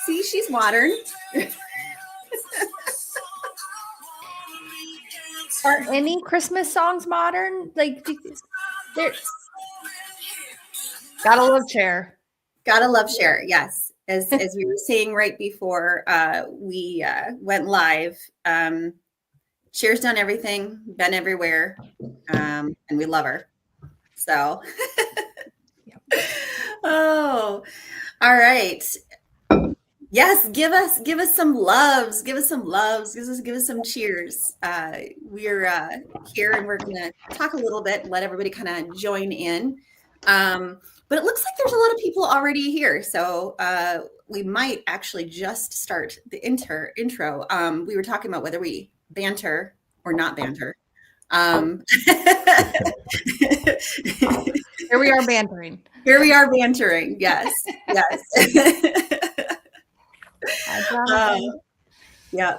See, she's modern. Are any Christmas songs modern? Like, gotta love Cher. Gotta love Cher, yes. As we were saying right before we went live, Cher's done everything, been everywhere, and we love her. So, oh, all right. Yes, give us some loves, give us some cheers. We're here and we're gonna talk a little bit, let everybody kind of join in. But it looks like there's a lot of people already here, so we might actually just start the intro. We were talking about whether we banter or not banter. Here we are bantering. Here we are bantering. Yes, yes. Yeah.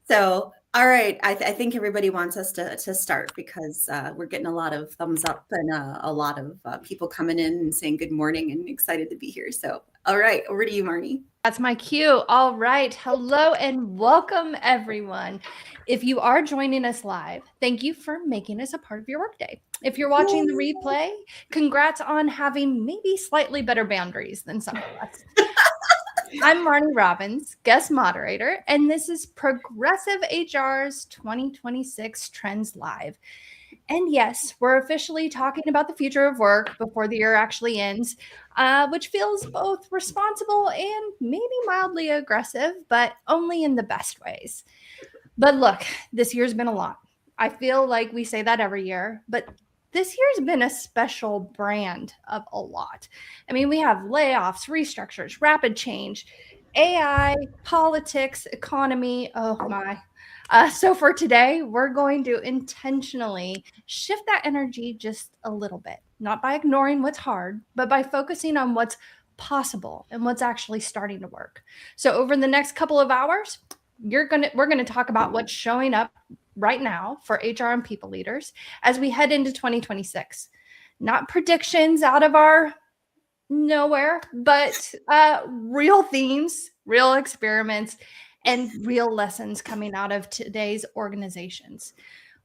So, all right. I think everybody wants us to start because we're getting a lot of thumbs up and a lot of people coming in and saying good morning and excited to be here. So, all right. Over to you, Marnie. That's my cue. All right. Hello and welcome, everyone. If you are joining us live, thank you for making us a part of your workday. If you're watching the replay, congrats on having maybe slightly better boundaries than some of us. I'm Marnie Robbins, guest moderator, and this is Progressive HR's 2026 Trends Live. And yes, we're officially talking about the future of work before the year actually ends, which feels both responsible and maybe mildly aggressive, but only in the best ways. But look, this year's been a lot. I feel like we say that every year, but this year's been a special brand of a lot. I mean, we have layoffs, restructures, rapid change, AI, politics, economy. Oh my. So for today, we're going to intentionally shift that energy just a little bit, not by ignoring what's hard, but by focusing on what's possible and what's actually starting to work. So over the next couple of hours, we're going to talk about what's showing up right now for HR and people leaders as we head into 2026. Not predictions out of our nowhere, but real themes, real experiments, and real lessons coming out of today's organizations.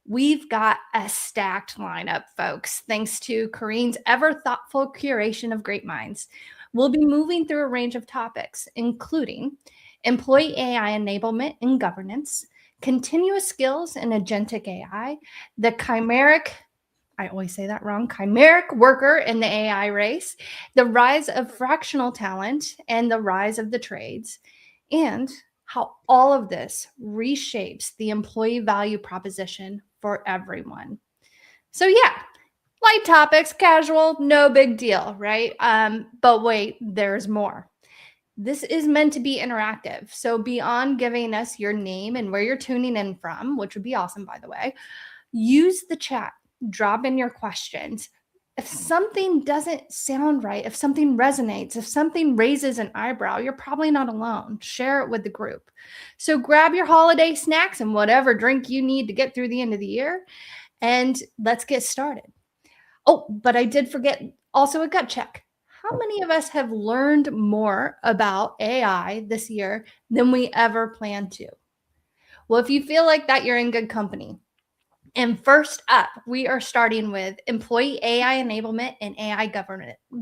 We've got a stacked lineup, folks, thanks to Corrine's ever thoughtful curation of great minds. We'll be moving through a range of topics, including employee AI enablement and governance, continuous skills in agentic AI, the chimeric, I always say that wrong, chimeric worker in the AI race, the rise of fractional talent and the rise of the trades, and how all of this reshapes the employee value proposition for everyone. So yeah, light topics, casual, no big deal, right? But wait, there's more. This is meant to be interactive. So beyond giving us your name and where you're tuning in from, which would be awesome, by the way, use the chat, drop in your questions. If something doesn't sound right, if something resonates, if something raises an eyebrow, you're probably not alone. Share it with the group. So grab your holiday snacks and whatever drink you need to get through the end of the year, and let's get started. Oh, but I did forget also a gut check. How many of us have learned more about AI this year than we ever planned to? Well, if you feel like that, you're in good company. And first up, we are starting with employee AI enablement and AI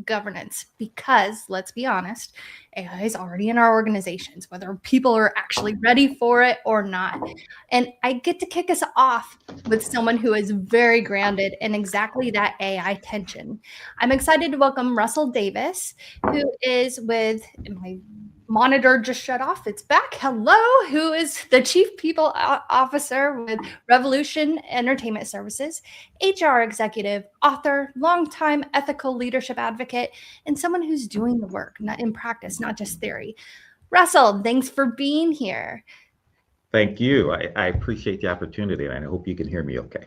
governance because, let's be honest, AI is already in our organizations, whether people are actually ready for it or not. And I get to kick us off with someone who is very grounded in exactly that AI tension. I'm excited to welcome Russell Davis, who is with my monitor just shut off. It's back. Hello, who is the Chief People Officer with Revolution Entertainment Services, HR executive, author, longtime ethical leadership advocate, and someone who's doing the work, not in practice, not just theory. Russell, thanks for being here. Thank you. I appreciate the opportunity, and I hope you can hear me okay.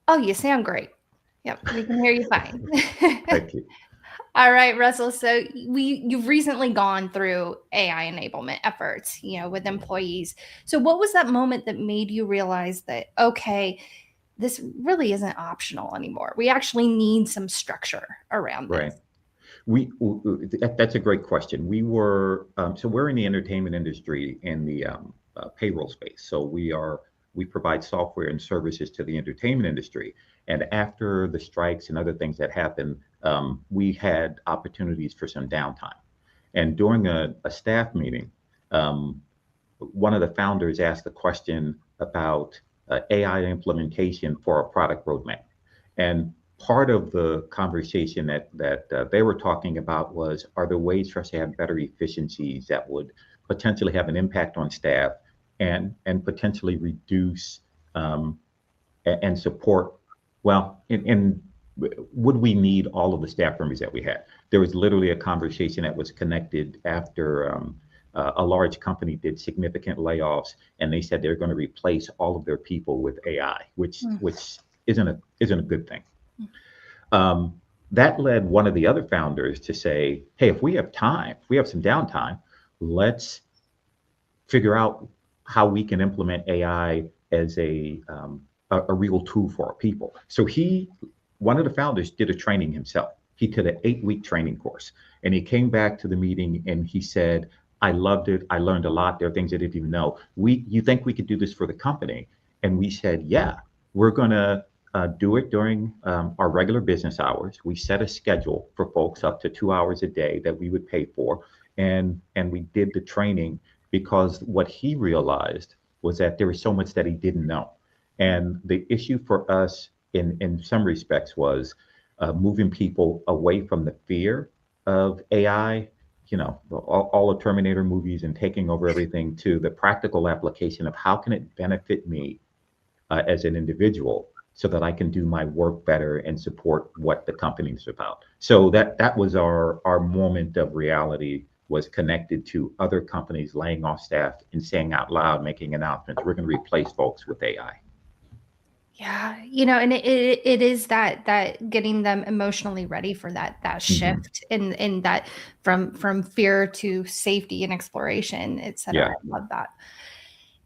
Oh, you sound great. Yep, we can hear you fine. Thank you. All right, Russell. So you've recently gone through AI enablement efforts, with employees. So what was that moment that made you realize that, okay, this really isn't optional anymore? We actually need some structure around this. Right. That's a great question. So we're in the entertainment industry in the payroll space. So we provide software and services to the entertainment industry. And after the strikes and other things that happened, we had opportunities for some downtime. And during a staff meeting, one of the founders asked a question about AI implementation for a product roadmap. And part of the conversation that they were talking about was, are there ways for us to have better efficiencies that would potentially have an impact on staff and potentially reduce and support, well, and would we need all of the staff members that we had? There was literally a conversation that was connected after a large company did significant layoffs, and they said they're going to replace all of their people with AI, which isn't a good thing. That led one of the other founders to say, hey, if we have time, if we have some downtime, let's figure out how we can implement AI as a real tool for our people. So one of the founders did a training himself. He did an 8-week training course, and he came back to the meeting and he said, I loved it. I learned a lot. There are things I didn't even know. You think we could do this for the company? And we said, yeah, we're going to do it during our regular business hours. We set a schedule for folks up to 2 hours a day that we would pay for. And we did the training because what he realized was that there was so much that he didn't know. And the issue for us in some respects was moving people away from the fear of AI, all the Terminator movies and taking over everything, to the practical application of how can it benefit me as an individual so that I can do my work better and support what the company is about. So that was our moment of reality, was connected to other companies laying off staff and saying out loud, making announcements, we're going to replace folks with AI. Yeah, and it is that getting them emotionally ready for that shift in that from fear to safety and exploration, et cetera. Yeah. I love that.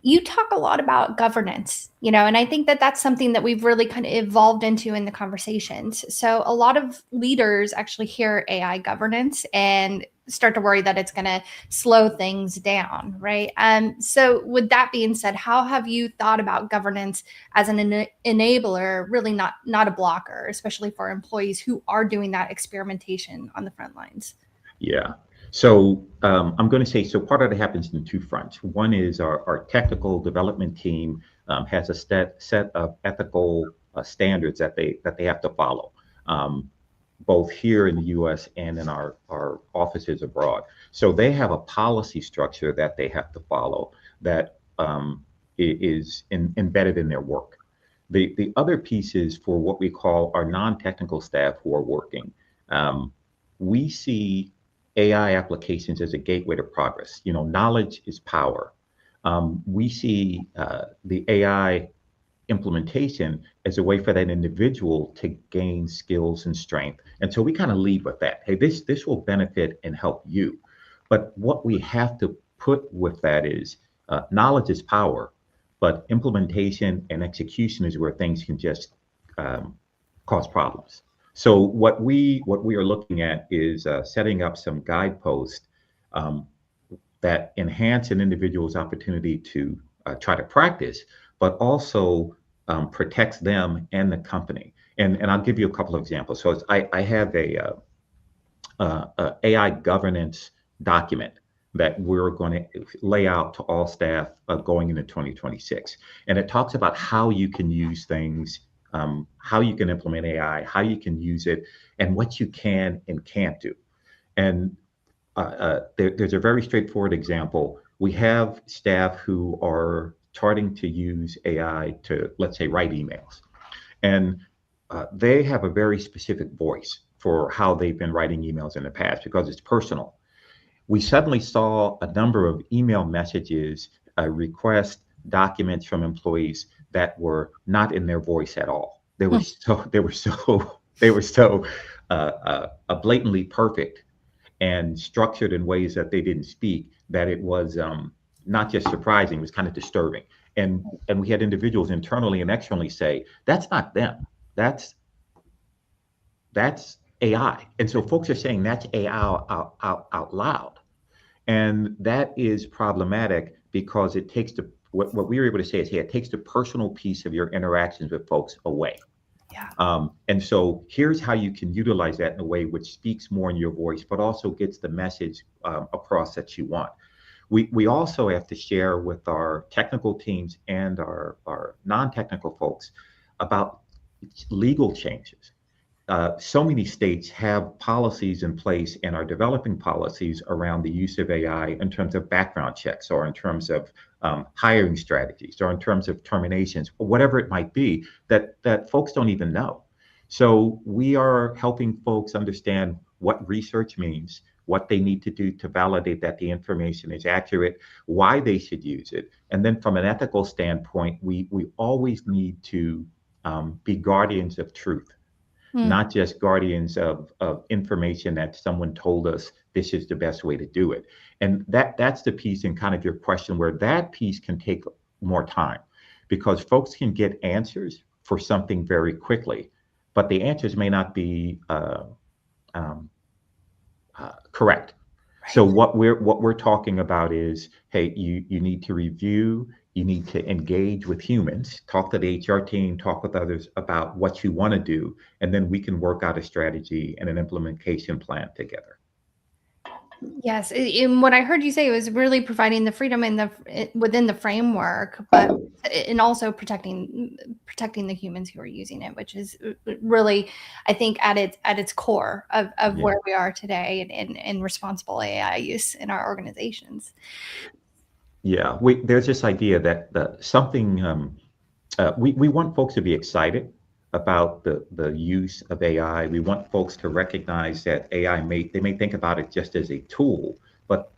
You talk a lot about governance, and I think that that's something that we've really kind of evolved into in the conversations. So a lot of leaders actually hear AI governance and start to worry that it's going to slow things down, right? So with that being said, how have you thought about governance as an enabler, really not a blocker, especially for employees who are doing that experimentation on the front lines? Yeah. So I'm going to say, so part of it happens in two fronts. One is our technical development team has a set of ethical standards that they have to follow, both here in the U.S. and in our offices abroad. So they have a policy structure that they have to follow that is embedded in their work. The other piece is for what we call our non-technical staff who are working. We see AI applications as a gateway to progress. Knowledge is power. We see the AI implementation as a way for that individual to gain skills and strength. And so we kind of lead with that. Hey, this will benefit and help you. But what we have to put with that is knowledge is power, but implementation and execution is where things can just cause problems. So what we are looking at is setting up some guideposts that enhance an individual's opportunity to try to practice, but also protects them and the company. And I'll give you a couple of examples. So I have a AI governance document that we're going to lay out to all staff going into 2026. And it talks about how you can use things, how you can implement AI, how you can use it, and what you can and can't do. And there's a very straightforward example. We have staff who are starting to use AI to, let's say, write emails. And they have a very specific voice for how they've been writing emails in the past because it's personal. We suddenly saw a number of email messages, requests, documents from employees that were not in their voice at all. They were so blatantly perfect and structured in ways that they didn't speak, that it was not just surprising, it was kind of disturbing. And we had individuals internally and externally say, that's not them. That's AI. And so folks are saying that's AI out loud. And that is problematic because it takes what we were able to say is, hey, it takes the personal piece of your interactions with folks away. Yeah. And so here's how you can utilize that in a way which speaks more in your voice, but also gets the message across that you want. We also have to share with our technical teams and our non-technical folks about legal changes. So many states have policies in place and are developing policies around the use of AI in terms of background checks or in terms of hiring strategies or in terms of terminations, or whatever it might be that folks don't even know. So we are helping folks understand what research means, what they need to do to validate that the information is accurate, why they should use it. And then from an ethical standpoint, we always need to be guardians of truth, not just guardians of information that someone told us this is the best way to do it. And that's the piece in kind of your question where that piece can take more time because folks can get answers for something very quickly, but the answers may not be correct. Right. So what we're talking about is, hey, you need to review, you need to engage with humans, talk to the HR team, talk with others about what you want to do, and then we can work out a strategy and an implementation plan together. Yes, and what I heard you say was really providing the freedom within the framework, but and also protecting the humans who are using it, which is really, I think, at its core of Yeah. where we are today in responsible AI use in our organizations. Yeah, there's this idea that something we want folks to be excited about the use of AI. We want folks to recognize that AI they may think about it just as a tool, but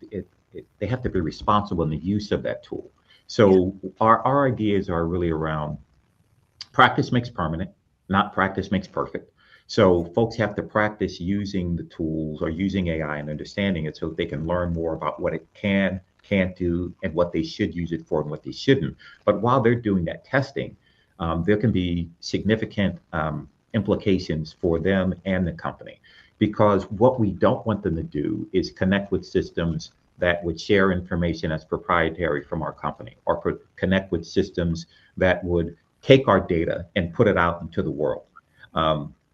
they have to be responsible in the use of that tool. So our ideas are really around practice makes permanent, not practice makes perfect. So folks have to practice using the tools or using AI and understanding it so that they can learn more about what it can't do and what they should use it for and what they shouldn't. But while they're doing that testing, there can be significant implications for them and the company, because what we don't want them to do is connect with systems that would share information that's proprietary from our company, or connect with systems that would take our data and put it out into the world.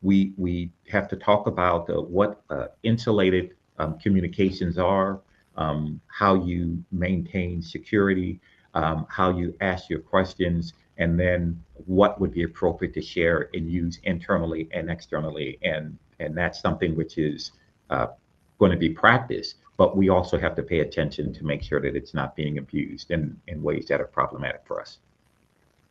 We have to talk about what insulated communications are, how you maintain security, how you ask your questions, and then what would be appropriate to share and use internally and externally. And that's something which is going to be practiced, but we also have to pay attention to make sure that it's not being abused in ways that are problematic for us.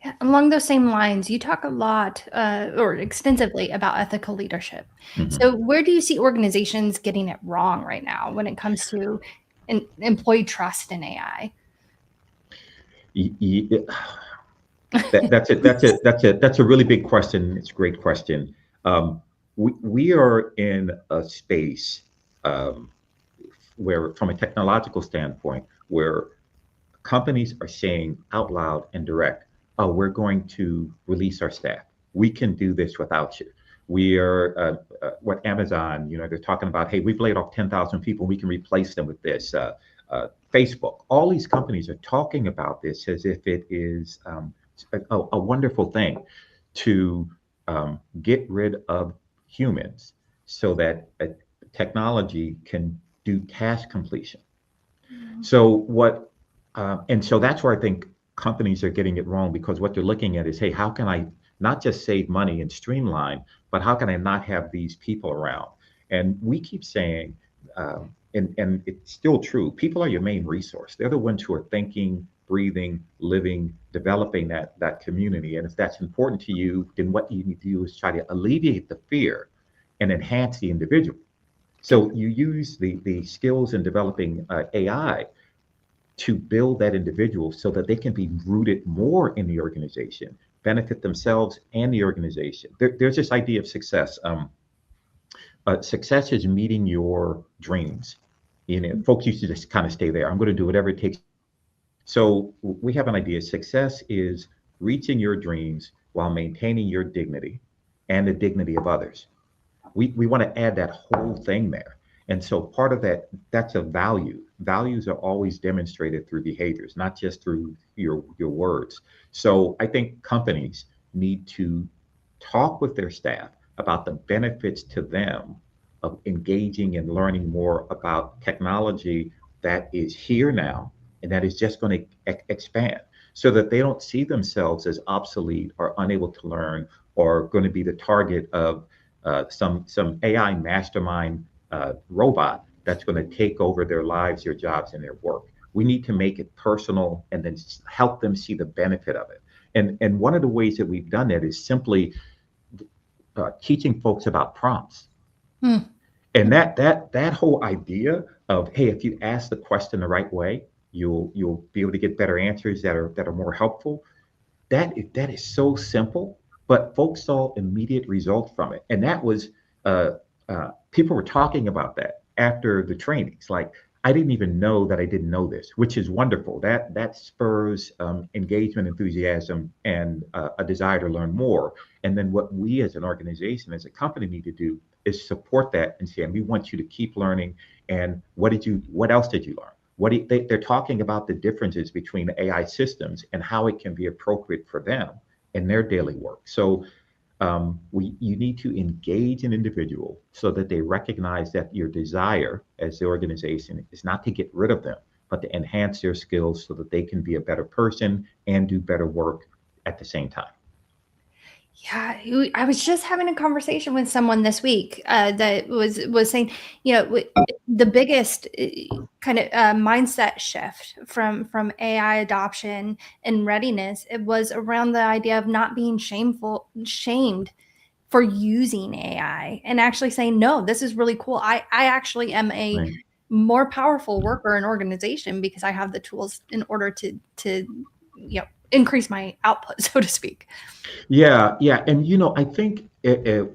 Yeah, along those same lines, you talk a lot or extensively about ethical leadership. Mm-hmm. So where do you see organizations getting it wrong right now when it comes to employee trust in AI? That's a really big question. It's a great question. We are in a space where, from a technological standpoint, where companies are saying out loud and direct, "Oh, we're going to release our staff. We can do this without you." We are what Amazon, they're talking about, "Hey, we've laid off 10,000 people. We can replace them with this." Facebook, all these companies are talking about this as if it is a wonderful thing to get rid of humans so that technology can do task completion. So and so that's where I think companies are getting it wrong, because what they're looking at is, hey, how can I not just save money and streamline, but how can I not have these people around? And we keep saying, and it's still true, people are your main resource. They're the ones who are thinking, breathing, living, developing that community. And if that's important to you, then what you need to do is try to alleviate the fear and enhance the individual. So you use the skills in developing AI to build that individual so that they can be rooted more in the organization, benefit themselves and the organization. There's this idea of success. Success is meeting your dreams. Folks used to just kind of stay there. I'm going to do whatever it takes. So we have an idea. Success is reaching your dreams while maintaining your dignity and the dignity of others. We want to add that whole thing there. And so part of that, that's a value. Values are always demonstrated through behaviors, not just through your words. So I think companies need to talk with their staff about the benefits to them of engaging and learning more about technology that is here now and that is just going to expand, so that they don't see themselves as obsolete or unable to learn, or going to be the target of some AI mastermind robot that's going to take over their lives, their jobs, and their work. We need to make it personal and then help them see the benefit of it. And one of the ways that we've done that is simply teaching folks about prompts. Hmm. And that whole idea of, hey, if you ask the question the right way, you'll be able to get better answers that are more helpful. That is so simple, but folks saw immediate results from it. And that was people were talking about that after the trainings. Like, I didn't even know that I didn't know this, which is wonderful. That spurs engagement, enthusiasm, and a desire to learn more. And then what we as an organization, as a company, need to do is support that and say, we want you to keep learning. And what else did you learn? They're talking about the differences between the AI systems and how it can be appropriate for them in their daily work. So you need to engage an individual so that they recognize that your desire as the organization is not to get rid of them, but to enhance their skills so that they can be a better person and do better work at the same time. Yeah, I was just having a conversation with someone this week that was saying, the biggest kind of mindset shift from AI adoption and readiness, it was around the idea of not being shamed for using AI, and actually saying, no, this is really cool. I actually am a Right. more powerful worker in organization because I have the tools in order to increase my output, so to speak. Yeah. And, I think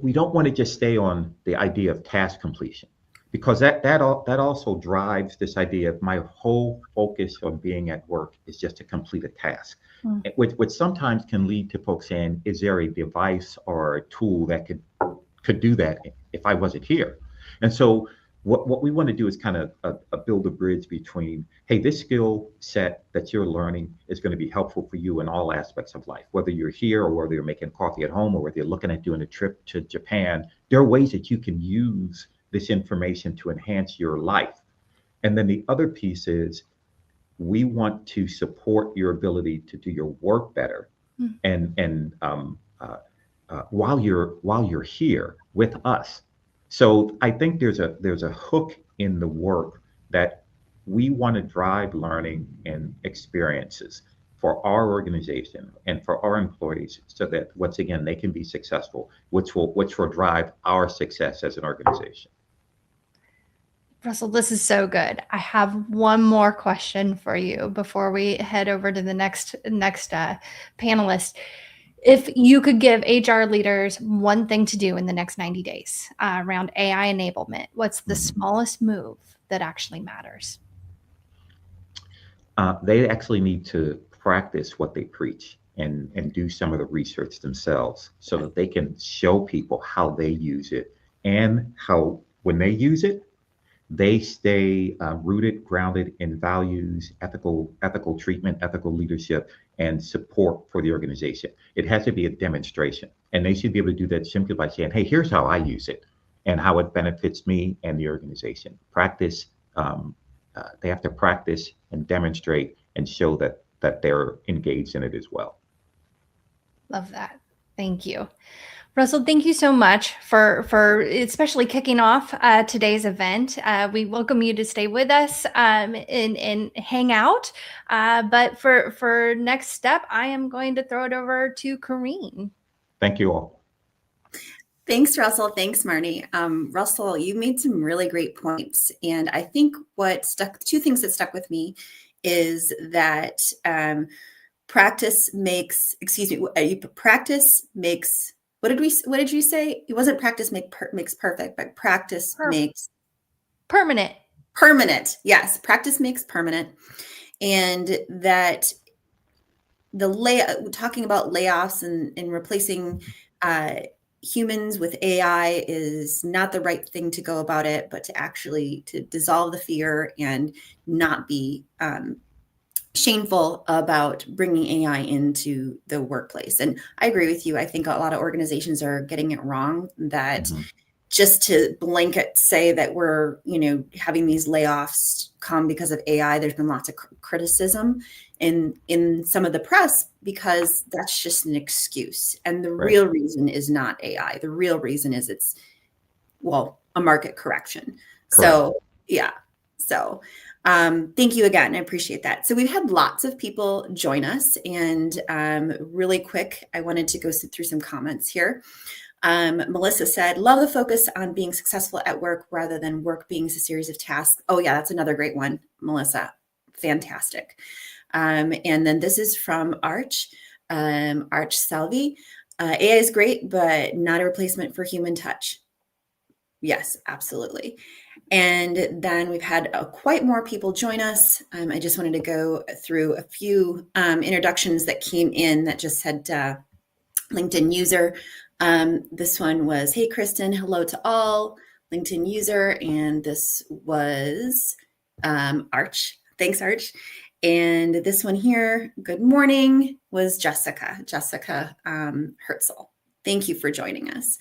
we don't want to just stay on the idea of task completion, because that also drives this idea of my whole focus on being at work is just to complete a task, which sometimes can lead to folks saying, is there a device or a tool that could do that if I wasn't here? And so what we want to do is kind of build a bridge between, hey, this skill set that you're learning is going to be helpful for you in all aspects of life, whether you're here or whether you're making coffee at home or whether you're looking at doing a trip to Japan. There are ways that you can use this information to enhance your life. And then the other piece is, we want to support your ability to do your work better, and while you're here with us. So I think there's a hook in the work that we want to drive learning and experiences for our organization and for our employees, so that once again they can be successful, which will drive our success as an organization. Russell, this is so good. I have one more question for you before we head over to the next panelist. If you could give HR leaders one thing to do in the next 90 days around AI enablement, what's the smallest move that actually matters? They actually need to practice what they preach and do some of the research themselves, so that they can show people how they use it, and how, when they use it, they stay rooted, grounded in values, ethical treatment, ethical leadership, and support for the organization. It has to be a demonstration, and they should be able to do that simply by saying, hey, here's how I use it and how it benefits me and the organization. Practice. They have to practice and demonstrate and show that they're engaged in it as well. Love that. Thank you. Russell, thank you so much for especially kicking off today's event. We welcome you to stay with us and hang out. But for next step, I am going to throw it over to Kareen. Thank you all. Thanks, Russell. Thanks, Marnie. Russell, you made some really great points. And I think two things that stuck with me is that practice makes, what did you say? It wasn't practice makes perfect, but practice makes permanent. Permanent. Yes. Practice makes permanent. And that talking about layoffs and replacing humans with AI is not the right thing to go about it, but to actually to dissolve the fear and not be shameful about bringing AI into the workplace. And I agree with you. I think a lot of organizations are getting it wrong, that just to blanket say that we're, having these layoffs come because of AI. There's been lots of criticism in some of the press because that's just an excuse. And the real reason is not AI. The real reason is it's, a market correction. Correct. So, yeah. So, thank you again. I appreciate that. So we've had lots of people join us, and really quick, I wanted to go through some comments here. Melissa said, love the focus on being successful at work rather than work being a series of tasks. Oh yeah, that's another great one, Melissa. Fantastic. And then this is from Arch Salvi. AI is great, but not a replacement for human touch. Yes, absolutely. And then we've had quite more people join us. I just wanted to go through a few introductions that came in that just said LinkedIn user. This one was, hey, Kristen, hello to all, LinkedIn user. And this was Arch. Thanks, Arch. And this one here, good morning, was Jessica Hertzel. Thank you for joining us.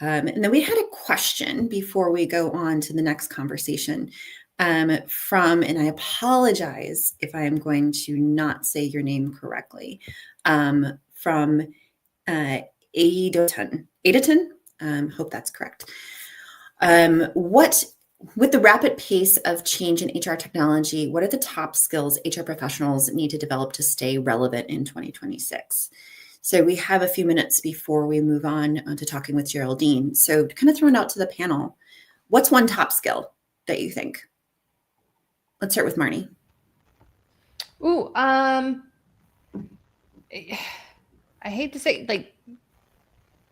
And then we had a question before we go on to the next conversation from, and I apologize if I am going to not say your name correctly, from Adoton. Hope that's correct. With the rapid pace of change in HR technology, what are the top skills HR professionals need to develop to stay relevant in 2026? So we have a few minutes before we move on to talking with Geraldine. So kind of throwing out to the panel, what's one top skill that you think? Let's start with Marnie. Ooh, I hate to say, like,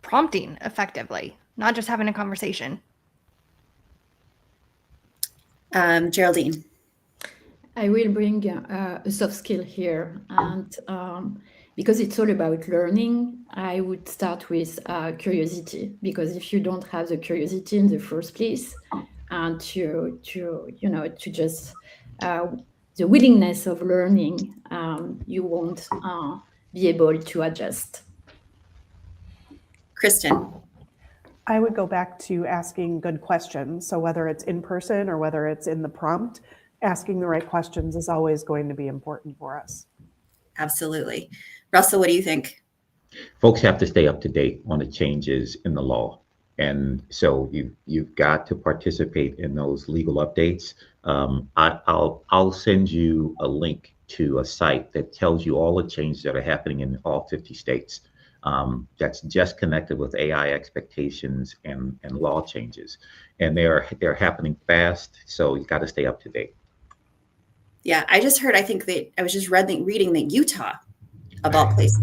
prompting effectively, not just having a conversation. Geraldine. I will bring a soft skill here, and because it's all about learning, I would start with curiosity, because if you don't have the curiosity in the first place, and to just the willingness of learning, you won't be able to adjust. Kristen. I would go back to asking good questions. So whether it's in person or whether it's in the prompt, asking the right questions is always going to be important for us. Absolutely. Russell, what do you think? Folks have to stay up to date on the changes in the law. And so you've got to participate in those legal updates. I'll send you a link to a site that tells you all the changes that are happening in all 50 states. That's just connected with AI expectations and law changes. And they're happening fast, so you got to stay up to date. Yeah, I just heard, I think that I was just reading that Utah, of all places,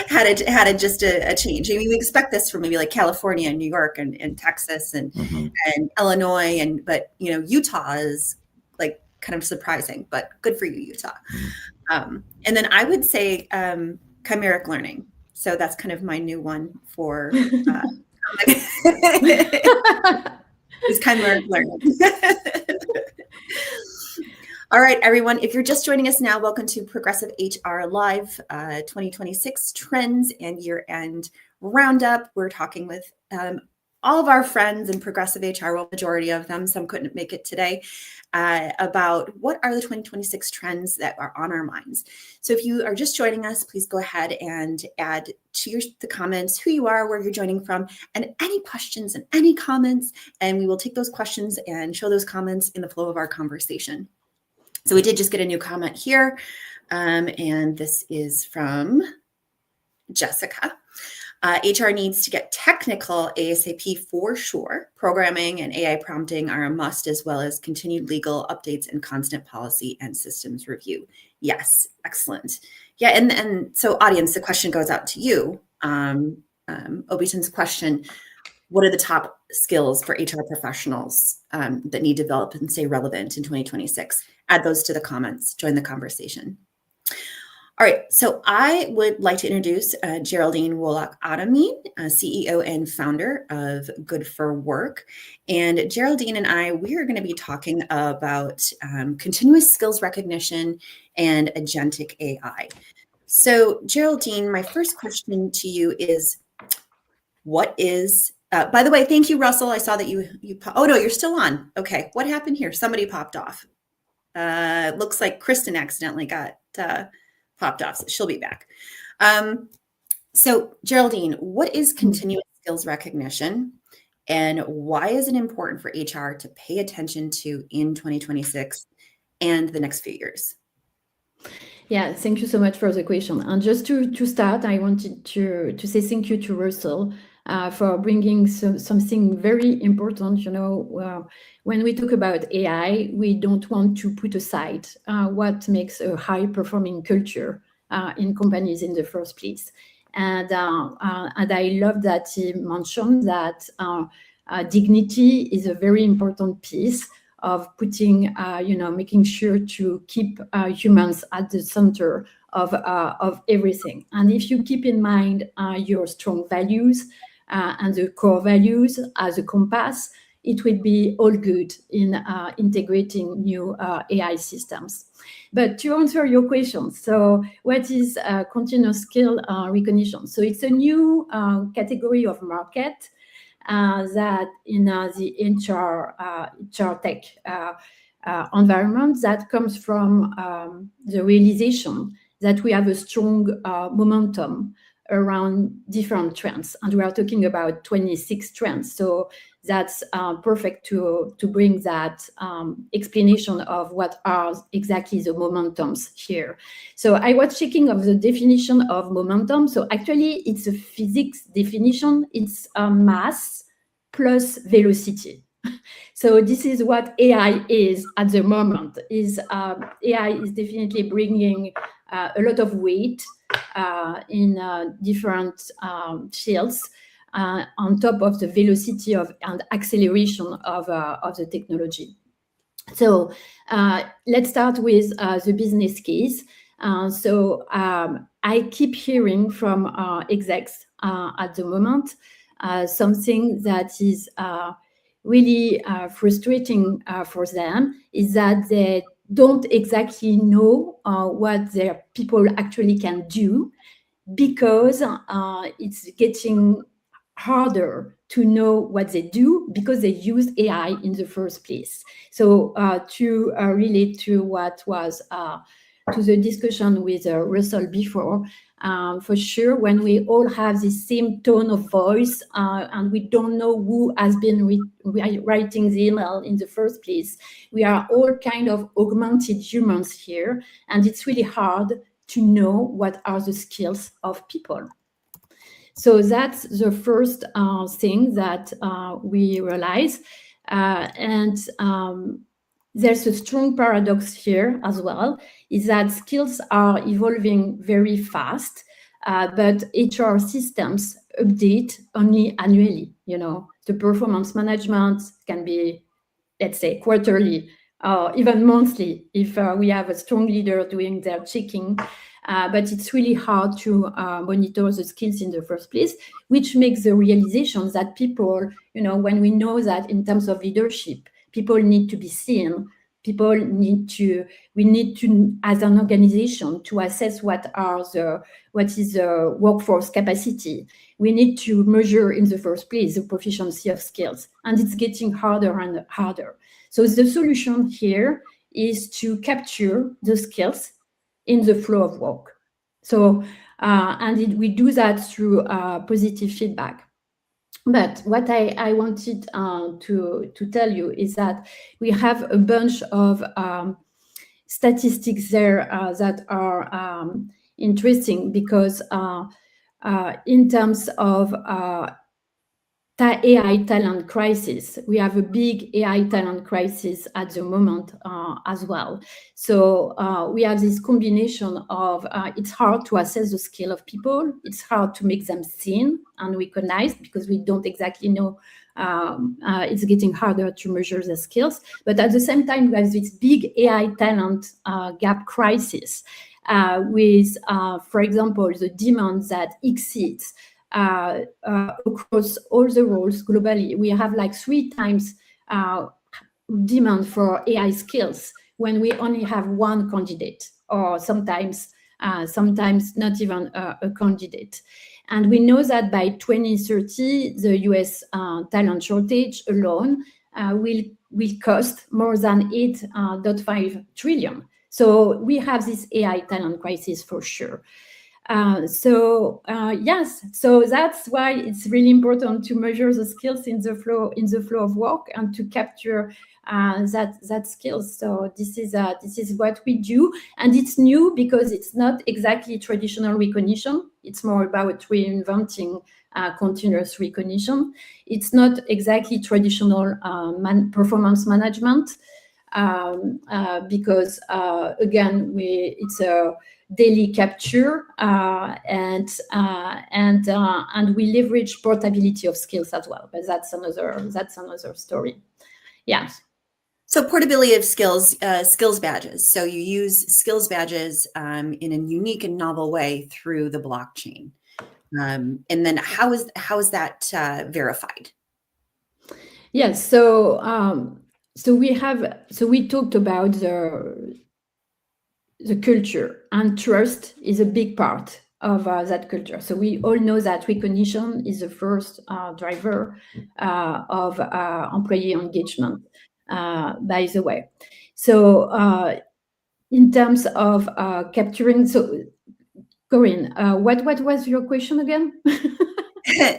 had a change. I mean, we expect this from maybe like California and New York and Texas and Illinois, but Utah is like kind of surprising, but good for you, Utah. And then I would say chimeric learning. So that's kind of my new one for is chimeric learning. All right, everyone, if you're just joining us now, welcome to Progressive HR Live 2026 Trends and Year-End Roundup. We're talking with all of our friends in Progressive HR, well, majority of them, some couldn't make it today, about what are the 2026 trends that are on our minds. So if you are just joining us, please go ahead and add to the comments who you are, where you're joining from, and any questions and any comments, and we will take those questions and show those comments in the flow of our conversation. So we did just get a new comment here, and this is from Jessica. HR needs to get technical ASAP for sure. Programming and AI prompting are a must, as well as continued legal updates and constant policy and systems review. Yes, excellent. Yeah, and so audience, the question goes out to you. Obitun's question, what are the top skills for HR professionals that need to develop and stay relevant in 2026? Add those to the comments, join the conversation. All right, so I would like to introduce Geraldine Woloch-Adamine, CEO and founder of Good for Work. And Geraldine and we are going to be talking about continuous skills recognition and agentic AI. So Geraldine, my first question to you is, what is, by the way, thank you, Russell. I saw that you oh no, you're still on. Okay, what happened here? Somebody popped off. Looks like Kristen accidentally got popped off, so she'll be back. So Geraldine, what is continuous skills recognition and why is it important for HR to pay attention to in 2026 and the next few years? Yeah, thank you so much for the question. And just to start, I wanted to say thank you to Russell for bringing something very important. You know, when we talk about AI, we don't want to put aside what makes a high-performing culture in companies in the first place. And I love that he mentioned that dignity is a very important piece of putting, making sure to keep humans at the center of everything. And if you keep in mind your strong values and the core values as a compass, it will be all good in integrating new AI systems. But to answer your question, so what is continuous skill recognition? So it's a new category of market that in the HR tech environment that comes from the realization that we have a strong momentum around different trends. And we are talking about 26 trends. So that's perfect to bring that explanation of what are exactly the momentums here. So I was checking of the definition of momentum. So actually it's a physics definition. It's mass plus velocity. So this is what AI is at the moment. AI is definitely bringing a lot of weight in different fields on top of the velocity and acceleration of the technology. So let's start with the business case. So I keep hearing from execs at the moment something that is really frustrating for them is that they don't exactly know what their people actually can do because it's getting harder to know what they do because they use AI in the first place. So to relate to what was to the discussion with Russell before, for sure, when we all have the same tone of voice and we don't know who has been writing the email in the first place, we are all kind of augmented humans here, and it's really hard to know what are the skills of people. So that's the first thing that we realize. There's a strong paradox here as well, is that skills are evolving very fast, but HR systems update only annually. You know, the performance management can be, let's say, quarterly or even monthly if we have a strong leader doing their checking. But it's really hard to monitor the skills in the first place, which makes the realization that people, you know, when we know that in terms of leadership, people need to be seen, we need to, as an organization, to assess what is the workforce capacity. We need to measure in the first place the proficiency of skills, and it's getting harder and harder. So the solution here is to capture the skills in the flow of work. So, we do that through positive feedback. But what I wanted to tell you is that we have a bunch of statistics there that are interesting because in terms of AI talent crisis, we have a big AI talent crisis at the moment as well. So we have this combination of it's hard to assess the skill of people, it's hard to make them seen and recognized because we don't exactly know. It's getting harder to measure the skills, but at the same time, we have this big AI talent gap crisis. with, for example, the demands that exceeds across all the roles globally. We have like 3 times demand for AI skills when we only have one candidate, or sometimes not even a candidate. And we know that by 2030, the US talent shortage alone will cost more than 8.5 trillion. So we have this AI talent crisis for sure. Yes, so that's why it's really important to measure the skills in the flow of work and to capture that skills. So this is what we do, and it's new because it's not exactly traditional recognition. It's more about reinventing continuous recognition. It's not exactly traditional performance management because again, it's a daily capture and we leverage portability of skills as well. But that's another story. Yes. So portability of skills, skills badges. So you use skills badges in a unique and novel way through the blockchain. And then how is that verified? Yes. So we talked about the culture, and trust is a big part of that culture. So we all know that recognition is the first driver of employee engagement. By the way, so in terms of capturing, so Corinne, what was your question again?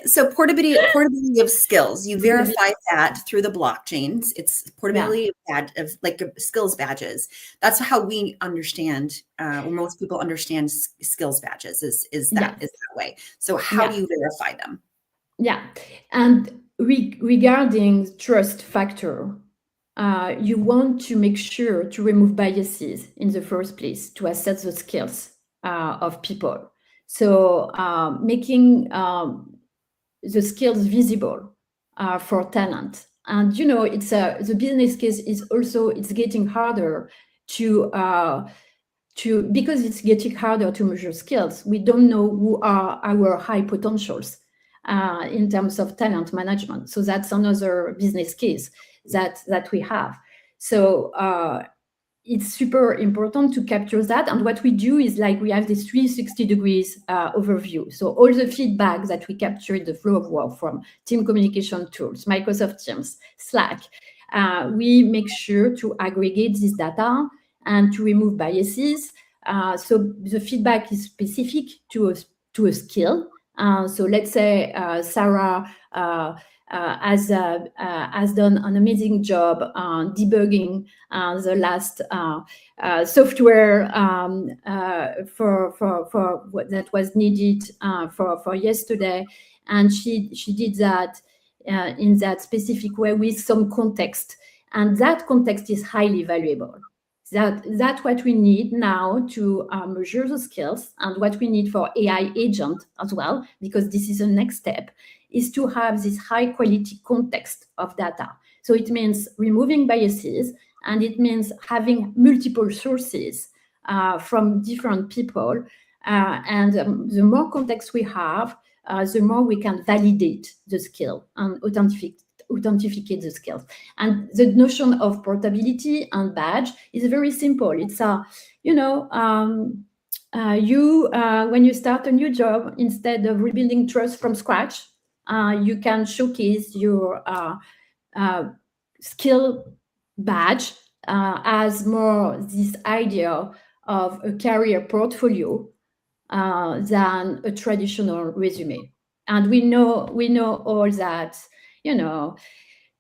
So portability of skills, you verify that through the blockchains. It's portability of like skills badges. That's how we understand, or most people understand skills badges is that way. So how do you verify them? Yeah, and regarding trust factor, you want to make sure to remove biases in the first place to assess the skills of people. So making the skills visible for talent. And it's the business case is also, it's getting harder because it's getting harder to measure skills. We don't know who are our high potentials in terms of talent management. So that's another business case that we have. So it's super important to capture that. And what we do is like we have this 360 degrees overview. So all the feedback that we capture in the flow of work from team communication tools, Microsoft Teams, Slack, we make sure to aggregate this data and to remove biases. So the feedback is specific to a skill. So let's say Sarah has done an amazing job debugging the last software for what that was needed for yesterday, and she did that in that specific way with some context, and that context is highly valuable. That's what we need now to measure the skills, and what we need for AI agent as well, because this is the next step, is to have this high quality context of data. So it means removing biases, and it means having multiple sources from different people. And the more context we have, the more we can validate the skill and authenticate the skills. And the notion of portability and badge is very simple. It's when you start a new job, instead of rebuilding trust from scratch, you can showcase your skill badge as more this idea of a career portfolio than a traditional resume. And we know all that,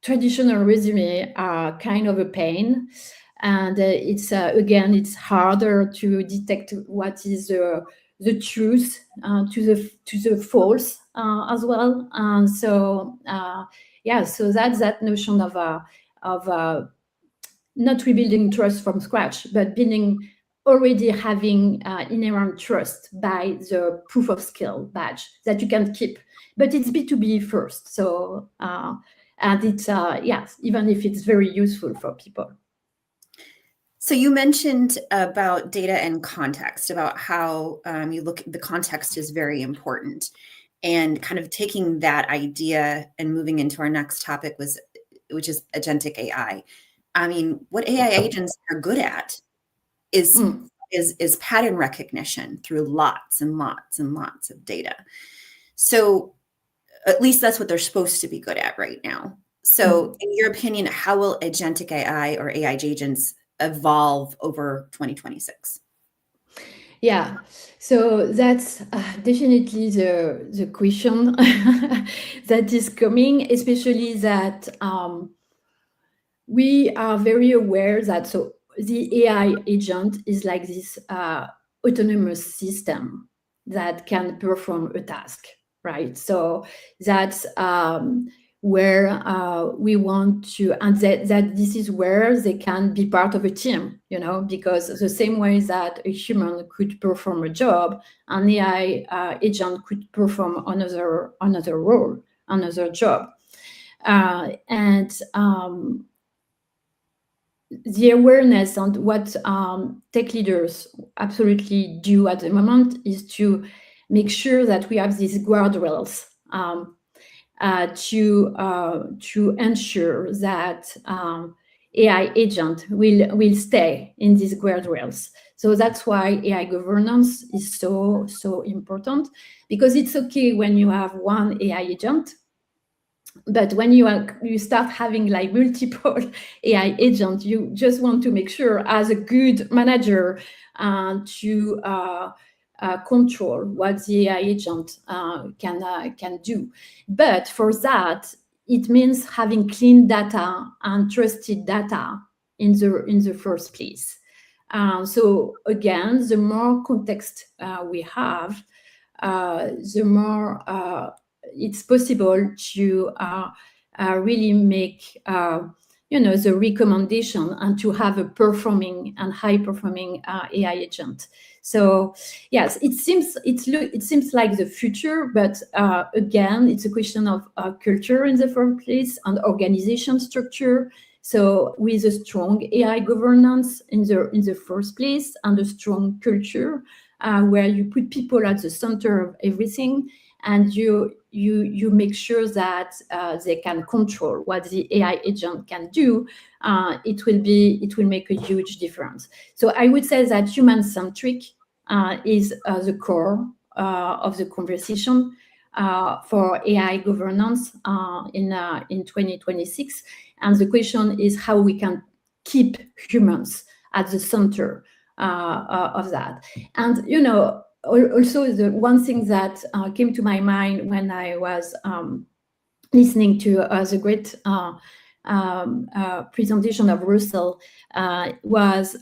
traditional resume are kind of a pain. And it's harder to detect what is the truth to the false as well. And so so that's that notion of not rebuilding trust from scratch, but already having inherent trust by the proof of skill badge that you can keep. But it's B2B first, so and it's even if it's very useful for people. So you mentioned about data and context, about how you look, the context is very important, and kind of taking that idea and moving into our next topic which is agentic AI. I mean, what AI agents are good at is pattern recognition through lots and lots and lots of data. So at least that's what they're supposed to be good at right now. So in your opinion, how will agentic AI or AI agents evolve over 2026? Yeah, so that's definitely the question that is coming, especially that we are very aware that so the AI agent is like this autonomous system that can perform a task, right? So that's where we want to, and that this is where they can be part of a team, because the same way that a human could perform a job, an AI agent could perform another role, another job. The awareness and what tech leaders absolutely do at the moment is to make sure that we have these guardrails to ensure that AI agent will stay in these guardrails. So that's why AI governance is so important, because it's okay when you have one AI agent, but when you start having like multiple AI agents, you just want to make sure, as a good manager, to control what the AI agent can do. But for that, it means having clean data and trusted data in the first place. So again, the more context we have, the more it's possible to really make the recommendation and to have a performing and high performing AI agent. So yes, it seems like the future, but again, it's a question of culture in the first place and organization structure. So with a strong AI governance in the first place and a strong culture where you put people at the center of everything, and you make sure that they can control what the AI agent can do, it will make a huge difference. So I would say that human-centric is the core of the conversation for AI governance in 2026. And the question is how we can keep humans at the center of that. And also, the one thing that came to my mind when I was listening to the great presentation of Russell was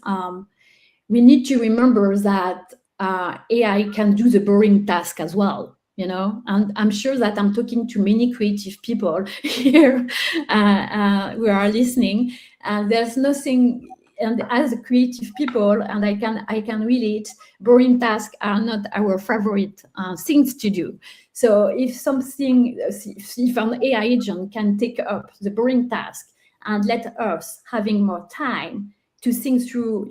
we need to remember that AI can do the boring task as well. And I'm sure that I'm talking to many creative people here who are listening. And there's nothing. And as creative people, and I can relate, boring tasks are not our favorite things to do. So if an AI agent can take up the boring task and let us having more time to think through,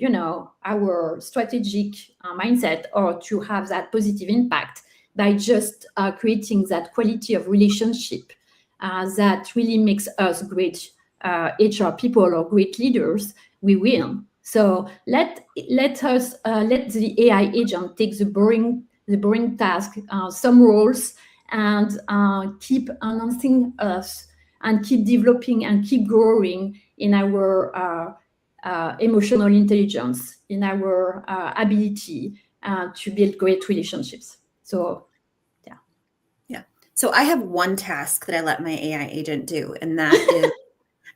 our strategic mindset, or to have that positive impact by just creating that quality of relationship that really makes us great HR people or great leaders, we win. So let the AI agent take the boring task, some roles, and keep enhancing us and keep developing and keep growing in our emotional intelligence, in our ability to build great relationships. So yeah. So I have one task that I let my AI agent do, and that is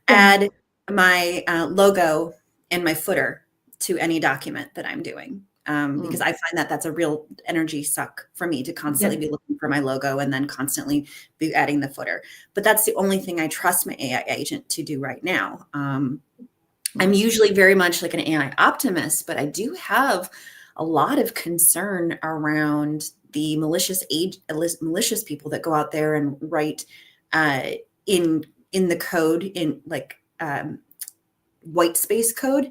add my logo and my footer to any document that I'm doing, because I find that that's a real energy suck for me to constantly be looking for my logo and then constantly be adding the footer. But that's the only thing I trust my AI agent to do right now. I'm usually very much like an AI optimist, but I do have a lot of concern around the malicious people that go out there and write in the code, in like white space code,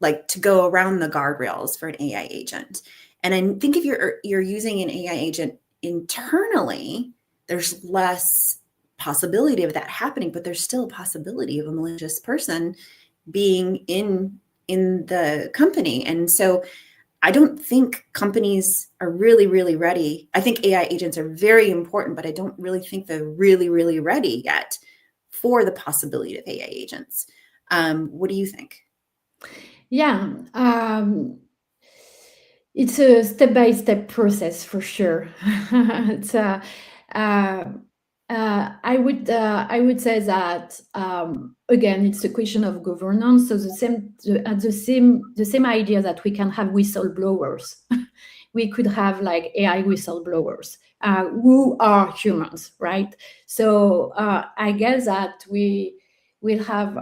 like to go around the guardrails for an AI agent. And I think if you're using an AI agent internally, there's less possibility of that happening, but there's still a possibility of a malicious person being in the company. And so I don't think companies are really, really ready. I think AI agents are very important, but I don't really think they're really, really ready yet for the possibility of AI agents. What do you think? Yeah, it's a step-by-step process for sure. It's I would say that again, it's a question of governance. So the same idea that we can have whistleblowers, we could have like AI whistleblowers who are humans, right? So I guess that we will have.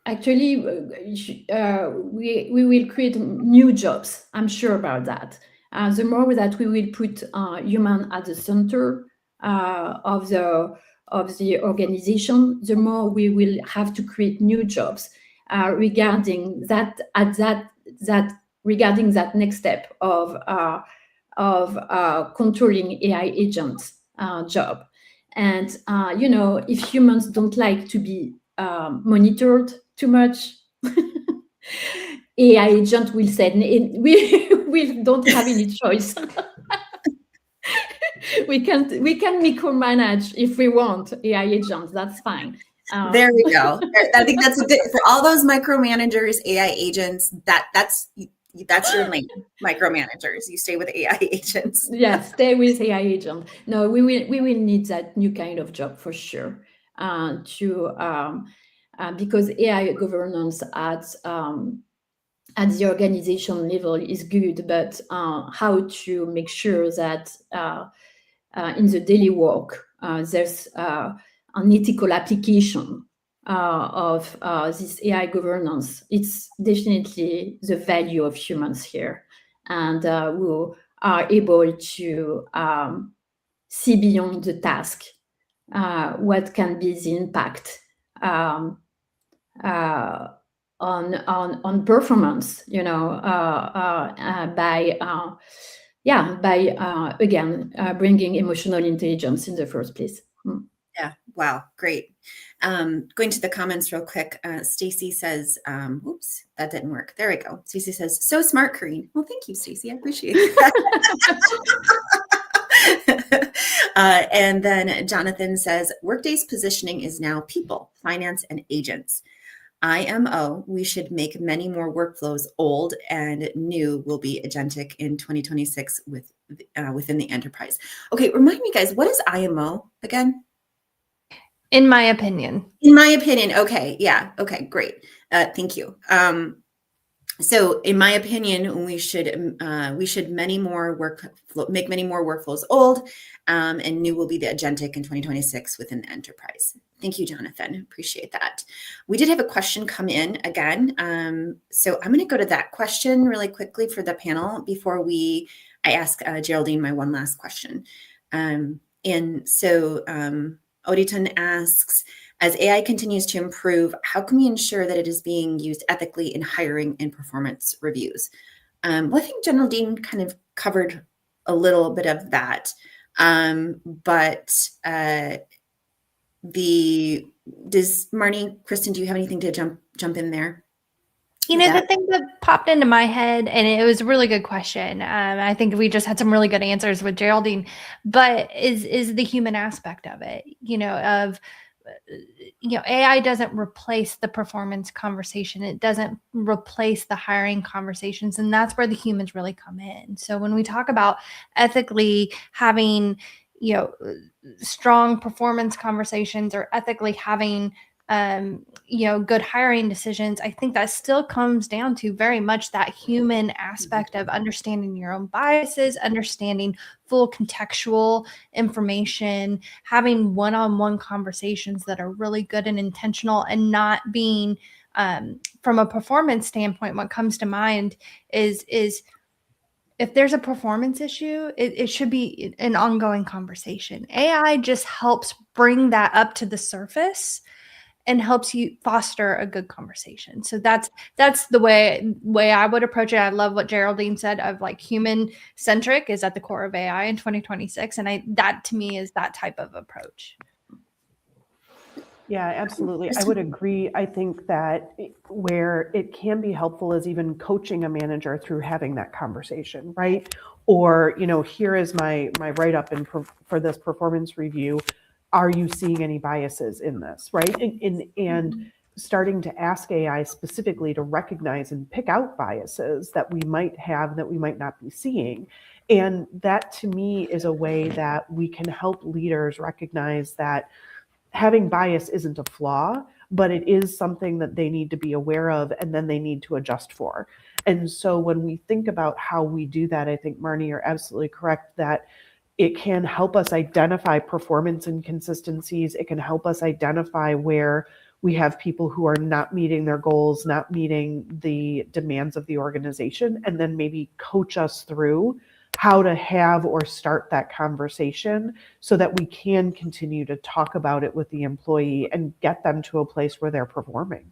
Actually, we will create new jobs. I'm sure about that. The more that we will put human at the center of the organization, the more we will have to create new jobs regarding that regarding that next step of controlling AI agents job. And if humans don't like to be monitored too much, AI agent will say we don't have any choice. we can micromanage if we want AI agents. That's fine. There we go. I think that's for all those micromanagers, AI agents. That's your lane. Micromanagers. You stay with AI agents. Yeah, stay with AI agent. No, we will need that new kind of job for sure. Because AI governance at the organization level is good, but how to make sure that in the daily work there's an ethical application of this AI governance. It's definitely the value of humans here, and we are able to see beyond the task what can be the impact on performance, by bringing emotional intelligence in the first place. Yeah. Wow. Great. Going to the comments real quick. Stacy says, oops, that didn't work. There we go. Stacy says, so smart, Karine. Well, thank you, Stacy. I appreciate that. And then Jonathan says, Workday's positioning is now people, finance, and agents. IMO, we should make many more workflows old and new will be agentic in 2026 within the enterprise. Okay, remind me, guys, what is IMO again? In my opinion. In my opinion, okay, yeah, okay, great. Thank you. So, in my opinion, we should make many more workflows old, and new will be the agentic in 2026 within the enterprise. Thank you, Jonathan. Appreciate that. We did have a question come in again, so I'm going to go to that question really quickly for the panel before I ask Geraldine my one last question. And so Oditon asks, as AI continues to improve, how can we ensure that it is being used ethically in hiring and performance reviews? Well, I think Geraldine kind of covered a little bit of that, but does Marnie, Kristen, do you have anything to jump in there? The thing that popped into my head, and it was a really good question. I think we just had some really good answers with Geraldine, but is the human aspect of it, AI doesn't replace the performance conversation. It doesn't replace the hiring conversations. And that's where the humans really come in. So when we talk about ethically having, strong performance conversations or ethically having, good hiring decisions, I think that still comes down to very much that human aspect of understanding your own biases, understanding full contextual information, having one-on-one conversations that are really good and intentional, and not being, from a performance standpoint, what comes to mind is if there's a performance issue, it should be an ongoing conversation. AI just helps bring that up to the surface and helps you foster a good conversation. So that's the way I would approach it. I love what Geraldine said of like human centric is at the core of AI in 2026. And that to me is that type of approach. Yeah, absolutely. I would agree. I think that where it can be helpful is even coaching a manager through having that conversation, right? Or, here is my write-up for this performance review. Are you seeing any biases in this, right? And starting to ask AI specifically to recognize and pick out biases that we might have that we might not be seeing. And that to me is a way that we can help leaders recognize that having bias isn't a flaw, but it is something that they need to be aware of and then they need to adjust for. And so when we think about how we do that, I think, Marnie, you're absolutely correct that it can help us identify performance inconsistencies. It can help us identify where we have people who are not meeting their goals, not meeting the demands of the organization, and then maybe coach us through how to have or start that conversation so that we can continue to talk about it with the employee and get them to a place where they're performing.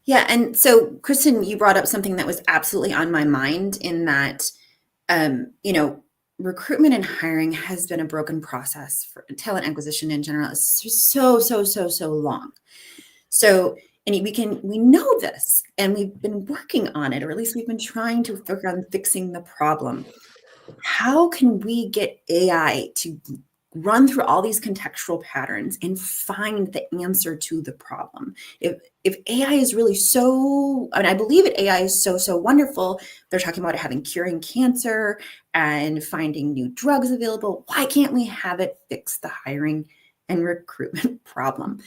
Yeah. And so, Kristen, you brought up something that was absolutely on my mind in that, recruitment and hiring has been a broken process for talent acquisition in general. It's so long. So, and we know this, and we've been working on it, or at least we've been trying to focus on fixing the problem. How can we get AI to run through all these contextual patterns and find the answer to the problem? If AI is really I believe it, AI is so wonderful. They're talking about it having curing cancer and finding new drugs available. Why can't we have it fix the hiring and recruitment problem?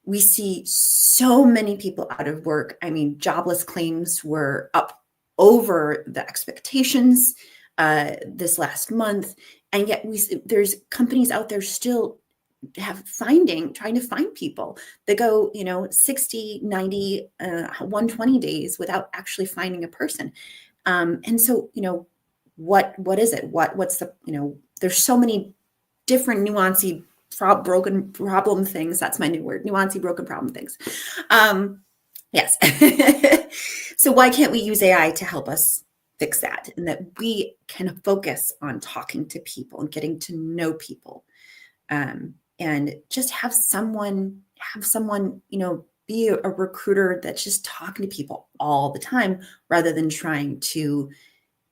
We see so many people out of work. I mean, jobless claims were up over the expectations this last month. And yet there's companies out there still trying to find people that go, 60, 90, 120 days without actually finding a person. And so, what is it? What's the, there's so many different nuancy broken problem things. That's my new word, nuancy broken problem things. Yes. So why can't we use AI to help us fix that, and that we can focus on talking to people and getting to know people, and just have someone, be a recruiter that's just talking to people all the time rather than trying to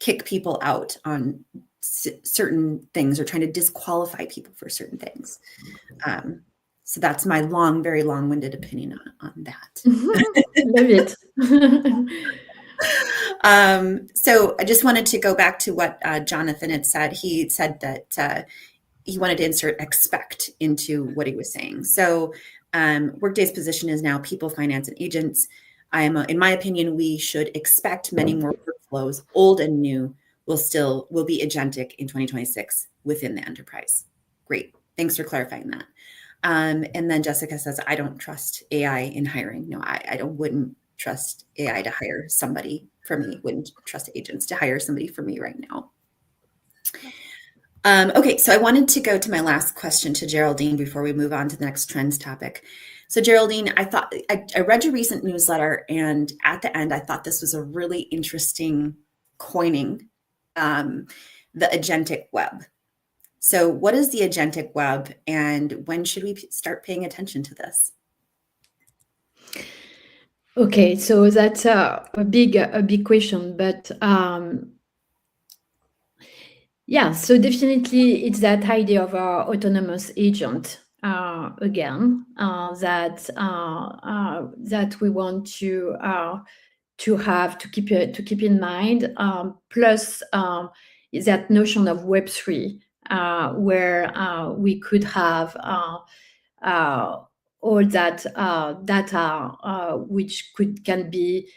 kick people out on certain things or trying to disqualify people for certain things. So that's my very long-winded opinion on that. Love it. So I just wanted to go back to what Jonathan had said. He said that he wanted to insert expect into what he was saying. So Workday's position is now people, finance, and agents. In my opinion, we should expect many more workflows, old and new, will be agentic in 2026 within the enterprise. Great. Thanks for clarifying that. And then Jessica says, I don't trust AI in hiring. No, I wouldn't trust AI to hire somebody for me. Wouldn't trust agents to hire somebody for me right now. Okay, so I wanted to go to my last question to Geraldine before we move on to the next trends topic. So Geraldine, I read your recent newsletter, and at the end, I thought this was a really interesting coining, the agentic web. So what is the agentic web, and when should we start paying attention to this? Okay, so that's a big question, but yeah, so definitely it's that idea of our autonomous agent again that we want to keep in mind. Plus that notion of Web3, where we could have all that data which can be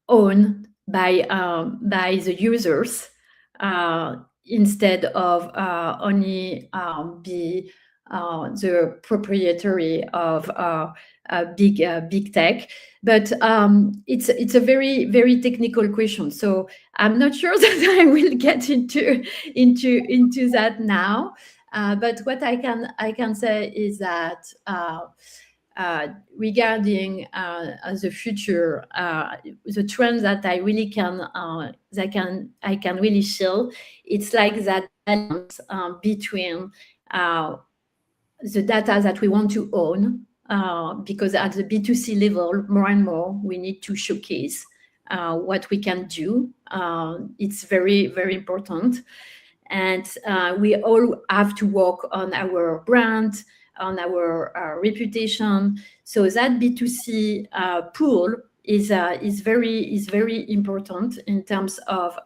owned by the users instead of only be the proprietary of big tech. But it's a very, very technical question, so I'm not sure that I will get into that now. But what I can say is that regarding the future, the trend that I really I can really feel, it's like that balance between the data that we want to own, because at the B2C level, more and more, we need to showcase what we can do. It's very, very important. And we all have to work on our brand, on our reputation. So that B2C pool is very important in terms of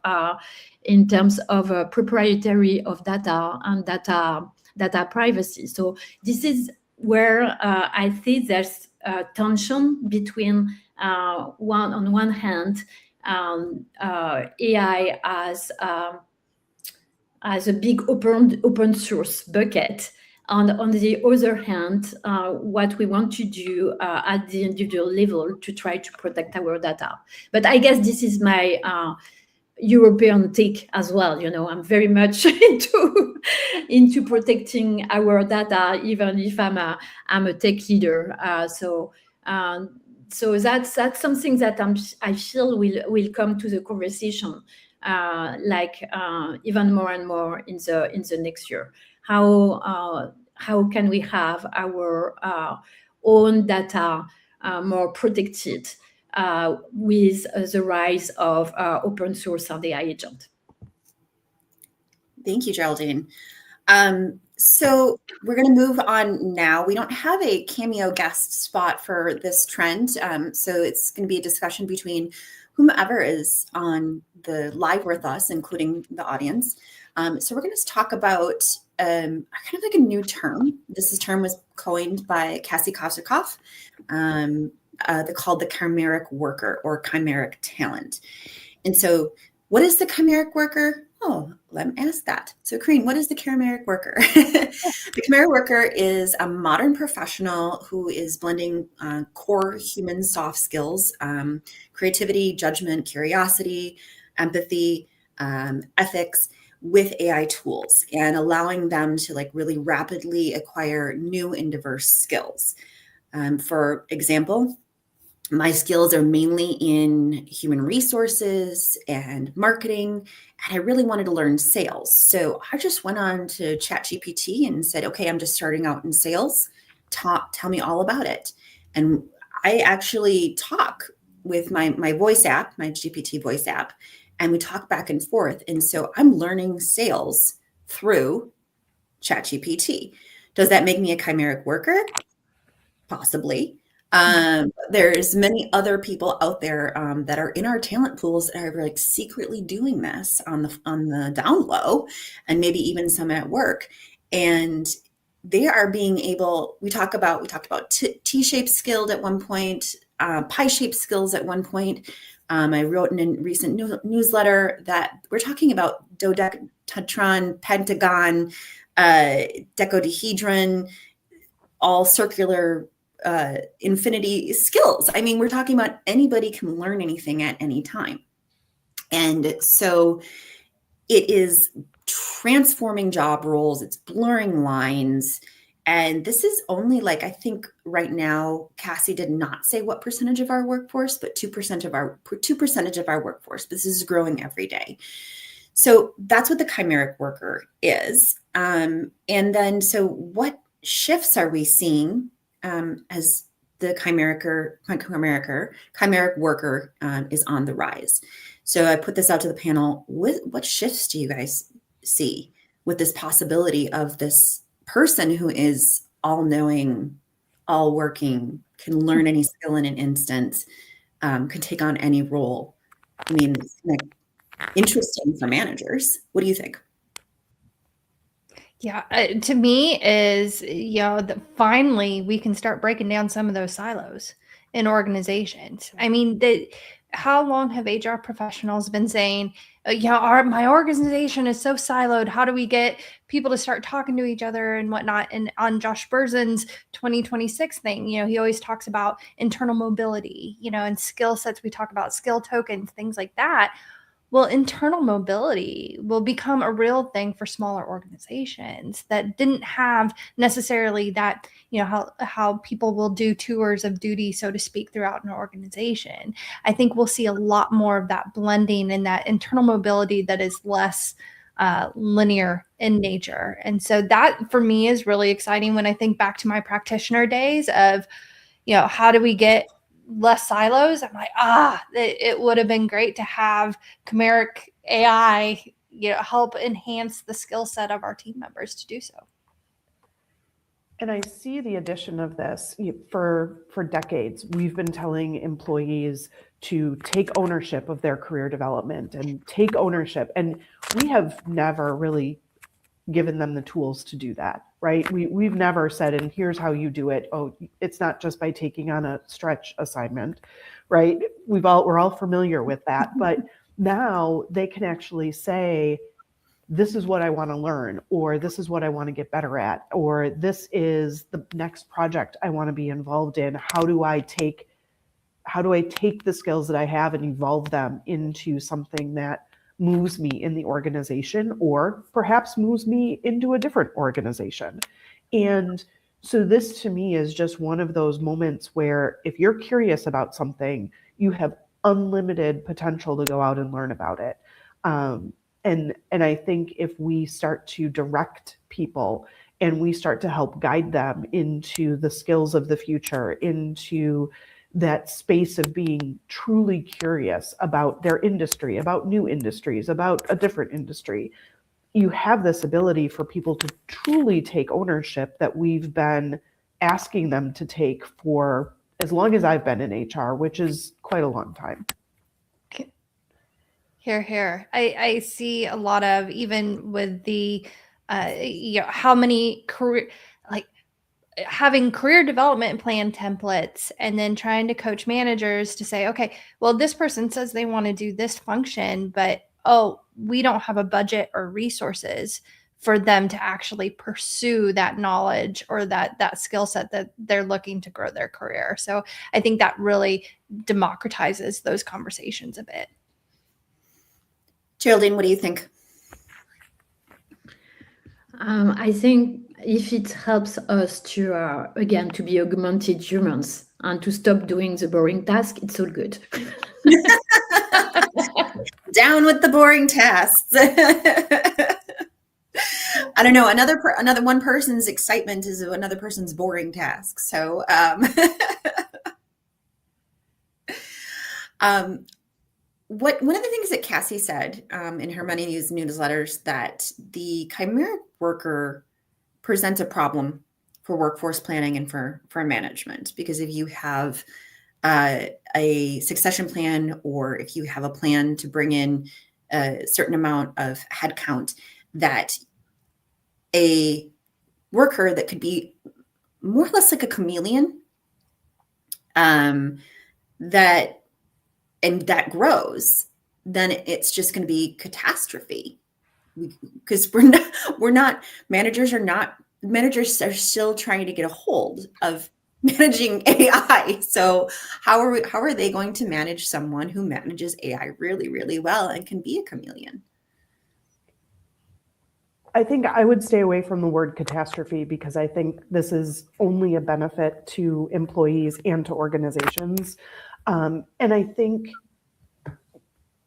proprietary of data and data privacy. So this is where I think there's a tension between on one hand, AI as a big open source bucket. And on the other hand, what we want to do at the individual level to try to protect our data. But I guess this is my European take as well. I'm very much into protecting our data, even if I'm a tech leader. So that's something that I feel will come to the conversation, even more and more in the next year. How can we have our own data more protected with the rise of open source and AI agent? Thank you, Geraldine. So we're going to move on now. We don't have a Cameo guest spot for this trend. So it's going to be a discussion between whomever is on the live with us, including the audience. So we're going to talk about kind of like a new term. This term was coined by Cassie Kosakoff, called the chimeric worker or chimeric talent. And so what is the chimeric worker? Oh, let me ask that. So Karine, what is the chimeric worker? The chimeric worker is a modern professional who is blending core human soft skills, creativity, judgment, curiosity, empathy, ethics with AI tools, and allowing them to really rapidly acquire new and diverse skills. For example, my skills are mainly in human resources and marketing, and I really wanted to learn sales. So I just went on to ChatGPT and said, okay, I'm just starting out in sales. Tell me all about it. And I actually talk with my voice app, my GPT voice app, and we talk back and forth. And so I'm learning sales through ChatGPT. Does that make me a chimeric worker? Possibly. There's many other people out there that are in our talent pools that are secretly doing this on the down low, and maybe even some at work. And they are being able. We talked about T-shaped skilled at one point, pie-shaped skills at one point. I wrote in a recent newsletter that we're talking about dodecahedron, pentagon, dodecahedron, all circular infinity skills. I mean, we're talking about anybody can learn anything at any time. And so it is transforming job roles. It's blurring lines. And this is only I think right now, Cassie did not say what percentage of our workforce, but 2% of our workforce. This is growing every day. So that's what the chimeric worker is. And then, so what shifts are we seeing as the chimeric worker is on the rise? So I put this out to the panel. What shifts do you guys see with this possibility of this person who is all knowing, all working, can learn any skill in an instant, can take on any role? I mean, it's interesting for managers. What do you think? Yeah, to me is, that finally we can start breaking down some of those silos in organizations. I mean, how long have HR professionals been saying, my organization is so siloed. How do we get people to start talking to each other and whatnot? And on Josh Berzin's 2026 thing, he always talks about internal mobility, and skill sets. We talk about skill tokens, things like that. Well, internal mobility will become a real thing for smaller organizations that didn't have necessarily that, how people will do tours of duty, so to speak, throughout an organization. I think we'll see a lot more of that blending and that internal mobility that is less linear in nature. And so that for me is really exciting when I think back to my practitioner days of, how do we get less silos? I'm like, it would have been great to have Chimeric AI, help enhance the skill set of our team members to do so. And I see the addition of this for decades. We've been telling employees to take ownership of their career development and take ownership. And we have never really given them the tools to do that, right? We've never said, and here's how you do it. Oh, it's not just by taking on a stretch assignment, right? We're all familiar with that. But now they can actually say, this is what I want to learn, or this is what I want to get better at, or this is the next project I want to be involved in. How do I take the skills that I have and evolve them into something that moves me in the organization, or perhaps moves me into a different organization? And so this to me is just one of those moments where if you're curious about something, you have unlimited potential to go out and learn about it. And I think if we start to direct people and we start to help guide them into the skills of the future, into that space of being truly curious about their industry, about new industries, about a different industry, you have this ability for people to truly take ownership that we've been asking them to take for as long as I've been in HR, which is quite a long time. Here. I see a lot of, even with the, how many career, like having career development plan templates and then trying to coach managers to say, okay, well, this person says they want to do this function, but, we don't have a budget or resources for them to actually pursue that knowledge or that skill set that they're looking to grow their career. So I think that really democratizes those conversations a bit. Geraldine, what do you think? I think if it helps us to, again, to be augmented humans and to stop doing the boring task, it's all good. Down with the boring tasks. I don't know. Another one person's excitement is another person's boring task. So, one of the things that Cassie said in her Money News newsletters, that the chimeric worker presents a problem for workforce planning and for management, because if you have a succession plan, or if you have a plan to bring in a certain amount of headcount, that a worker that could be more or less like a chameleon, that grows, then it's just going to be catastrophe, because managers are still trying to get a hold of managing AI. So how are they going to manage someone who manages AI really, really well and can be a chameleon? I think I would stay away from the word catastrophe, because I think this is only a benefit to employees and to organizations. And I think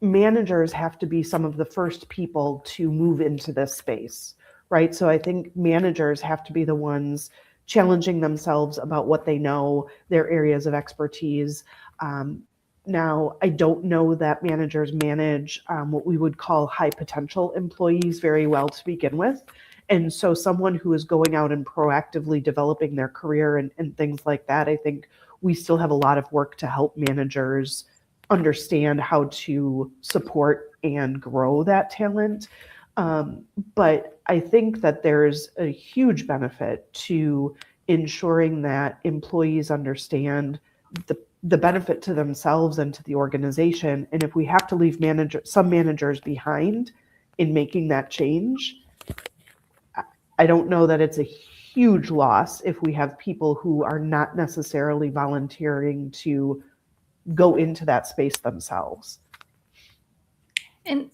managers have to be some of the first people to move into this space, right? So I think managers have to be the ones challenging themselves about what they know, their areas of expertise. Now, I don't know that managers manage what we would call high potential employees very well to begin with. And so someone who is going out and proactively developing their career and things like that, I think we still have a lot of work to help managers understand how to support and grow that talent. But I think that there's a huge benefit to ensuring that employees understand the benefit to themselves and to the organization. And if we have to leave some managers behind in making that change, I don't know that it's a huge loss if we have people who are not necessarily volunteering to go into that space themselves. And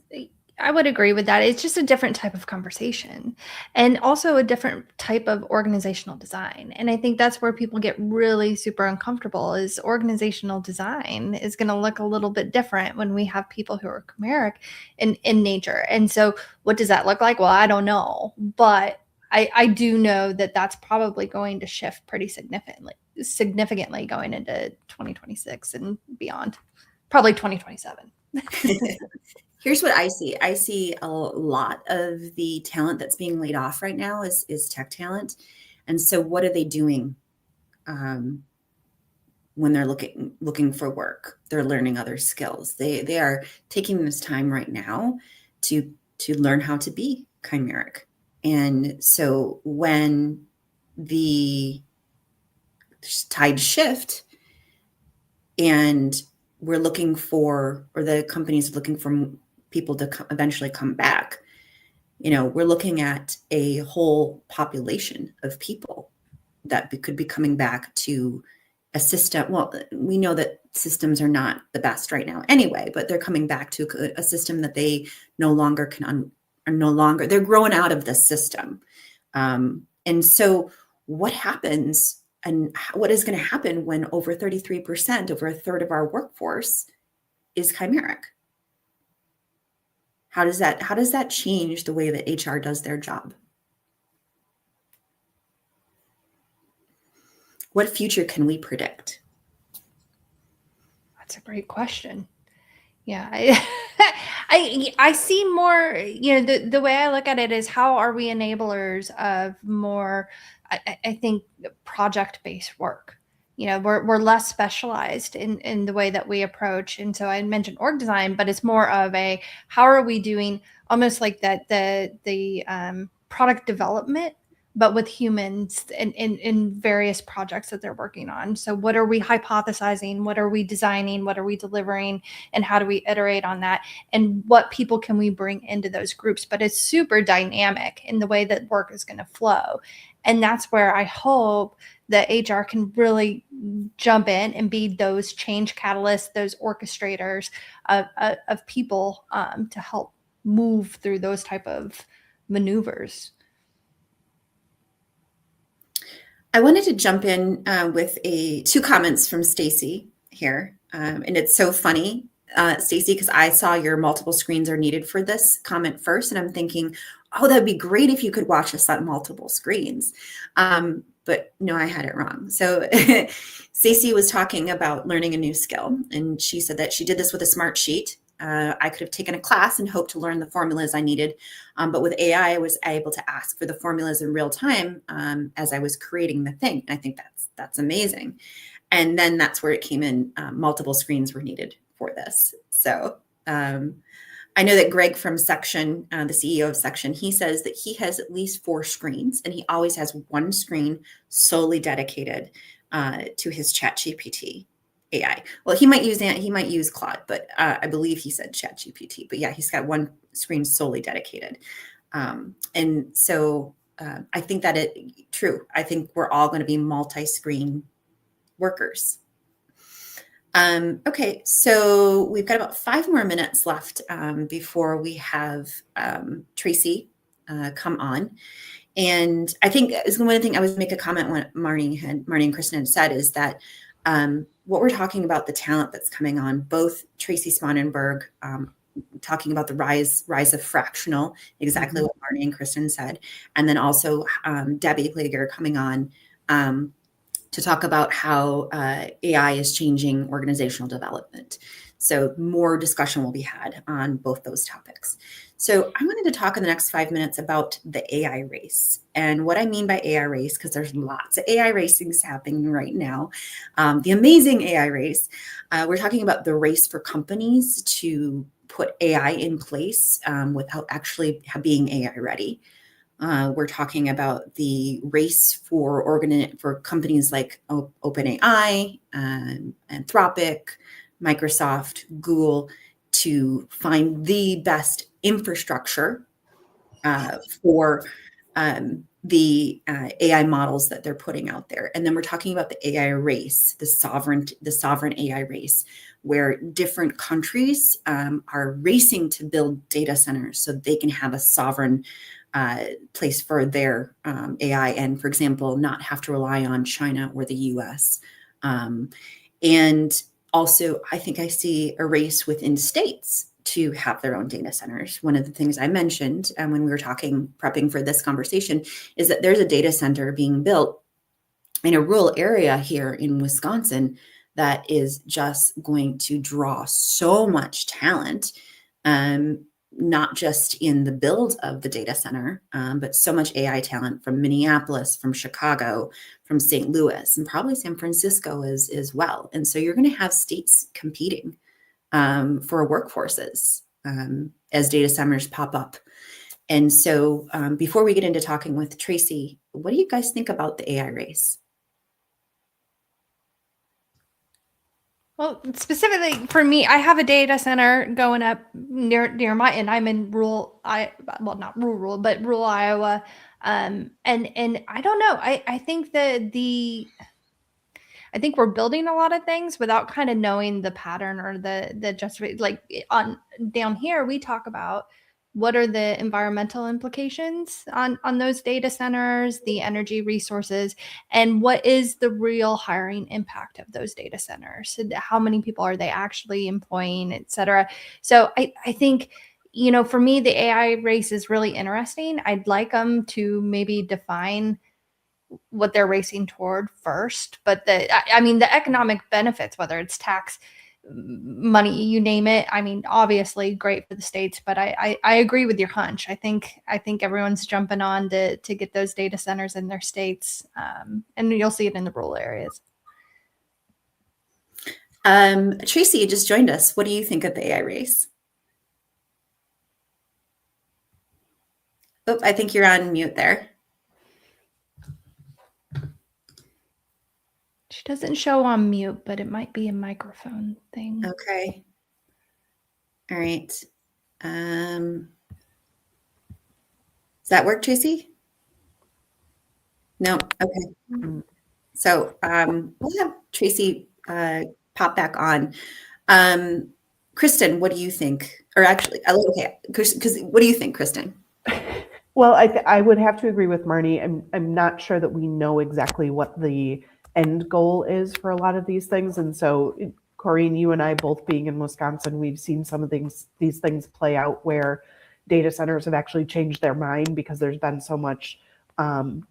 I would agree with that. It's just a different type of conversation and also a different type of organizational design. And I think that's where people get really super uncomfortable is organizational design is going to look a little bit different when we have people who are chimeric in nature. And so what does that look like? Well, I don't know, but I do know that that's probably going to shift pretty significantly going into 2026 and beyond, probably 2027. Here's what I see. I see a lot of the talent that's being laid off right now is tech talent. And so what are they doing when they're looking for work? They're learning other skills. They are taking this time right now to learn how to be chimeric. And so when the tides shift and we're looking for, or the companies are looking for people to eventually come back, we're looking at a whole population of people that could be coming back to a system. Well, we know that systems are not the best right now anyway, but they're coming back to a system that they no longer they're growing out of the system. And so what happens and what is going to happen when over 33%, over a third of our workforce is chimeric? How does that change the way that HR does their job? What future can we predict? That's a great question. Yeah, I see more, the way I look at it is how are we enablers of more, I think, project-based work. We're less specialized in the way that we approach. And so I mentioned org design, but it's more of a, how are we doing almost like that, the product development, but with humans in various projects that they're working on. So what are we hypothesizing? What are we designing? What are we delivering? And how do we iterate on that? And what people can we bring into those groups? But it's super dynamic in the way that work is going to flow. And that's where I hope that HR can really jump in and be those change catalysts, those orchestrators of people to help move through those type of maneuvers. I wanted to jump in with two comments from Stacy here. And it's so funny, Stacy, because I saw your multiple screens are needed for this comment first. And I'm thinking, oh, that'd be great if you could watch us on multiple screens. But no, I had it wrong. So Stacy was talking about learning a new skill. And she said that she did this with a smart sheet. I could have taken a class and hoped to learn the formulas I needed. But with AI, I was able to ask for the formulas in real time as I was creating the thing. And I think that's amazing. And then that's where it came in. Multiple screens were needed for this. So I know that Greg from Section, the CEO of Section, he says that he has at least 4 screens and he always has one screen solely dedicated to his ChatGPT AI. Well, he might use Claude, but I believe he said ChatGPT. But yeah, he's got one screen solely dedicated. And so I think that true. I think we're all going to be multi-screen workers. Okay, so we've got about 5 more minutes left before we have Tracy come on. And I think one thing I was make a comment when Marnie and Kristen had said is that what we're talking about, the talent that's coming on, both Tracy Sponenberg talking about the rise of fractional, exactly what Marnie and Kristen said, and then also Debbie Klager coming on to talk about how AI is changing organizational development. So more discussion will be had on both those topics. So I wanted to talk in the next 5 minutes about the AI race. And what I mean by AI race, because there's lots of AI racings happening right now, the amazing AI race, we're talking about the race for companies to put AI in place without actually being AI ready. We're talking about the race for companies like OpenAI, Anthropic, Microsoft, Google, to find the best infrastructure for the AI models that they're putting out there. And then we're talking about the AI race, the sovereign AI race, where different countries are racing to build data centers so they can have a sovereign place for their AI, and, for example, not have to rely on China or the US. And also, I think I see a race within states to have their own data centers. One of the things I mentioned when we were prepping for this conversation, is that there's a data center being built in a rural area here in Wisconsin that is just going to draw so much talent, not just in the build of the data center, but so much AI talent from Minneapolis, from Chicago, from St. Louis, and probably San Francisco as well. And so you're going to have states competing for workforces as data centers pop up. And so before we get into talking with Tracy, what do you guys think about the AI race? Well, specifically for me, I have a data center going up near my, and I'm in rural Iowa. And I don't know. I think I think we're building a lot of things without kind of knowing the pattern or the justification. Like down here, we talk about what are the environmental implications on those data centers, the energy resources, and what is the real hiring impact of those data centers? How many people are they actually employing, et cetera? So I think, for me, the AI race is really interesting. I'd like them to maybe define what they're racing toward first, but the economic benefits, whether it's tax money, you name it, obviously great for the states, but I agree with your hunch. I think everyone's jumping on to get those data centers in their states, and you'll see it in the rural areas. Tracy, you just joined us. What do you think of the AI race? Oh, I think you're on mute there. She doesn't show on mute, but it might be a microphone thing. Okay. All right. Does that work, Tracy? No. Okay. So we'll have Tracy pop back on. Kristen, what do you think? Or actually, okay, because what do you think, Kristen? Well, I would have to agree with Marnie. I'm not sure that we know exactly what the end goal is for a lot of these things. And so, Corinne, you and I both being in Wisconsin, we've seen some of these things play out where data centers have actually changed their mind because there's been so much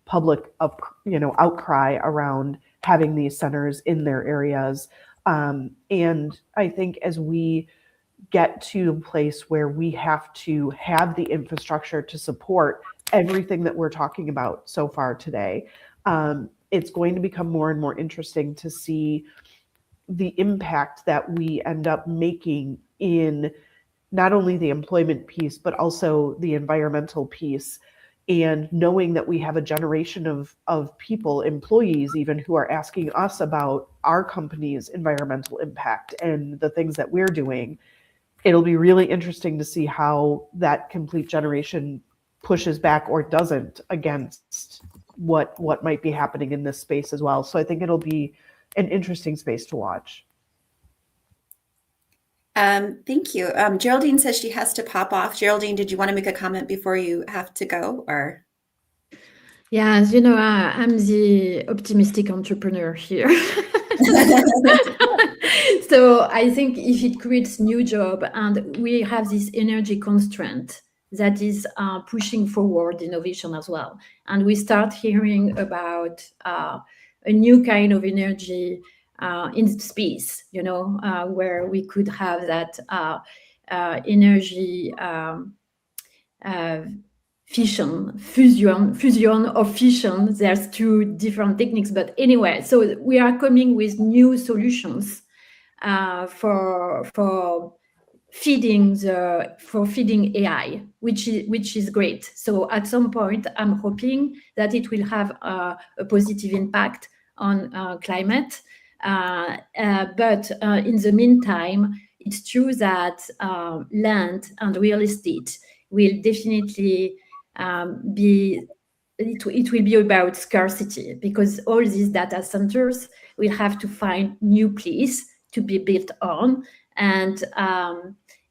public outcry around having these centers in their areas. And I think as we get to a place where we have to have the infrastructure to support everything that we're talking about so far today, it's going to become more and more interesting to see the impact that we end up making in not only the employment piece, but also the environmental piece. And knowing that we have a generation of people, employees even, who are asking us about our company's environmental impact and the things that we're doing, it'll be really interesting to see how that complete generation pushes back or doesn't against what might be happening in this space as well. So I think it'll be an interesting space to watch. Thank you. Geraldine says she has to pop off. Geraldine, did you want to make a comment before you have to go, or? Yeah, as you know, I'm the optimistic entrepreneur here. So I think if it creates new job and we have this energy constraint that is pushing forward innovation as well, and we start hearing about a new kind of energy in space, where we could have that energy fusion or fission. There's two different techniques, but anyway, so we are coming with new solutions for feeding AI, which is great. So at some point, I'm hoping that it will have a positive impact on climate. But in the meantime, it's true that land and real estate will definitely be it will be about scarcity, because all these data centers will have to find new place to be built on, and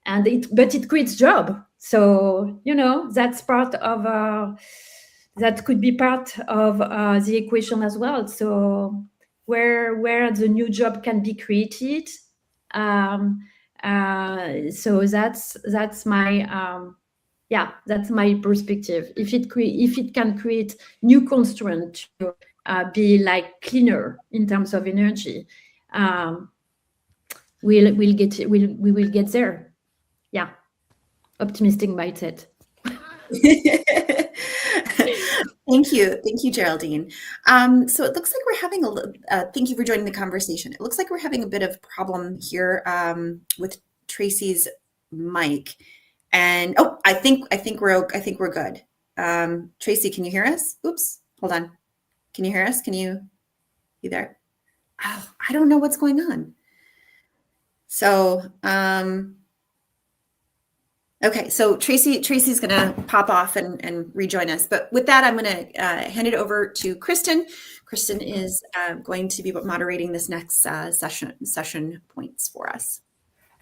it creates job. So that's part of that could be part of the equation as well. So where the new job can be created. So that's my that's my perspective. If it can create new constraint to be like cleaner in terms of energy, we will get there. Yeah, optimistic mindset. Thank you, Geraldine. So it looks like we're having thank you for joining the conversation. It looks like we're having a bit of problem here with Tracy's mic, and I think we're good. Tracy, can you hear us? Oops, hold on. Can you hear us? You there? Oh, I don't know what's going on. So okay, so Tracy's going to pop off and rejoin us. But with that, I'm going to hand it over to Kristen. Kristen is going to be moderating this next session points for us.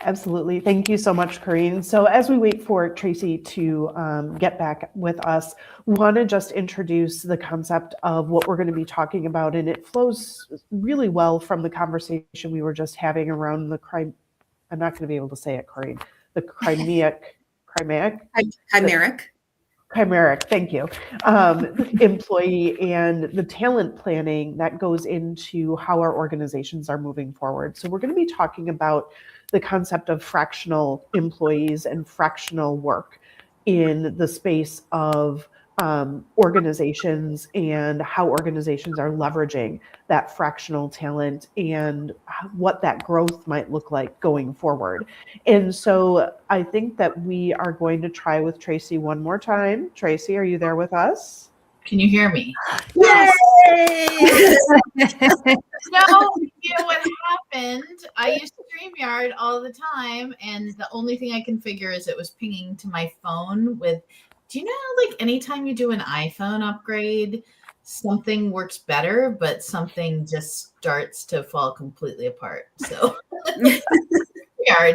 Absolutely. Thank you so much, Corinne. So as we wait for Tracy to get back with us, we want to just introduce the concept of what we're going to be talking about. And it flows really well from the conversation we were just having around I'm not going to be able to say it, Corinne. The chimeric, thank you, employee, and the talent planning that goes into how our organizations are moving forward. So we're going to be talking about the concept of fractional employees and fractional work in the space of organizations, and how organizations are leveraging that fractional talent and what that growth might look like going forward. And so I think that we are going to try with Tracy one more time. Tracy, are you there with us? Can you hear me? Yes! What happened? I use StreamYard all the time, and the only thing I can figure is it was pinging to my phone with, do you know, like anytime you do an iPhone upgrade, something works better, but something just starts to fall completely apart. So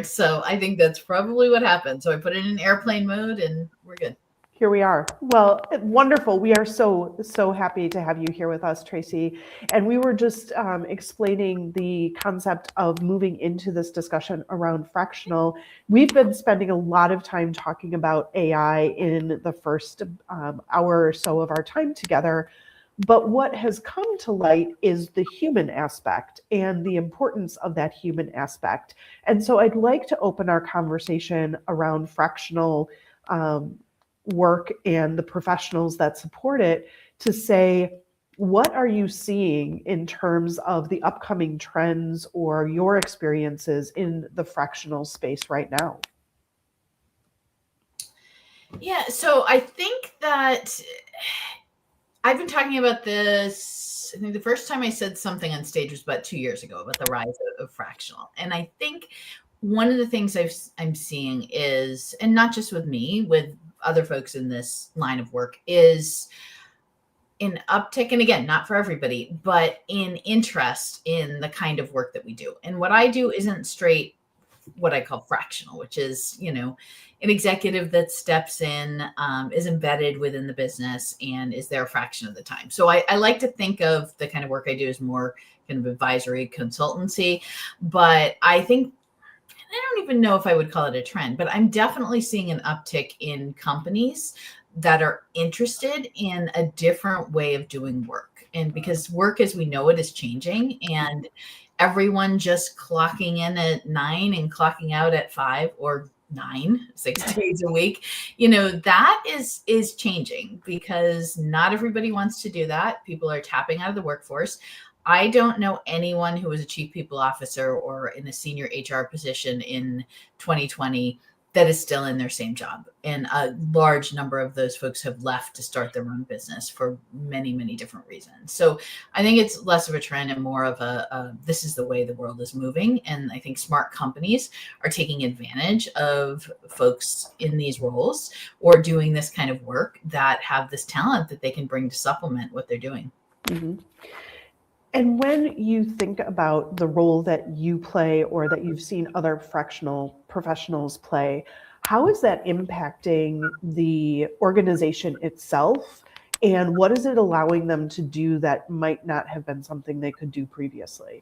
so I think that's probably what happened. So I put it in airplane mode and we're good. Here we are. Well, wonderful. We are so happy to have you here with us, Tracy. And we were just explaining the concept of moving into this discussion around fractional. We've been spending a lot of time talking about AI in the first hour or so of our time together. But what has come to light is the human aspect and the importance of that human aspect. And so I'd like to open our conversation around fractional work and the professionals that support it to say, what are you seeing in terms of the upcoming trends or your experiences in the fractional space right now? Yeah, so I think that I've been talking about this. I think the first time I said something on stage was about 2 years ago about the rise of fractional. And I think one of the things I'm seeing is, and not just with me, with other folks in this line of work, is an uptick, and again, not for everybody, but in interest in the kind of work that we do. And what I do isn't straight what I call fractional, which is, an executive that steps in, is embedded within the business and is there a fraction of the time. So I like to think of the kind of work I do as more kind of advisory consultancy, but I think, I don't even know if I would call it a trend, but I'm definitely seeing an uptick in companies that are interested in a different way of doing work. And because work as we know it is changing, and everyone just clocking in at 9 and clocking out at 5 or 9, 6 days a week, that is changing, because not everybody wants to do that. People are tapping out of the workforce. I don't know anyone who was a chief people officer or in a senior HR position in 2020 that is still in their same job. And a large number of those folks have left to start their own business for many, many different reasons. So I think it's less of a trend and more of this is the way the world is moving. And I think smart companies are taking advantage of folks in these roles or doing this kind of work that have this talent that they can bring to supplement what they're doing. Mhm. And when you think about the role that you play or that you've seen other fractional professionals play, how is that impacting the organization itself? And what is it allowing them to do that might not have been something they could do previously?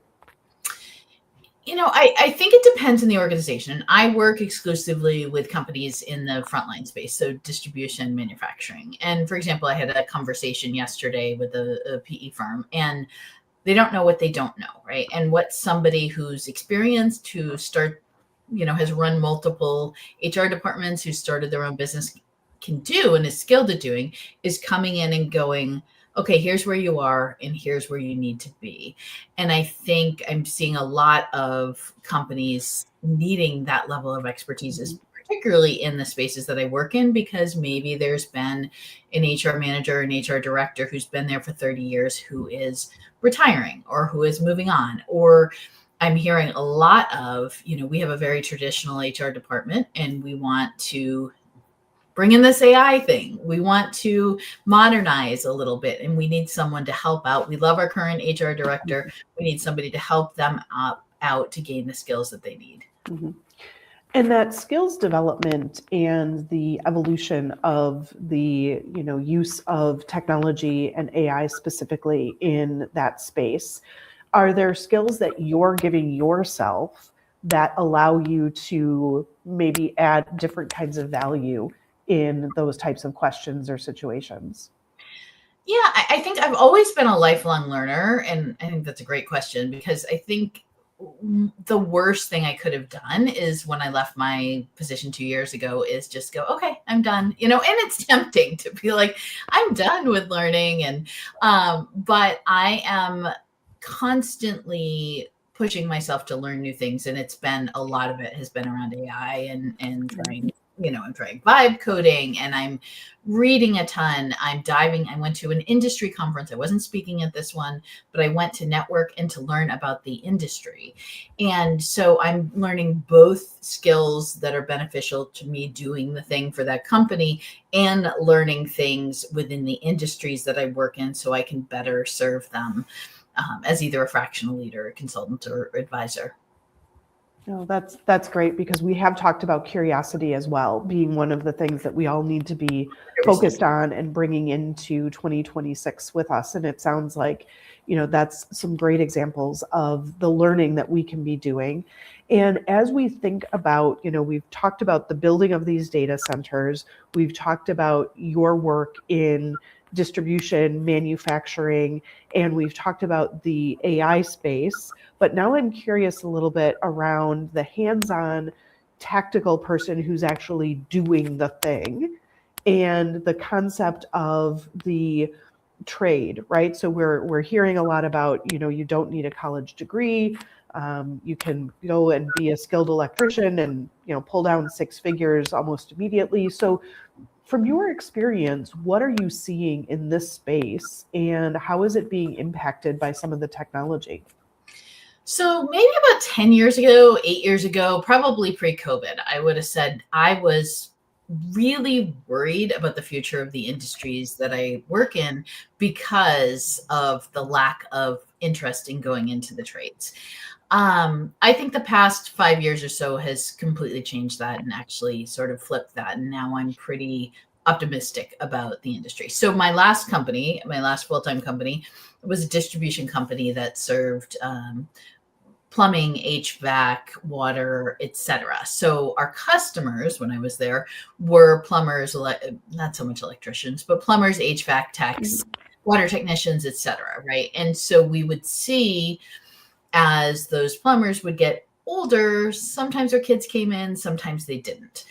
I think it depends on the organization. I work exclusively with companies in the frontline space, so distribution, manufacturing. And for example, I had a conversation yesterday with a PE firm, and they don't know what they don't know, right? And what somebody who's experienced, who has run multiple HR departments, who started their own business can do and is skilled at doing is coming in and going, okay, here's where you are and here's where you need to be. And I think I'm seeing a lot of companies needing that level of expertise, particularly in the spaces that I work in, because maybe there's been an HR manager, an HR director who's been there for 30 years who is retiring or who is moving on. Or I'm hearing a lot of, we have a very traditional HR department and we want to bring in this AI thing. We want to modernize a little bit and we need someone to help out. We love our current HR director. We need somebody to help them out to gain the skills that they need. Mm-hmm. And that skills development and the evolution of the use of technology and AI specifically in that space, are there skills that you're giving yourself that allow you to maybe add different kinds of value in those types of questions or situations? Yeah, I think I've always been a lifelong learner. And I think that's a great question because I think the worst thing I could have done is when I left my position 2 years ago is just go, okay, I'm done, and it's tempting to be like, I'm done with learning. But I am constantly pushing myself to learn new things. And a lot of it has been around AI and trying, I'm trying vibe coding and I'm reading a ton. I went to an industry conference. I wasn't speaking at this one, but I went to network and to learn about the industry. And so I'm learning both skills that are beneficial to me doing the thing for that company and learning things within the industries that I work in so I can better serve them as either a fractional leader, a consultant, or advisor. No, that's great because we have talked about curiosity as well, being one of the things that we all need to be focused on and bringing into 2026 with us. And it sounds like, that's some great examples of the learning that we can be doing. And as we think about, we've talked about the building of these data centers, we've talked about your work in distribution, manufacturing, and we've talked about the AI space. But now I'm curious a little bit around the hands-on tactical person who's actually doing the thing and the concept of the trade, right? So we're hearing a lot about, you don't need a college degree. You can go and be a skilled electrician and, pull down 6 figures almost immediately. So from your experience, what are you seeing in this space and how is it being impacted by some of the technology? So maybe about 10 years ago, 8 years ago, probably pre-COVID, I would have said I was really worried about the future of the industries that I work in because of the lack of interest in going into the trades. I think the past 5 years or so has completely changed that and actually sort of flipped that. And now I'm pretty optimistic about the industry. So my last full-time company, was a distribution company that served plumbing, HVAC, water, etc. So our customers, when I was there, were plumbers, not so much electricians, but plumbers, HVAC techs, water technicians, etc. Right? And so we would see as those plumbers would get older, sometimes their kids came in, sometimes they didn't.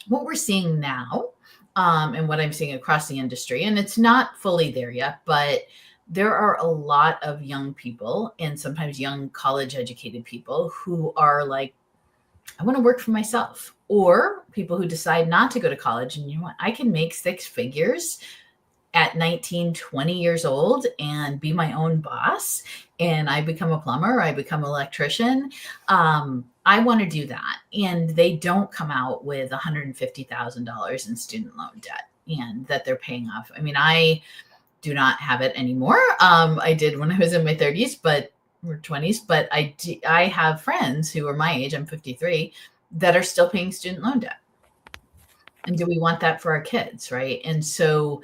What we're seeing now, and what I'm seeing across the industry, and it's not fully there yet, but there are a lot of young people and sometimes young college educated people who are like I want to work for myself. Or people who decide not to go to college and, you know what, I can make 6 figures at 19, 20 years old and be my own boss, and I become a plumber, I become an electrician. I want to do that. And they don't come out with $150,000 in student loan debt and that they're paying off. I mean, I do not have it anymore. I did when I was in my 30s, but or 20s, but I have friends who are my age, I'm 53, that are still paying student loan debt. And do we want that for our kids, right? And so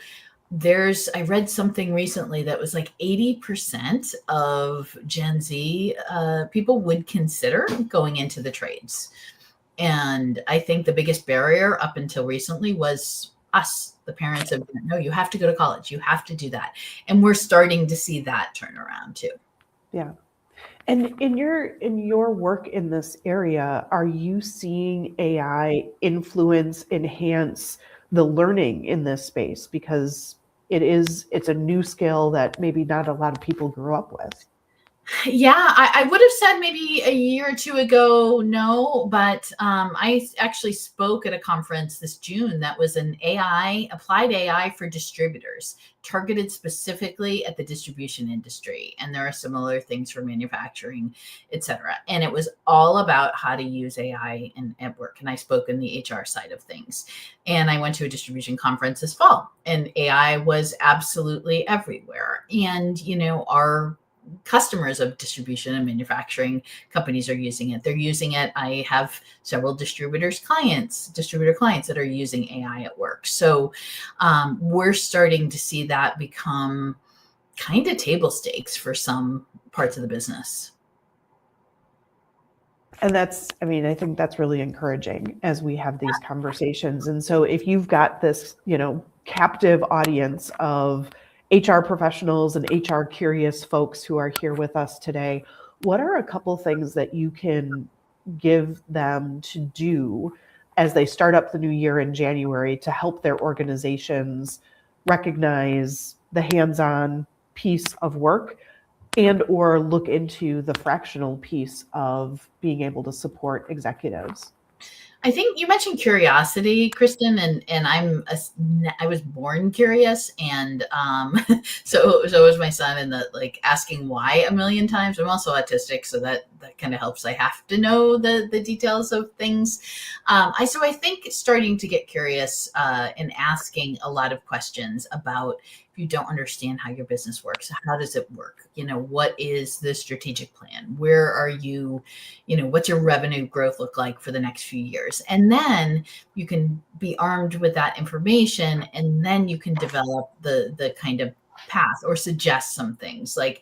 I read something recently that was like 80% of Gen Z people would consider going into the trades. And I think the biggest barrier up until recently was us, the parents of, no, you have to go to college. You have to do that. And we're starting to see that turn around too. Yeah. And in your work in this area, are you seeing AI enhance the learning in this space? Because it's a new skill that maybe not a lot of people grew up with. Yeah, I would have said maybe a year or two ago, no, but I actually spoke at a conference this June that was an applied AI for distributors, targeted specifically at the distribution industry. And there are similar things for manufacturing, et cetera. And it was all about how to use AI at work. And I spoke in the HR side of things. And I went to a distribution conference this fall, and AI was absolutely everywhere. And, our customers of distribution and manufacturing companies are using it. They're using it. I have several distributor clients that are using AI at work. So we're starting to see that become kind of table stakes for some parts of the business. And I think that's really encouraging as we have these conversations. And so if you've got this, captive audience of HR professionals and HR curious folks who are here with us today, what are a couple things that you can give them to do as they start up the new year in January to help their organizations recognize the hands-on piece of work and or look into the fractional piece of being able to support executives? I think you mentioned curiosity, Kristen, and I was born curious, and so was my son, and asking why a million times. I'm also autistic, so that kind of helps. I have to know the details of things. So I think starting to get curious and asking a lot of questions about, if you don't understand how your business works, how does it work? What is the strategic plan? Where are you? What's your revenue growth look like for the next few years? And then you can be armed with that information, and then you can develop the kind of path or suggest some things like,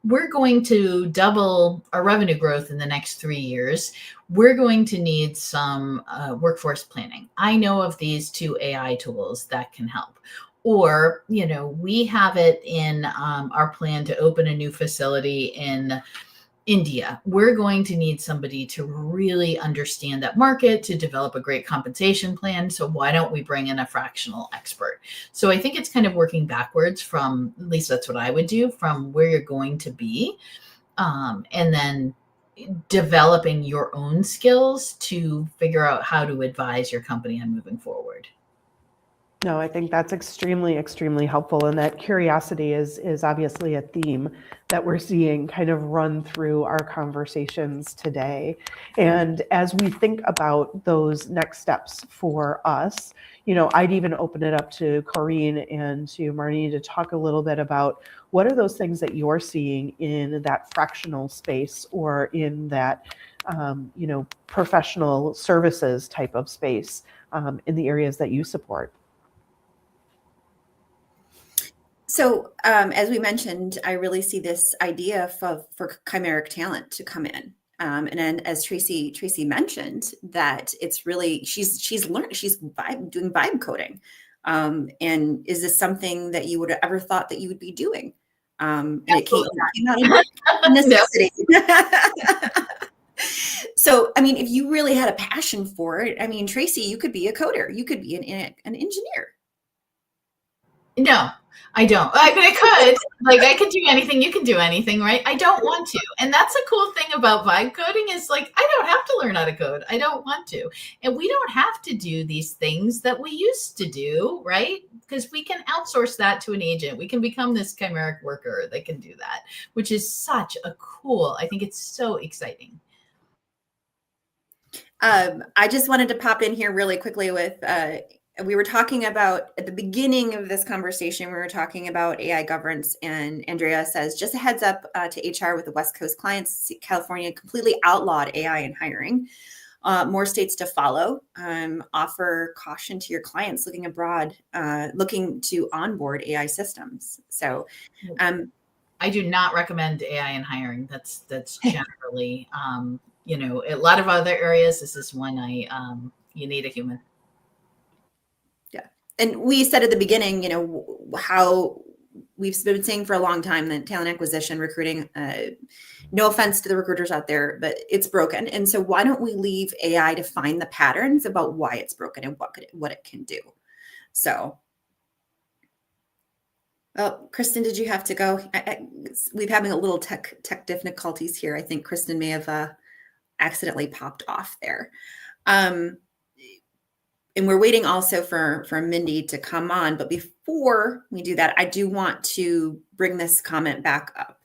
we're going to double our revenue growth in the next 3 years. We're going to need some workforce planning. I know of these 2 AI tools that can help. Or, we have it in our plan to open a new facility in India. We're going to need somebody to really understand that market, to develop a great compensation plan. So why don't we bring in a fractional expert? So I think it's kind of working backwards from, at least that's what I would do, from where you're going to be. And then developing your own skills to figure out how to advise your company on moving forward. No, I think that's extremely, extremely helpful. And that curiosity is obviously a theme that we're seeing kind of run through our conversations today. And as we think about those next steps for us, I'd even open it up to Corinne and to Marnie to talk a little bit about what are those things that you're seeing in that fractional space or in that, professional services type of space in the areas that you support. So as we mentioned, I really see this idea for chimeric talent to come in. And then as Tracy mentioned, that it's really, she's learned, she's doing vibe coding. And is this something that you would have ever thought that you would be doing? And it came out of necessity. So, if you really had a passion for it, Tracy, you could be a coder. You could be an engineer. No, I don't. I mean, I could. Like, I could do anything. You can do anything, right? I don't want to. And that's a cool thing about vibe coding is like, I don't have to learn how to code. I don't want to. And we don't have to do these things that we used to do, right? Because we can outsource that to an agent. We can become this chimeric worker that can do that, which is such a cool, I think it's so exciting. I just wanted to pop in here really quickly with, we were talking about at the beginning of this conversation, we were talking about AI governance, and Andrea says, just a heads up to HR with the West Coast clients, California completely outlawed AI in hiring. More states to follow. Offer caution to your clients looking abroad, looking to onboard AI systems. So I do not recommend AI in hiring. That's generally, you know, a lot of other areas. This is one you need a human. Yeah. And we said at the beginning, you know, how we've been saying for a long time that talent acquisition, recruiting, no offense to the recruiters out there, but it's broken. And so why don't we leave AI to find the patterns about why it's broken and what it can do? So, oh, Kristen, did you have to go? We're having a little tech difficulties here. I think Kristen may have accidentally popped off there. And we're waiting also for Mindy to come on. But before we do that, I do want to bring this comment back up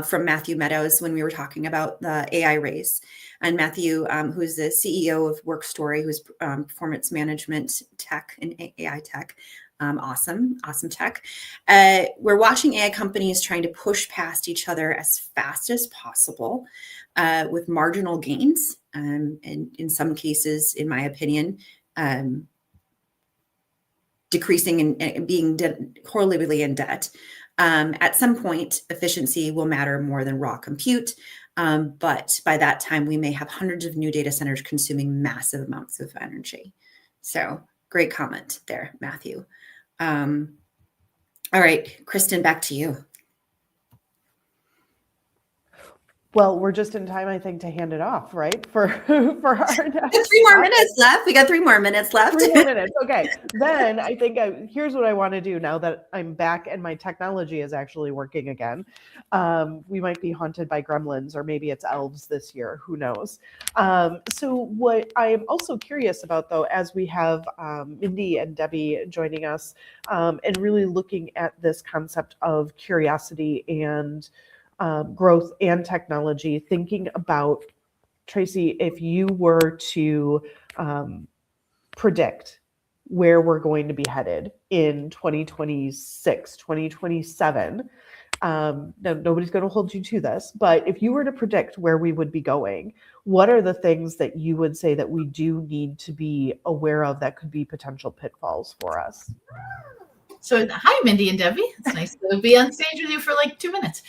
from Matthew Meadows when we were talking about the AI race. And Matthew, who's the CEO of WorkStory, who's performance management tech and AI tech. Awesome tech. We're watching AI companies trying to push past each other as fast as possible with marginal gains. And in some cases, in my opinion, decreasing and being horribly in debt. At some point, efficiency will matter more than raw compute. But by that time, we may have hundreds of new data centers consuming massive amounts of energy. So great comment there, Matthew. All right, Kristen, back to you. Well, we're just in time, I think, to hand it off, right? For our next 3 more minutes left. We got 3 more minutes left. 3 more minutes. Okay. Then I think here's what I want to do now that I'm back and my technology is actually working again. We might be haunted by gremlins, or maybe it's elves this year. Who knows? So what I am also curious about, though, as we have Mindy and Debbie joining us and really looking at this concept of curiosity and growth and technology, thinking about, Tracy, if you were to predict where we're going to be headed in 2026, 2027, now nobody's going to hold you to this, but if you were to predict where we would be going, what are the things that you would say that we do need to be aware of that could be potential pitfalls for us? So hi, Mindy and Debbie. It's nice to be on stage with you for like 2 minutes.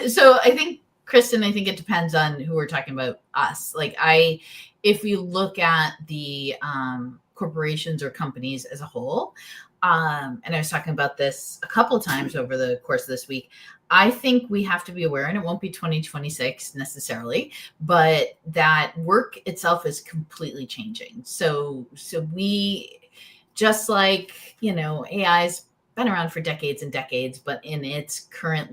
So I think, Kristen, I think it depends on who we're talking about, us. Like if we look at the corporations or companies as a whole, and I was talking about this a couple of times over the course of this week, I think we have to be aware, and it won't be 2026 necessarily, but that work itself is completely changing. So we, just like, you know, AI's been around for decades and decades, but in its current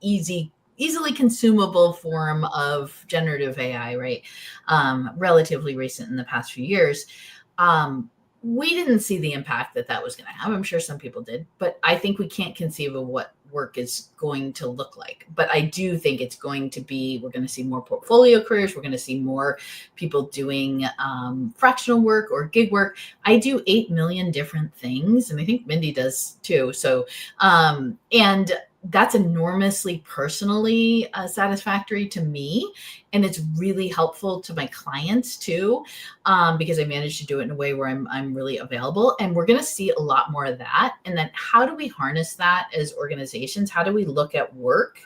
easily consumable form of generative AI, right? Relatively recent in the past few years. We didn't see the impact that was going to have. I'm sure some people did, but I think we can't conceive of what work is going to look like. But I do think it's going to be, we're going to see more portfolio careers. We're going to see more people doing fractional work or gig work. I do 8 million different things, and I think Mindy does too. So, and that's enormously personally satisfactory to me. And it's really helpful to my clients too, because I managed to do it in a way where I'm really available. And we're going to see a lot more of that. And then how do we harness that as organizations? How do we look at work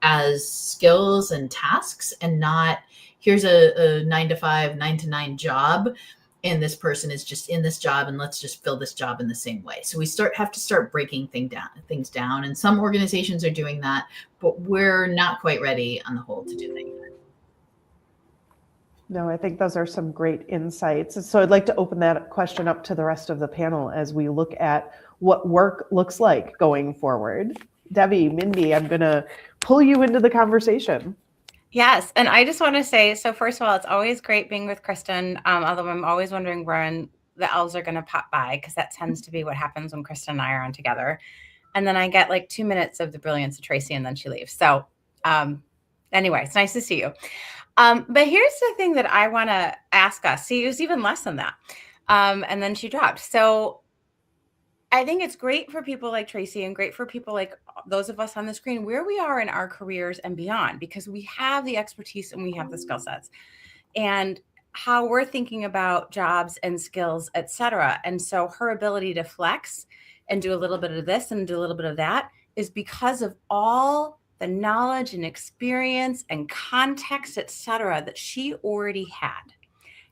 as skills and tasks, and not here's a 9 to 5, 9 to 9 job, and this person is just in this job, and let's just fill this job in the same way. So we have to start breaking things down. And some organizations are doing that, but we're not quite ready on the whole to do that yet. No, I think those are some great insights. So I'd like to open that question up to the rest of the panel as we look at what work looks like going forward. Debbie, Mindy, I'm going to pull you into the conversation. Yes. And I just want to say, so first of all, it's always great being with Kristen, although I'm always wondering when the elves are going to pop by, because that tends to be what happens when Kristen and I are on together. And then I get like 2 minutes of the brilliance of Tracy, and then she leaves. So anyway, it's nice to see you. But here's the thing that I want to ask us. See, it was even less than that. And then she dropped. So I think it's great for people like Tracy and great for people like those of us on the screen where we are in our careers and beyond, because we have the expertise and we have the skill sets and how we're thinking about jobs and skills, et cetera. And so her ability to flex and do a little bit of this and do a little bit of that is because of all the knowledge and experience and context, et cetera, that she already had.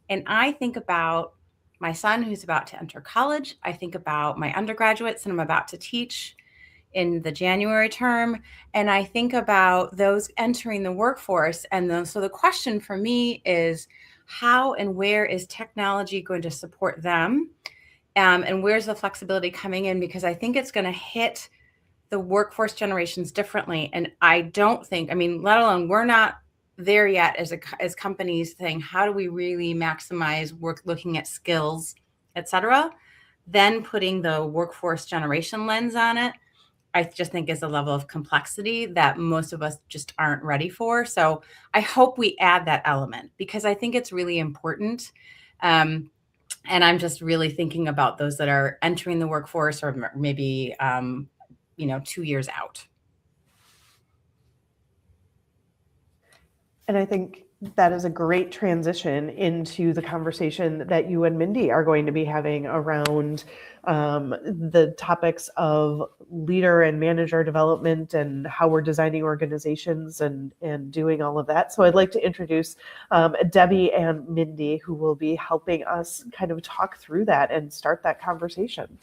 And I think about my son who's about to enter college. I think about my undergraduates and I'm about to teach in the January term. And I think about those entering the workforce. And so the question for me is, how and where is technology going to support them? And where's the flexibility coming in? Because I think it's going to hit the workforce generations differently. And I don't think, I mean, let alone we're not there yet as companies saying, how do we really maximize work, looking at skills, et cetera, then putting the workforce generation lens on it, I just think is a level of complexity that most of us just aren't ready for. So I hope we add that element because I think it's really important. And I'm just really thinking about those that are entering the workforce or maybe, 2 years out. And I think that is a great transition into the conversation that you and Mindy are going to be having around the topics of leader and manager development and how we're designing organizations and doing all of that. So I'd like to introduce Debbie and Mindy, who will be helping us kind of talk through that and start that conversation.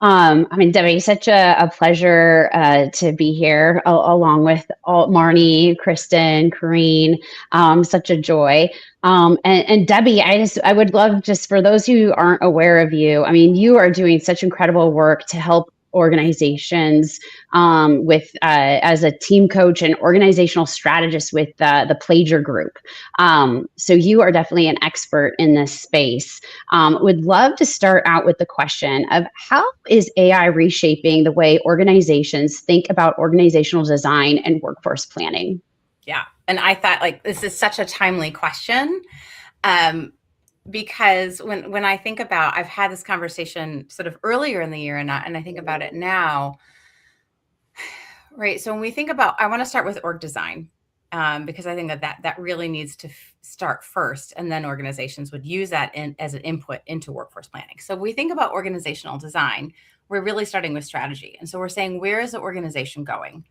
Debbie, such a pleasure to be here along with Marnie, Kristen, Corrine. Such a joy. And Debbie, I would love, just for those who aren't aware of you, I mean, you are doing such incredible work to help organizations with as a team coach and organizational strategist with the Plagiar Group. So you are definitely an expert in this space. Would love to start out with the question of how is AI reshaping the way organizations think about organizational design and workforce planning? Yeah. And I thought this is such a timely question. Because when I think about, I've had this conversation sort of earlier in the year and I think about it now, right? So when we think about, I want to start with org design because I think that really needs to start first, and then organizations would use that as an input into workforce planning. So when we think about organizational design, we're really starting with strategy. And so we're saying, where is the organization going?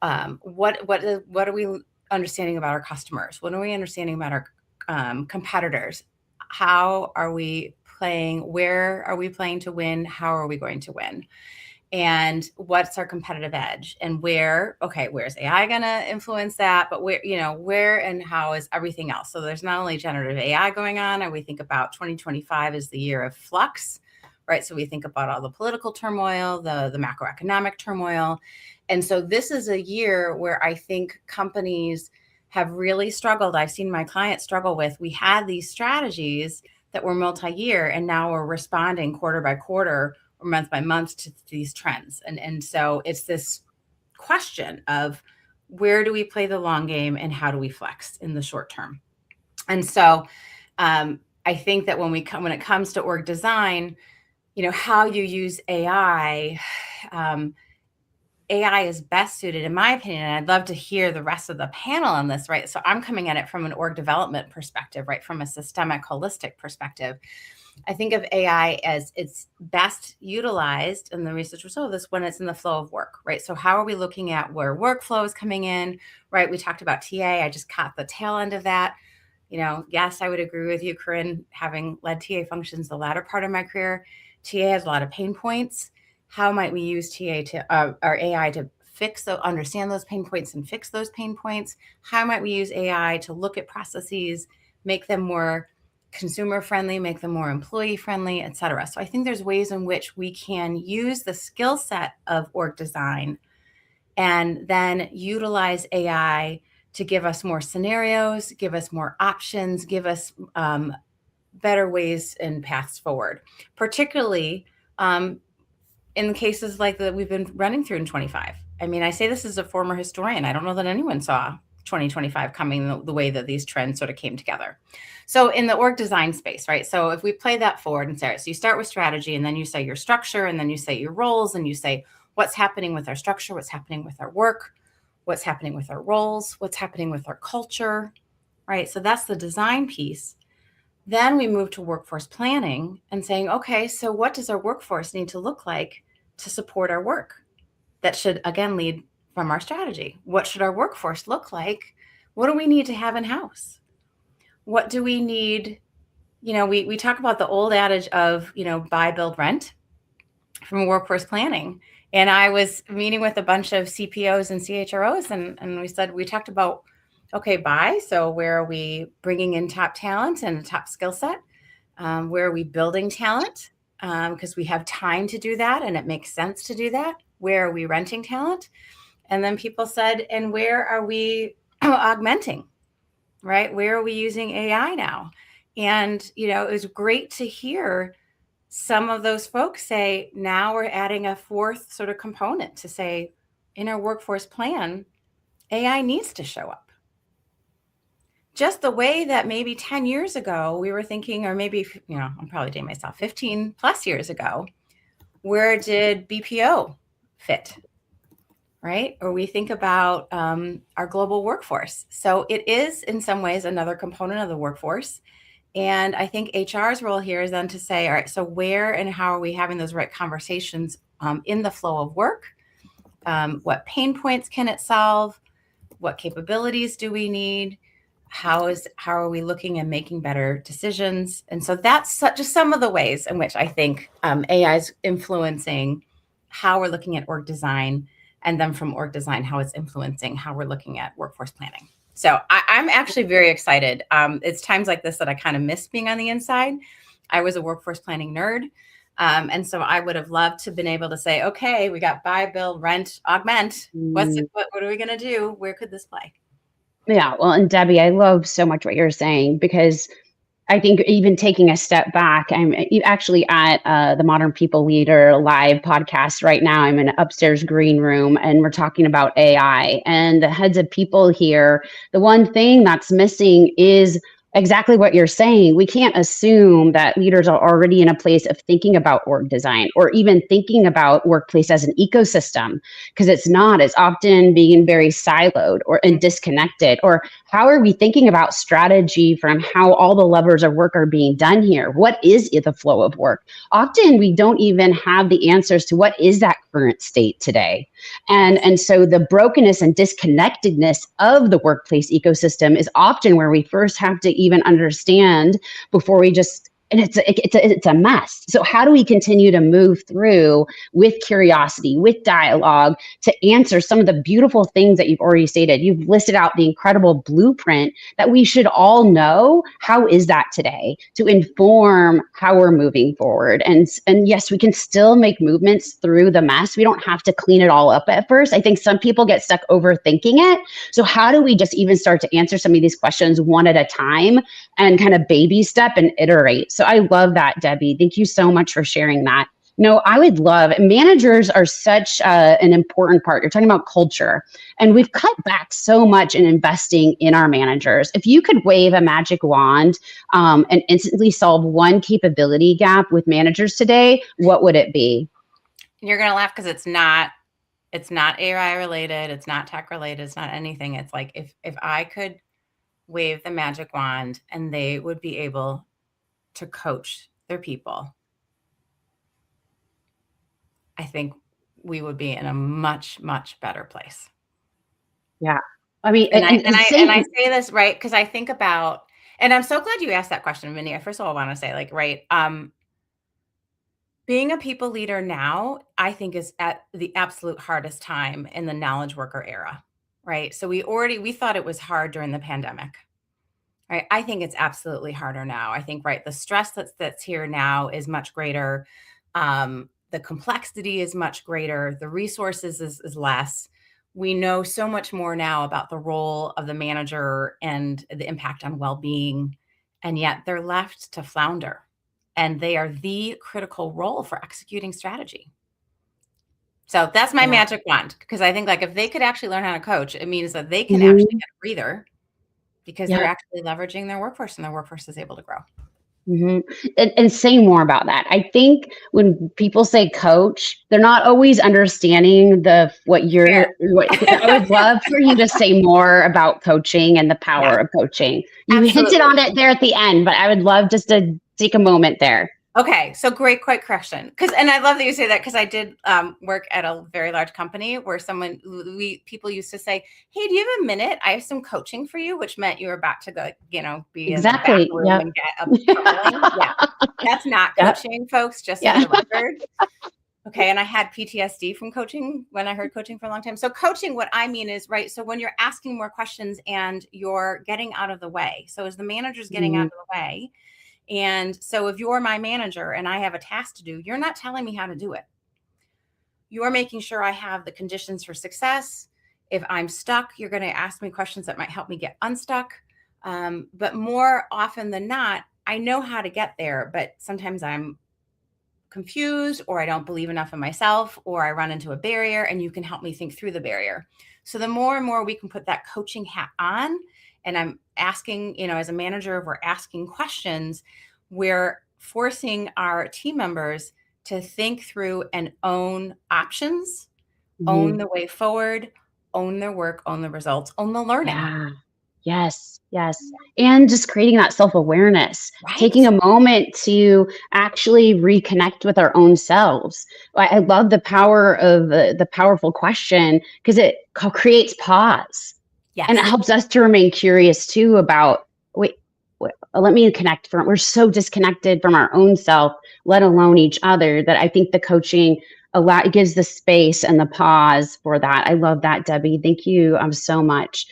What are we understanding about our customers? What are we understanding about our competitors? How are we playing? Where are we playing to win? How are we going to win? And what's our competitive edge? And where's AI going to influence that? But where and how is everything else? So there's not only generative AI going on, and we think about 2025 as the year of flux, right? So we think about all the political turmoil, the macroeconomic turmoil. And so this is a year where I think companies have really struggled. I've seen my clients struggle with, we had these strategies that were multi-year, and now we're responding quarter by quarter or month by month to these trends. And so it's this question of where do we play the long game and how do we flex in the short term? And so I think that when it comes to org design, how you use AI, AI is best suited, in my opinion, and I'd love to hear the rest of the panel on this, right? So I'm coming at it from an org development perspective, right? From a systemic, holistic perspective. I think of AI as it's best utilized, and the research will show this, when it's in the flow of work, right? So how are we looking at where workflow is coming in, right? We talked about TA. I just caught the tail end of that. Yes, I would agree with you, Corinne, having led TA functions the latter part of my career. TA has a lot of pain points. How might we use TA or AI to understand those pain points and fix those pain points? How might we use AI to look at processes, make them more consumer friendly, make them more employee friendly, et cetera. So I think there's ways in which we can use the skill set of org design and then utilize AI to give us more scenarios, give us more options, give us better ways and paths forward, particularly in the cases like that we've been running through in 25. I mean, I say this as a former historian. I don't know that anyone saw 2025 coming the way that these trends sort of came together. So in the org design space, right? So if we play that forward and say, so you start with strategy, and then you say your structure, and then you say your roles, and you say what's happening with our structure, what's happening with our work, what's happening with our roles, what's happening with our culture, right? So that's the design piece. Then we move to workforce planning and saying, okay, so what does our workforce need to look like to support our work? That should, again, lead from our strategy. What should our workforce look like? What do we need to have in-house? What do we need? You know, we talk about the old adage of, you know, buy, build, rent from workforce planning. And I was meeting with a bunch of CPOs and CHROs, and we talked about, okay, buy. So where are we bringing in top talent and a top skill set? Where are we building talent? Because we have time to do that and it makes sense to do that. Where are we renting talent? And then people said, and where are we augmenting, right? Where are we using AI now? And, you know, it was great to hear some of those folks say, now we're adding a fourth sort of component to say, in our workforce plan, AI needs to show up. Just the way that maybe 10 years ago we were thinking, or maybe, you know, I'm probably dating myself, 15 plus years ago, where did BPO fit, right? Or we think about our global workforce. So it is in some ways another component of the workforce. And I think HR's role here is then to say, all right, so where and how are we having those right conversations in the flow of work? What pain points can it solve? What capabilities do we need? How are we looking and making better decisions? And so that's just some of the ways in which I think AI is influencing how we're looking at org design, and then from org design, how it's influencing how we're looking at workforce planning. So I'm actually very excited. It's times like this that I kind of miss being on the inside. I was a workforce planning nerd. And so I would have loved to have been able to say, okay, we got buy, build, rent, augment. What are we going to do? Where could this play? Yeah, well, and Debbie, I love so much what you're saying, because I think even taking a step back, I'm actually at the Modern People Leader live podcast right now. I'm in an upstairs green room and we're talking about AI, and the heads of people here. The one thing that's missing is exactly what you're saying. We can't assume that leaders are already in a place of thinking about org design or even thinking about workplace as an ecosystem, because it's not. It's often being very siloed and disconnected. Or how are we thinking about strategy from how all the levers of work are being done here? What is the flow of work? Often we don't even have the answers to what is that current state today. And so the brokenness and disconnectedness of the workplace ecosystem is often where we first have to even understand before we just, and it's a mess. So how do we continue to move through with curiosity, with dialogue, to answer some of the beautiful things that you've already stated? You've listed out the incredible blueprint that we should all know. How is that today to inform how we're moving forward? And yes, we can still make movements through the mess. We don't have to clean it all up at first. I think some people get stuck overthinking it. So how do we just even start to answer some of these questions one at a time and kind of baby step and iterate? So I love that, Debbie. Thank you so much for sharing that. No, I would love, managers are such an important part. You're talking about culture, and we've cut back so much in investing in our managers. If you could wave a magic wand and instantly solve one capability gap with managers today, what would it be? You're going to laugh because it's not AI related. It's not tech related. It's not anything. It's like if I could wave the magic wand and they would be able to coach their people, I think we would be in a much, much better place. Yeah. I mean, and I say this, right, because I think about, and I'm so glad you asked that question, Mindy. First of all, I want to say, like, right, being a people leader now, I think, is at the absolute hardest time in the knowledge worker era, right? So we thought it was hard during the pandemic. Right. I think it's absolutely harder now. I think, right, the stress that's here now is much greater. The complexity is much greater. The resources is less. We know so much more now about the role of the manager and the impact on well-being, and yet they're left to flounder. And they are the critical role for executing strategy. So that's my magic wand, because I think like if they could actually learn how to coach, it means that they can actually get a breather, because they're actually leveraging their workforce, and their workforce is able to grow. And say more about that. I think when people say coach, they're not always understanding what I would love for you to say more about coaching and the power of coaching. You hinted on it there at the end, but I would love just to take a moment there. Okay, so great question. And I love that you say that, because I did work at a very large company where people used to say, "Hey, do you have a minute? I have some coaching for you," which meant you were about to go, be in the back room and get a That's not coaching, folks. Just for the record. Okay, and I had PTSD from coaching when I heard coaching for a long time. So coaching, what I mean is, right, so when you're asking more questions and you're getting out of the way. So as the manager's getting out of the way. And so if you're my manager and I have a task to do, you're not telling me how to do it. You're making sure I have the conditions for success. If I'm stuck, you're going to ask me questions that might help me get unstuck. But more often than not, I know how to get there, but sometimes I'm confused, or I don't believe enough in myself, or I run into a barrier, and you can help me think through the barrier. So the more and more we can put that coaching hat on, and I'm asking, as a manager, if we're asking questions, we're forcing our team members to think through and own options, own the way forward, own their work, own the results, own the learning. Yes. And just creating that self-awareness, taking a moment to actually reconnect with our own selves. I love the power of the powerful question, because it creates pause. Yes. And it helps us to remain curious too about, let me connect. We're so disconnected from our own self, let alone each other, that I think the coaching it gives the space and the pause for that. I love that, Debbie. Thank you so much.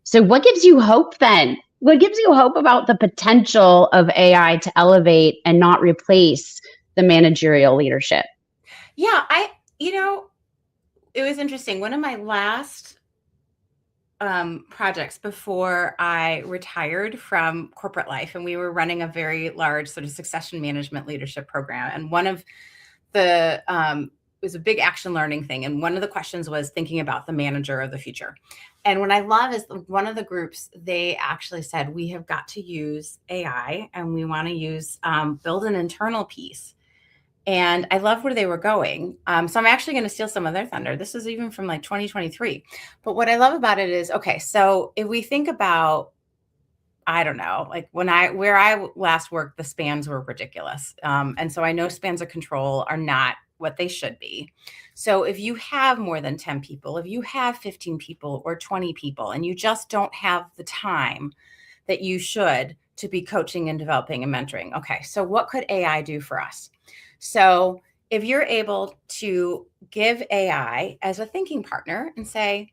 So what gives you hope then? What gives you hope about the potential of AI to elevate and not replace the managerial leadership? Yeah, it was interesting. One of my last projects before I retired from corporate life, and we were running a very large sort of succession management leadership program. And one of the it was a big action learning thing. And one of the questions was thinking about the manager of the future. And what I love is one of the groups, they actually said, we have got to use AI, and we want to build an internal piece. And I love where they were going. So I'm actually going to steal some of their thunder. This is even from like 2023. But what I love about it is, okay, so if we think about, I don't know, like where I last worked, the spans were ridiculous. And so I know spans of control are not what they should be. So if you have more than 10 people, if you have 15 people or 20 people, and you just don't have the time that you should to be coaching and developing and mentoring, okay, so what could AI do for us? So if you're able to give AI as a thinking partner and say,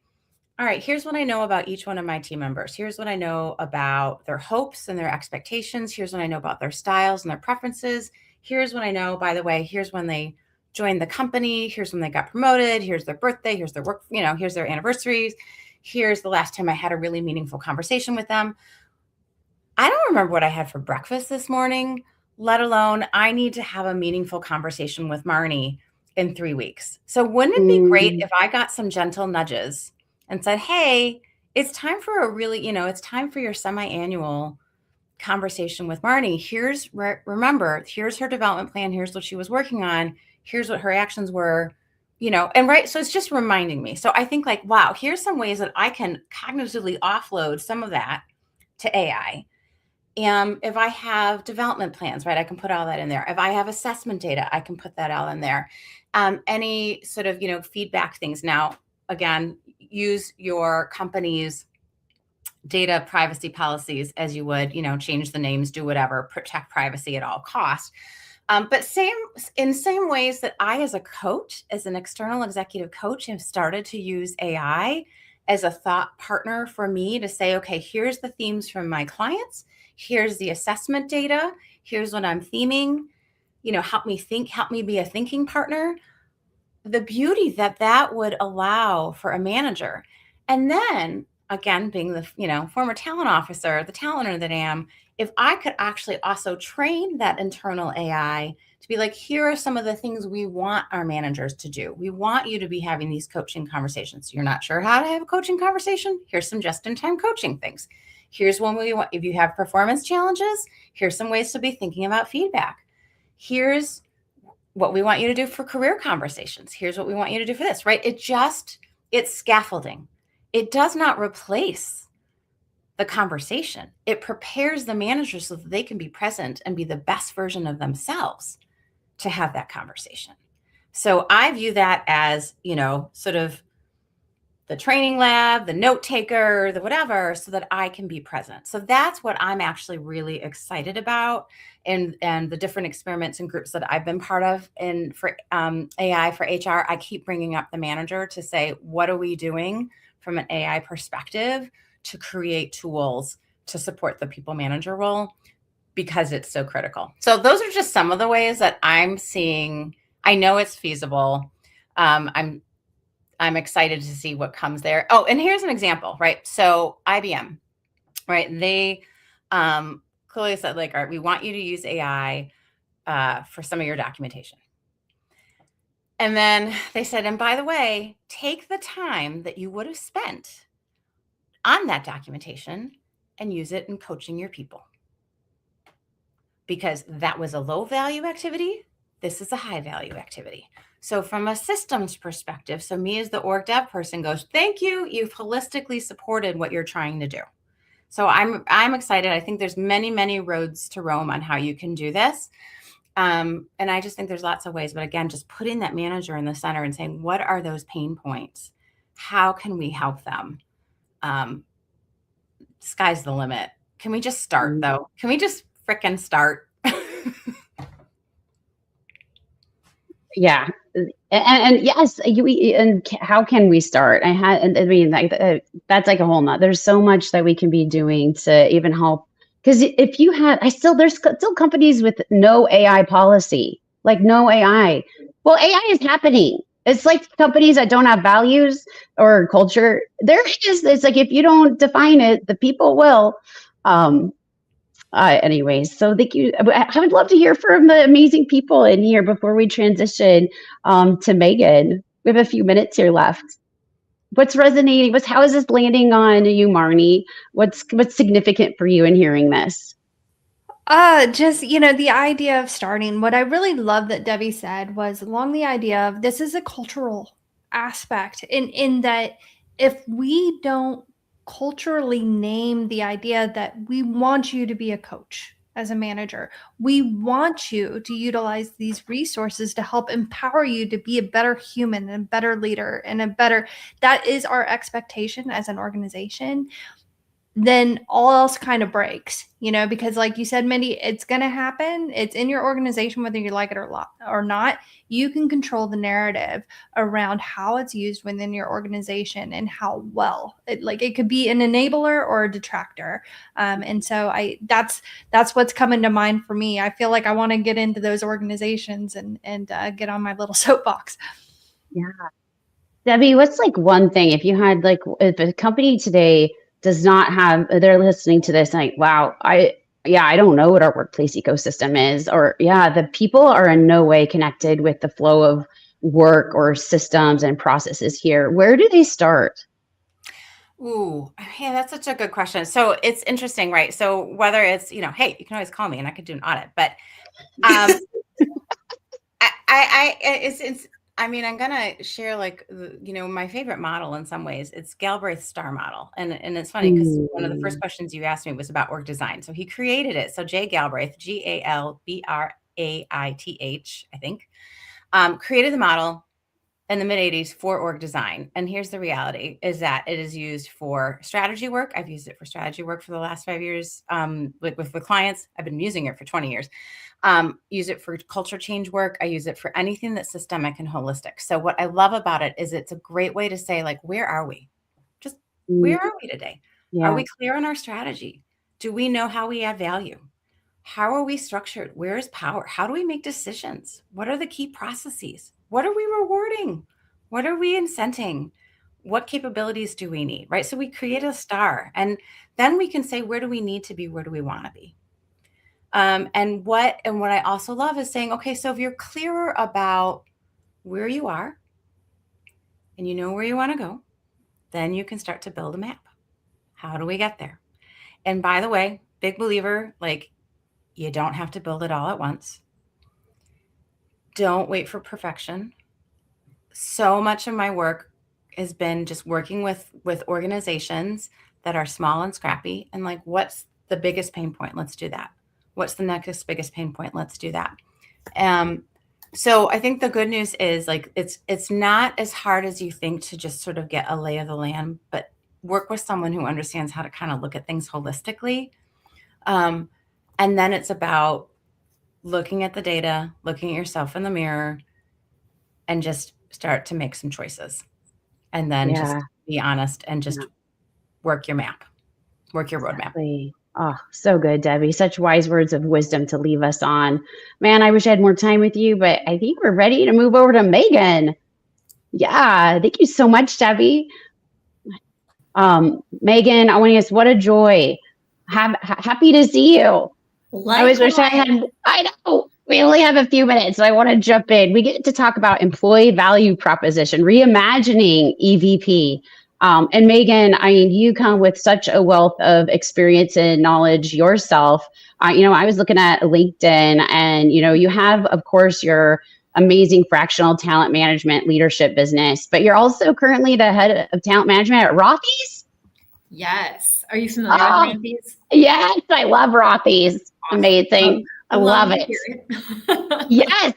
all right, here's what I know about each one of my team members. Here's what I know about their hopes and their expectations. Here's what I know about their styles and their preferences. Here's what I know, by the way, here's when they joined the company. Here's when they got promoted. Here's their birthday. Here's their work, here's their anniversaries. Here's the last time I had a really meaningful conversation with them. I don't remember what I had for breakfast this morning, let alone I need to have a meaningful conversation with Marnie in 3 weeks. So wouldn't it be great if I got some gentle nudges and said, hey, it's time for it's time for your semi-annual conversation with Marnie. Remember, here's her development plan. Here's what she was working on. Here's what her actions were, and right. So it's just reminding me. So I think like, wow, here's some ways that I can cognitively offload some of that to AI. If I have development plans, right, I can put all that in there. If I have assessment data, I can put that all in there. Any sort of, feedback things. Now, again, use your company's data privacy policies as you would, change the names, do whatever, protect privacy at all costs. But in same ways that I, as a coach, as an external executive coach, have started to use AI as a thought partner for me to say, okay, here's the themes from my clients. Here's the assessment data. Here's what I'm theming. Help me think, help me be a thinking partner. The beauty that would allow for a manager. And then again, being the, former talent officer, the talenter that I am, if I could actually also train that internal AI to be like, here are some of the things we want our managers to do. We want you to be having these coaching conversations. You're not sure how to have a coaching conversation? Here's some just-in-time coaching things. Here's one we want. If you have performance challenges, here's some ways to be thinking about feedback. Here's what we want you to do for career conversations. Here's what we want you to do for this, right? It's scaffolding. It does not replace the conversation. It prepares the manager so that they can be present and be the best version of themselves to have that conversation. So I view that as, sort of the training lab, the note taker, the whatever, so that I can be present. So that's what I'm actually really excited about. And the different experiments and groups that I've been part of. And for AI for HR, I keep bringing up the manager to say, what are we doing from an AI perspective to create tools to support the people manager role, because it's so critical. So those are just some of the ways that I'm seeing. I know it's feasible. I'm excited to see what comes there. Oh, and here's an example, right? So IBM, right? They clearly said, like, all right, we want you to use AI for some of your documentation. And then they said, and by the way, take the time that you would have spent on that documentation and use it in coaching your people. Because that was a low value activity. This is a high value activity. So from a systems perspective, so me as the org dev person goes, thank you. You've holistically supported what you're trying to do. So I'm excited. I think there's many, many roads to Rome on how you can do this. And I just think there's lots of ways. But again, just putting that manager in the center and saying, what are those pain points? How can we help them? Sky's the limit. Can we just start, though? Can we just frickin' start? Yeah. And yes, and how can we start? That's like a whole nother. There's so much that we can be doing to even help. Because if you have, there's still companies with no AI policy, like no AI. Well, AI is happening. It's like companies that don't have values or culture. It's like, if you don't define it, the people will. Anyways, so thank you. I would love to hear from the amazing people in here before we transition to Megan. We have a few minutes here left. What's resonating? How is this landing on you, Marnie? What's significant for you in hearing this? Just, the idea of starting. What I really love that Debbie said was along the idea of this is a cultural aspect in that if we don't culturally name the idea that we want you to be a coach as a manager, we want you to utilize these resources to help empower you to be a better human and a better leader and that is our expectation as an organization, then all else kind of breaks, because like you said, Mindy, it's going to happen. It's in your organization, whether you like it or not. You can control the narrative around how it's used within your organization and how well it could be an enabler or a detractor. And so that's what's coming to mind for me. I feel like I want to get into those organizations and get on my little soapbox. Yeah. Debbie, what's one thing, if you had if a company today does not have, they're listening to this like, wow, I don't know what our workplace ecosystem is, or the people are in no way connected with the flow of work or systems and processes here. Where do they start? Ooh, yeah, that's such a good question. So it's interesting, right? So whether it's, hey, you can always call me and I could do an audit, but I'm going to share my favorite model in some ways. It's Galbraith's STAR model. And it's funny because one of the first questions you asked me was about org design. So he created it. So Jay Galbraith, Galbraith, I think, created the model in the mid-'80s for org design. And here's the reality is that it is used for strategy work. I've used it for strategy work for the last 5 years, with clients. I've been using it for 20 years. Use it for culture change work. I use it for anything that's systemic and holistic. So what I love about it is it's a great way to say, where are we? Just Where are we today? Yeah. Are we clear on our strategy? Do we know how we add value? How are we structured? Where is power? How do we make decisions? What are the key processes? What are we rewarding? What are we incenting? What capabilities do we need, right? So we create a star, and then we can say, where do we need to be? Where do we want to be? And what I also love is saying, okay, so if you're clearer about where you are and you know where you want to go, then you can start to build a map. How do we get there? And by the way, big believer, like, you don't have to build it all at once. Don't wait for perfection. So much of my work has been just working with organizations that are small and scrappy, and like, what's the biggest pain point? Let's do that. What's the next biggest pain point? Let's do that. So I think the good news is, like, it's not as hard as you think to just sort of get a lay of the land, but work with someone who understands how to kind of look at things holistically. And then it's about looking at the data, looking at yourself in the mirror, and just start to make some choices. And then just be honest and just work your map, work your roadmap. Exactly. Oh, so good, Debbie. Such wise words of wisdom to leave us on. Man, I wish I had more time with you, but I think we're ready to move over to Megan. Yeah, thank you so much, Debbie. Megan, I want to ask, what a joy. Happy to see you. I always wish I know. We only have a few minutes, so I want to jump in. We get to talk about employee value proposition, reimagining EVP. And Megan, I mean, you come with such a wealth of experience and knowledge yourself. I was looking at LinkedIn, and, you have, of course, your amazing fractional talent management leadership business, but you're also currently the head of talent management at Rothy's. Yes. Are you familiar with Rothy's? Yes, I love Rothy's. Amazing. I love it. Yes.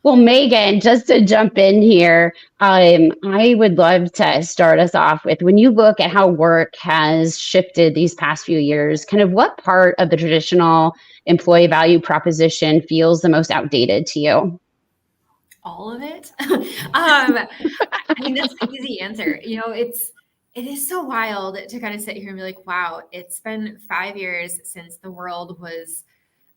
Well, Megan, just to jump in here, I would love to start us off with, when you look at how work has shifted these past few years, kind of what part of the traditional employee value proposition feels the most outdated to you? All of it. I mean, that's the easy answer. It is so wild to kind of sit here and be like, wow, it's been 5 years since the world was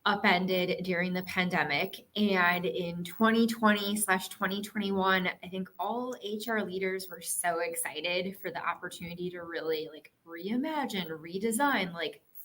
upended during the pandemic. And in 2020/2021, I think all HR leaders were so excited for the opportunity to really reimagine, redesign,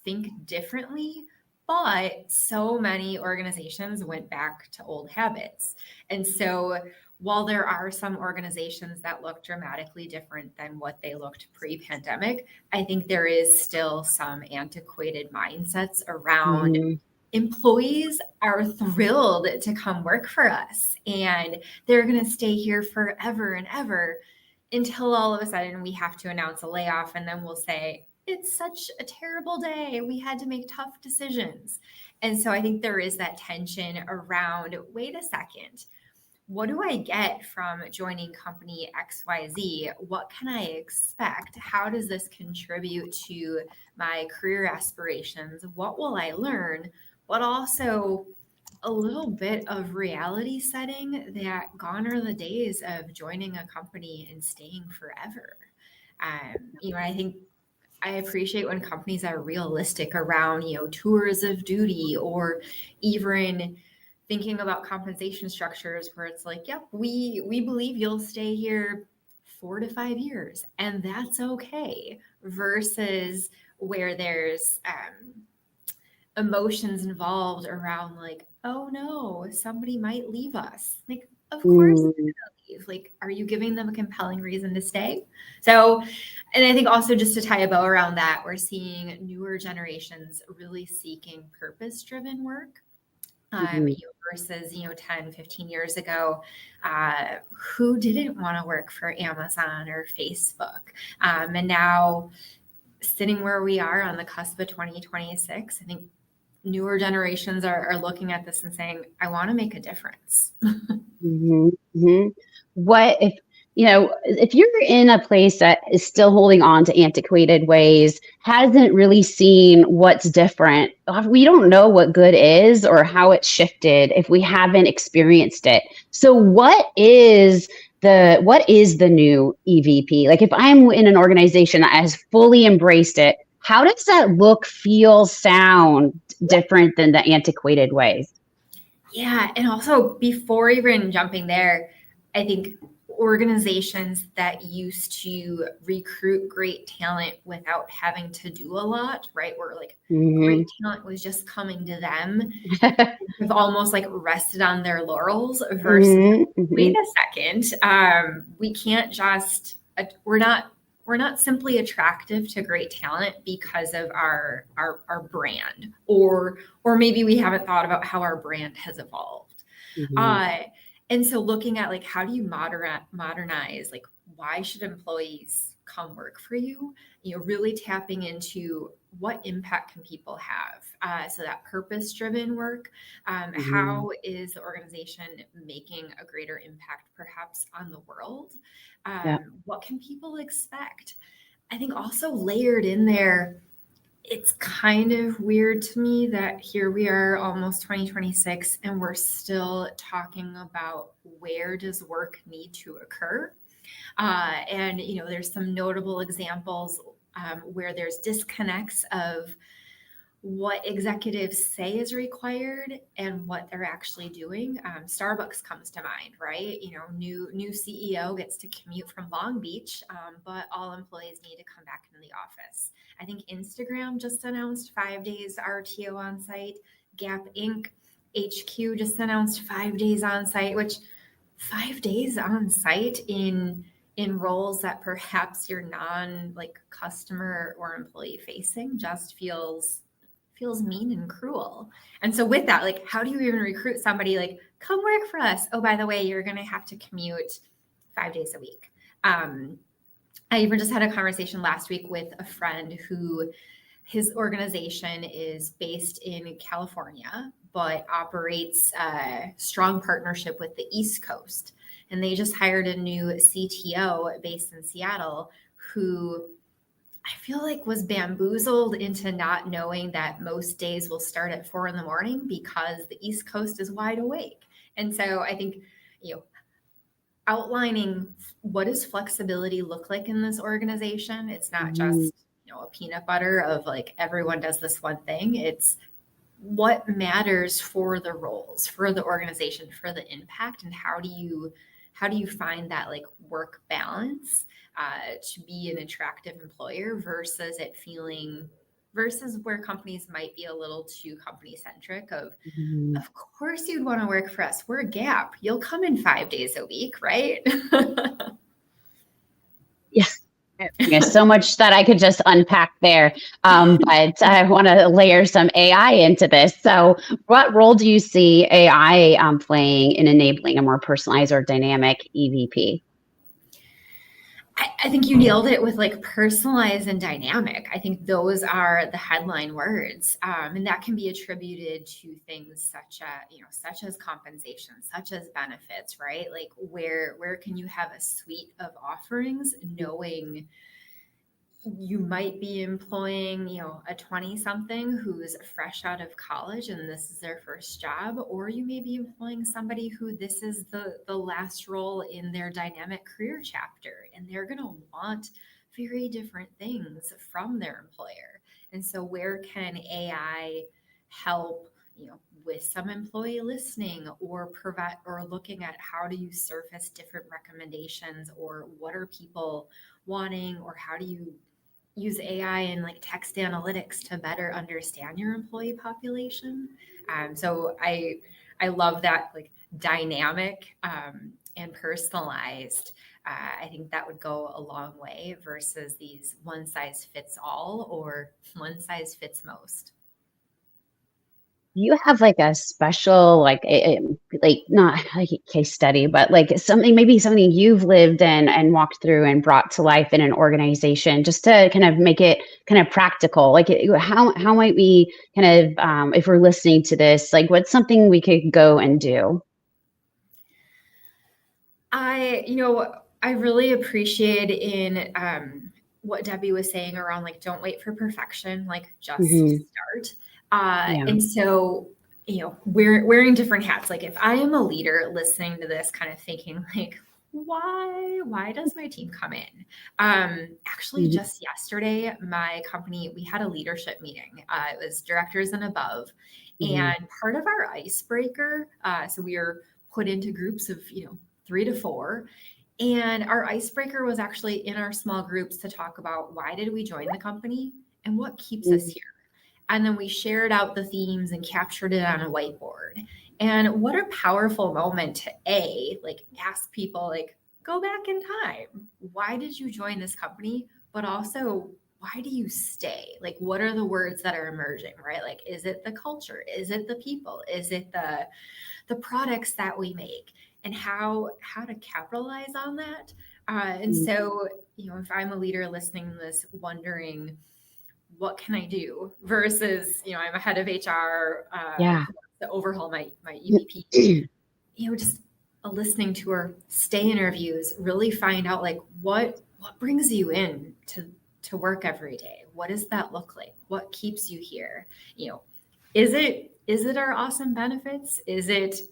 think differently. But so many organizations went back to old habits. And so while there are some organizations that look dramatically different than what they looked pre-pandemic, I think there is still some antiquated mindsets around employees are thrilled to come work for us, and they're going to stay here forever and ever, until all of a sudden we have to announce a layoff, and then we'll say, it's such a terrible day, we had to make tough decisions. And so I think there is that tension around, wait a second, what do I get from joining company XYZ? What can I expect? How does this contribute to my career aspirations? What will I learn? But also a little bit of reality setting that gone are the days of joining a company and staying forever. I think I appreciate when companies are realistic around, tours of duty, or even thinking about compensation structures where it's like, yep, we believe you'll stay here 4 to 5 years, and that's okay, versus where there's emotions involved around oh no, somebody might leave us. Of course they're gonna leave. Are you giving them a compelling reason to stay? So, and I think also, just to tie a bow around that, we're seeing newer generations really seeking purpose-driven work. Versus 10, 15 years ago, who didn't want to work for Amazon or Facebook? And now, sitting where we are on the cusp of 2026, I think newer generations are looking at this and saying, I want to make a difference. What if you're in a place that is still holding on to antiquated ways, hasn't really seen what's different, we don't know what good is or how it's shifted if we haven't experienced it. So what is what is the new EVP? Like if I'm in an organization that has fully embraced it, how does that look, feel, sound different than the antiquated ways? Yeah. And also, before even jumping there, I think organizations that used to recruit great talent without having to do a lot, right? Where like great talent was just coming to them, have almost like rested on their laurels versus wait a second, we can't just, we're not simply attractive to great talent because of our brand, or maybe we haven't thought about how our brand has evolved. And so looking at like, how do you modernize, like, why should employees come work for you? You know, really tapping into what impact can people have? So that purpose-driven work, how is the organization making a greater impact perhaps on the world? What can people expect? I think also layered in there, it's kind of weird to me that here we are almost 2026 and we're still talking about where does work need to occur. And, you know, there's some notable examples where there's disconnects of what executives say is required and what they're actually doing. Starbucks comes to mind, right? You know, new CEO gets to commute from Long Beach, but all employees need to come back into the office. I think Instagram just announced 5 days RTO on site. Gap Inc. HQ just announced 5 days on site, which 5 days on site in roles that perhaps you're like customer or employee facing just feels mean and cruel. And so with that, like, how do you even recruit somebody like, come work for us? Oh, by the way, you're going to have to commute 5 days a week. I even just had a conversation last week with a friend who his organization is based in California, but operates a strong partnership with the East Coast. And they just hired a new CTO based in Seattle who I feel like was bamboozled into not knowing that most days will start at 4 a.m. because the East Coast is wide awake. And so I think, you know, outlining what does flexibility look like in this organization. It's not just, you know, a peanut butter of like everyone does this one thing. It's what matters for the roles, for the organization, for the impact, and how do you find that like work balance to be an attractive employer versus where companies might be a little too company centric of course you'd want to work for us. We're a Gap. You'll come in 5 days a week, right? Yes. There's so much that I could just unpack there. But I want to layer some AI into this. So what role do you see AI playing in enabling a more personalized or dynamic EVP? I think you nailed it with like personalized and dynamic. I think those are the headline words. And that can be attributed to things such as compensation, such as benefits, right? Like where can you have a suite of offerings knowing you might be employing, you know, a 20-something who's fresh out of college and this is their first job, or you may be employing somebody who this is the last role in their dynamic career chapter, and they're going to want very different things from their employer. And so where can AI help, you know, with some employee listening or provide or looking at how do you surface different recommendations, or what are people wanting, or how do you use AI and like text analytics to better understand your employee population. So I love that like dynamic and personalized. I think that would go a long way versus these one size fits all or one size fits most. You have like a special, like not like a case study, but like something you've lived and walked through and brought to life in an organization, just to kind of make it kind of practical. Like how might we kind of, if we're listening to this, like what's something we could go and do? I really appreciate in what Debbie was saying around like, don't wait for perfection, like just start. And so, you know, wearing different hats. Like if I am a leader listening to this kind of thinking like, why does my team come in? Actually, just yesterday, my company, we had a leadership meeting. It was directors and above. And part of our icebreaker, so we were put into groups of 3 to 4. And our icebreaker was actually in our small groups to talk about why did we join the company and what keeps us here. And then we shared out the themes and captured it on a whiteboard. And what a powerful moment to ask people, go back in time. Why did you join this company? But also, why do you stay? What are the words that are emerging, right? Is it the culture? Is it the people? Is it the products that we make? And how to capitalize on that. And so, if I'm a leader listening to this, wondering, what can I do versus, I'm a head of HR to overhaul my EVP, just a listening tour, stay interviews, really find out what brings you in to work every day. What does that look like? What keeps you here? Is it our awesome benefits? Is it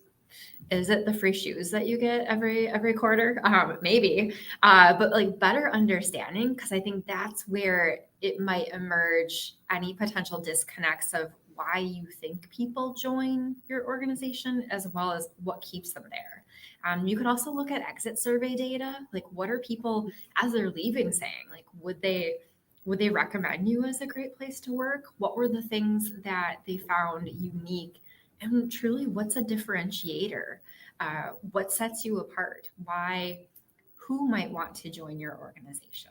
the free shoes that you get every quarter? Maybe, but better understanding, because I think that's where it might emerge any potential disconnects of why you think people join your organization, as well as what keeps them there. You can also look at exit survey data. What are people, as they're leaving, saying? Would they recommend you as a great place to work? What were the things that they found unique? And truly, what's a differentiator? What sets you apart? Who might want to join your organization?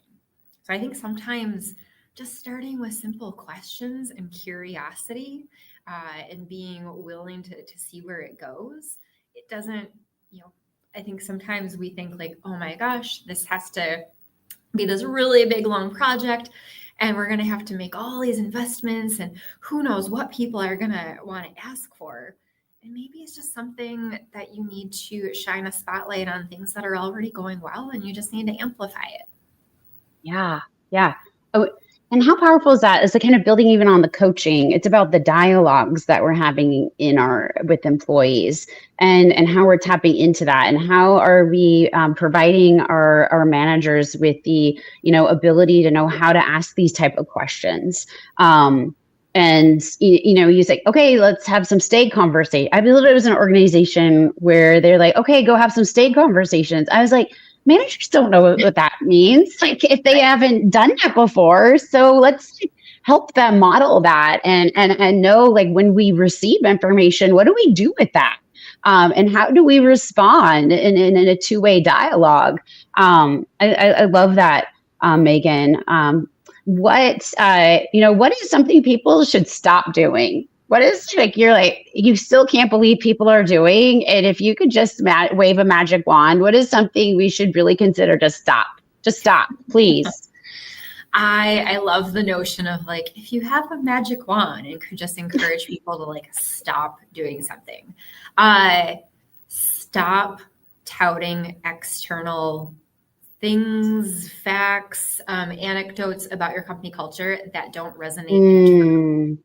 So I think sometimes just starting with simple questions and curiosity and being willing to see where it goes. It doesn't, I think sometimes we think oh my gosh, this has to be this really big, long project. And we're going to have to make all these investments, and who knows what people are going to want to ask for. And maybe it's just something that you need to shine a spotlight on, things that are already going well, and you just need to amplify it. Yeah. Oh, and how powerful is that? Is the kind of building even on the coaching. It's about the dialogues that we're having with employees, and how we're tapping into that, and how are we providing our managers with the ability to know how to ask these type of questions. And you say, okay, let's have some stake conversation. I believe it was an organization where they're like, okay, go have some stake conversations. I was like, managers don't know what that means, if they haven't done that before. So let's help them model that and know, when we receive information, what do we do with that? And how do we respond in a two-way dialogue? I love that, Megan. What is something people should stop doing? What is you still can't believe people are doing? And if you could just wave a magic wand, what is something we should really consider to stop? Just stop, please. I love the notion of if you have a magic wand and could just encourage people to stop doing something. Stop touting external things, facts, anecdotes about your company culture that don't resonate.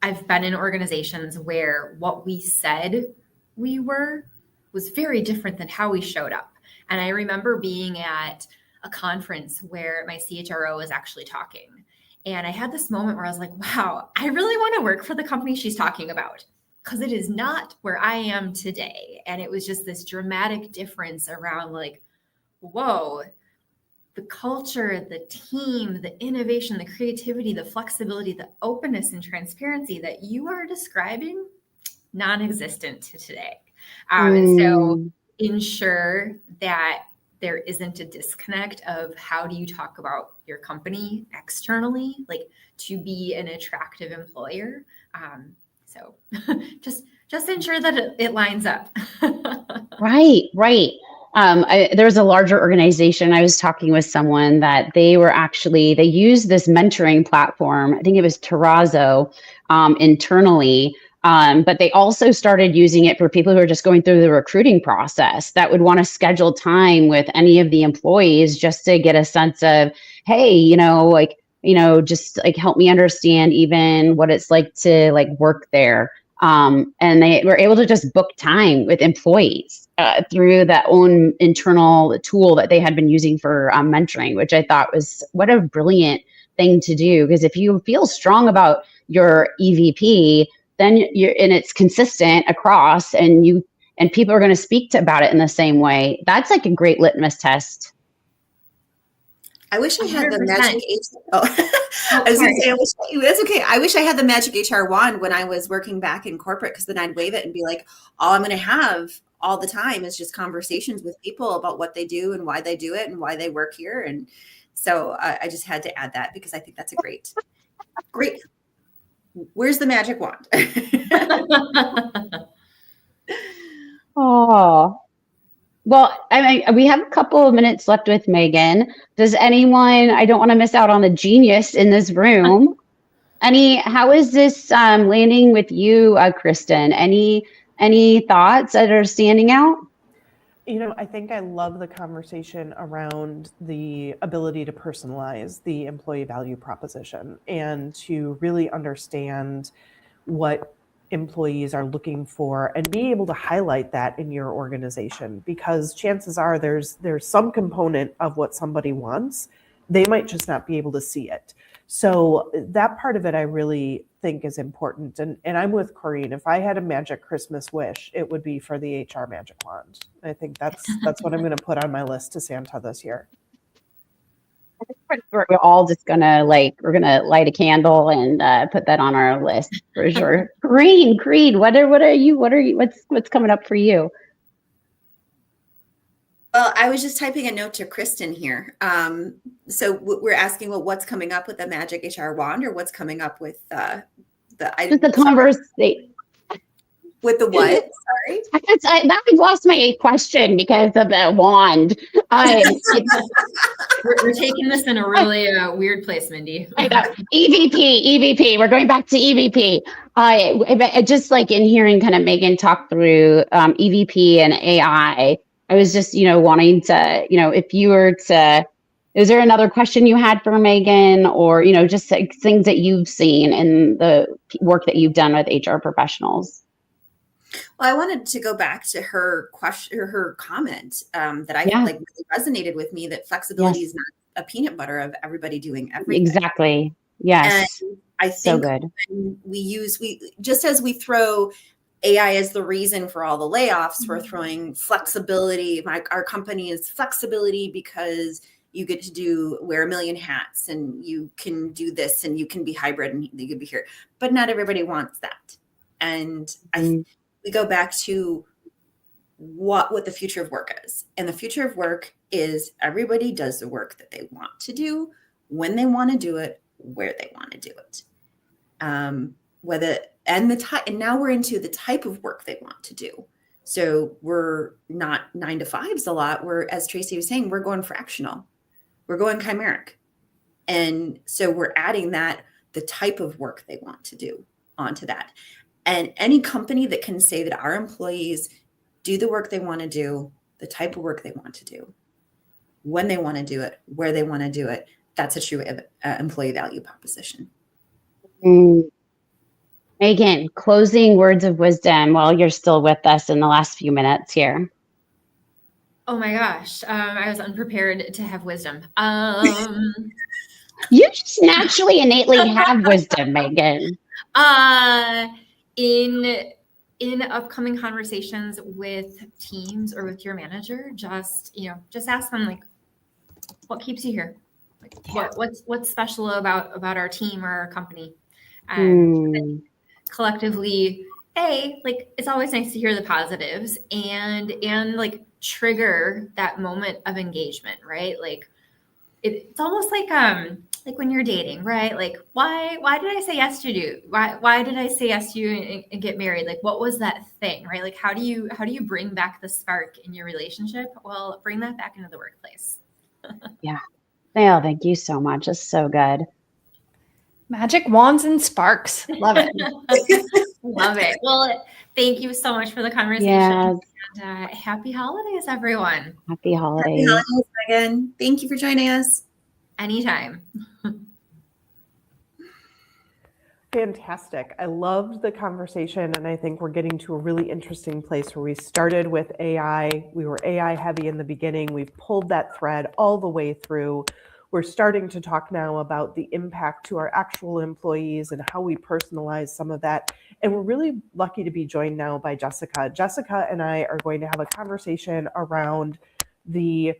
I've been in organizations where what we said we were was very different than how we showed up. And I remember being at a conference where my CHRO was actually talking. And I had this moment where I was like, wow, I really want to work for the company she's talking about, because it is not where I am today. And it was just this dramatic difference around whoa, the culture, the team, the innovation, the creativity, the flexibility, the openness and transparency that you are describing, non-existent to today. And so ensure that there isn't a disconnect of how do you talk about your company externally, to be an attractive employer. So just ensure that it lines up. Right. There was a larger organization. I was talking with someone that they used this mentoring platform. I think it was Terrazzo internally. But they also started using it for people who are just going through the recruiting process that would want to schedule time with any of the employees just to get a sense of, hey, just help me understand even what it's like to work there. And they were able to just book time with employees through that own internal tool that they had been using for mentoring, which I thought was what a brilliant thing to do. Because if you feel strong about your EVP, then and it's consistent across, and people are going to speak about it in the same way. That's like a great litmus test. I wish I had the 100%. magic HR. Oh, I was going to say, that's okay. I wish I had the magic HR wand when I was working back in corporate, because then I'd wave it and be like, all I'm going to have all the time is just conversations with people about what they do and why they do it and why they work here. And so I just had to add that, because I think that's a great. Where's the magic wand? Oh. Well, I mean, we have a couple of minutes left with Megan. Does anyone, I don't want to miss out on the genius in this room. How is this landing with you, Kristen? Any thoughts that are standing out? I think I love the conversation around the ability to personalize the employee value proposition and to really understand what employees are looking for and be able to highlight that in your organization, because chances are there's some component of what somebody wants. They might just not be able to see it. So that part of it I really think is important. And I'm with Corrine. If I had a magic Christmas wish, it would be for the HR magic wand. I think that's what I'm going to put on my list to Santa this year. We're all just gonna we're gonna light a candle and put that on our list for sure. Creed, what's coming up for you? Well, I was just typing a note to Kristen here. So we're asking, what's coming up with the magic HR wand, or what's coming up with Just the conversation. With the what? Sorry. I've lost my question because of the wand. We're taking this in a really weird place, Mindy. EVP. We're going back to EVP. I just like in hearing kind of Megan talk through EVP and AI. I was just, wanting to, if you were to, is there another question you had for Megan, or, just like things that you've seen in the work that you've done with HR professionals? Well, I wanted to go back to her question, or her comment that I think really resonated with me, that flexibility is not a peanut butter of everybody doing everything. Exactly. Yes. And I think so good. When we just as we throw AI as the reason for all the layoffs, we're throwing flexibility. Our company is flexibility because you get to wear 1 million hats, and you can do this, and you can be hybrid, and you can be here. But not everybody wants that. And we go back to what the future of work is. And the future of work is everybody does the work that they want to do, when they want to do it, where they want to do it. And now we're into the type of work they want to do. So we're not 9 to 5s a lot. We're, as Tracy was saying, we're going fractional. We're going chimeric. And so we're adding the type of work they want to do onto that. And any company that can say that our employees do the work they want to do, the type of work they want to do, when they want to do it, where they want to do it, that's a true employee value proposition. Megan, closing words of wisdom while you're still with us in the last few minutes here. Oh my gosh. I was unprepared to have wisdom. You just naturally innately have wisdom, Megan. In upcoming conversations with teams or with your manager, just ask them, like, what keeps you here? Like, what's special about our team or our company? Collectively, it's always nice to hear the positives and like trigger that moment of engagement, right? Like it's almost like when you're dating, right? Like why did I say yes to you? Why did I say yes to you and get married? Like what was that thing, right? Like how do you bring back the spark in your relationship? Well, bring that back into the workplace. Yeah. Oh, thank you so much. It's so good. Magic wands and sparks. Love it. Love it. Well, thank you so much for the conversation. Yes. And happy holidays, everyone. Happy holidays. Happy holidays, Megan. Thank you for joining us. Anytime. Fantastic. I loved the conversation, and I think we're getting to a really interesting place where we started with AI. We were AI heavy in the beginning. We've pulled that thread all the way through. We're starting to talk now about the impact to our actual employees and how we personalize some of that. And we're really lucky to be joined now by Jessica. Jessica and I are going to have a conversation around the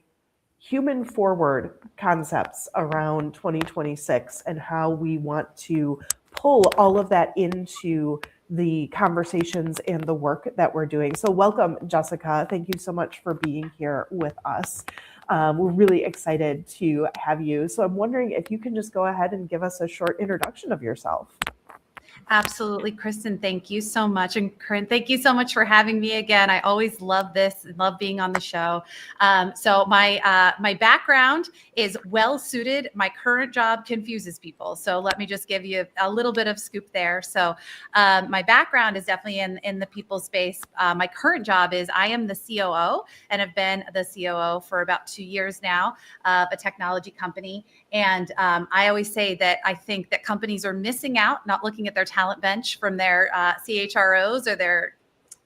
human forward concepts around 2026 and how we want to pull all of that into the conversations and the work that we're doing. So welcome, Jessica. Thank you so much for being here with us. We're really excited to have you. So I'm wondering if you can just go ahead and give us a short introduction of yourself. Absolutely, Kristen. Thank you so much. And Corinne, thank you so much for having me again. I always love this and love being on the show. So my background is well suited. My current job confuses people. So let me just give you a little bit of scoop there. So my background is definitely in the people space. My current job is I am the COO and have been the COO for about 2 years now of a technology company. And I always say that I think that companies are missing out, not looking at their talent bench from their CHROs or their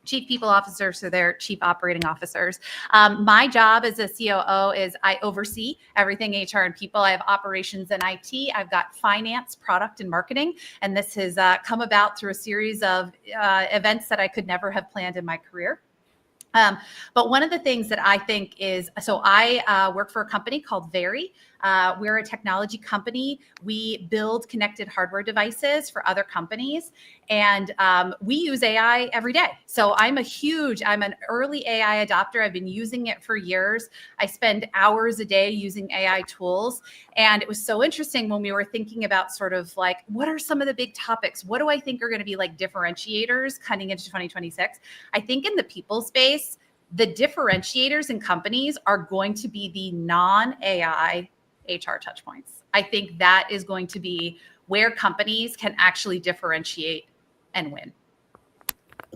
chief people officers or their chief operating officers. My job as a COO is I oversee everything HR and people. I have operations and IT. I've got finance, product, and marketing. And this has come about through a series of events that I could never have planned in my career. But one of the things that I think is, so I work for a company called Very. We're a technology company. We build connected hardware devices for other companies, and we use AI every day. So I'm an early AI adopter. I've been using it for years. I spend hours a day using AI tools. And it was so interesting when we were thinking about sort of like, what are some of the big topics? What do I think are going to be like differentiators coming into 2026? I think in the people space, the differentiators in companies are going to be the non-AI HR touchpoints. I think that is going to be where companies can actually differentiate and win.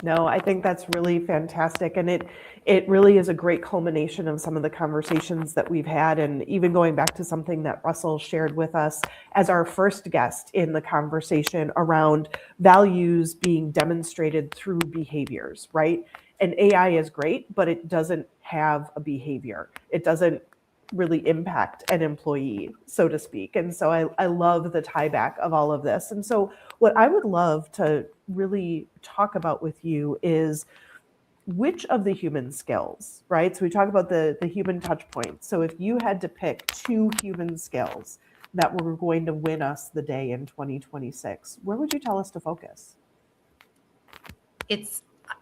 No, I think that's really fantastic. And it really is a great culmination of some of the conversations that we've had. And even going back to something that Russell shared with us as our first guest in the conversation around values being demonstrated through behaviors, right? And AI is great, but it doesn't have a behavior. It doesn't really impact an employee, so to speak. And so I love the tie back of all of this. And so what I would love to really talk about with you is which of the human skills, right? So we talk about the human touch points. So if you had to pick 2 human skills that were going to win us the day in 2026, where would you tell us to focus?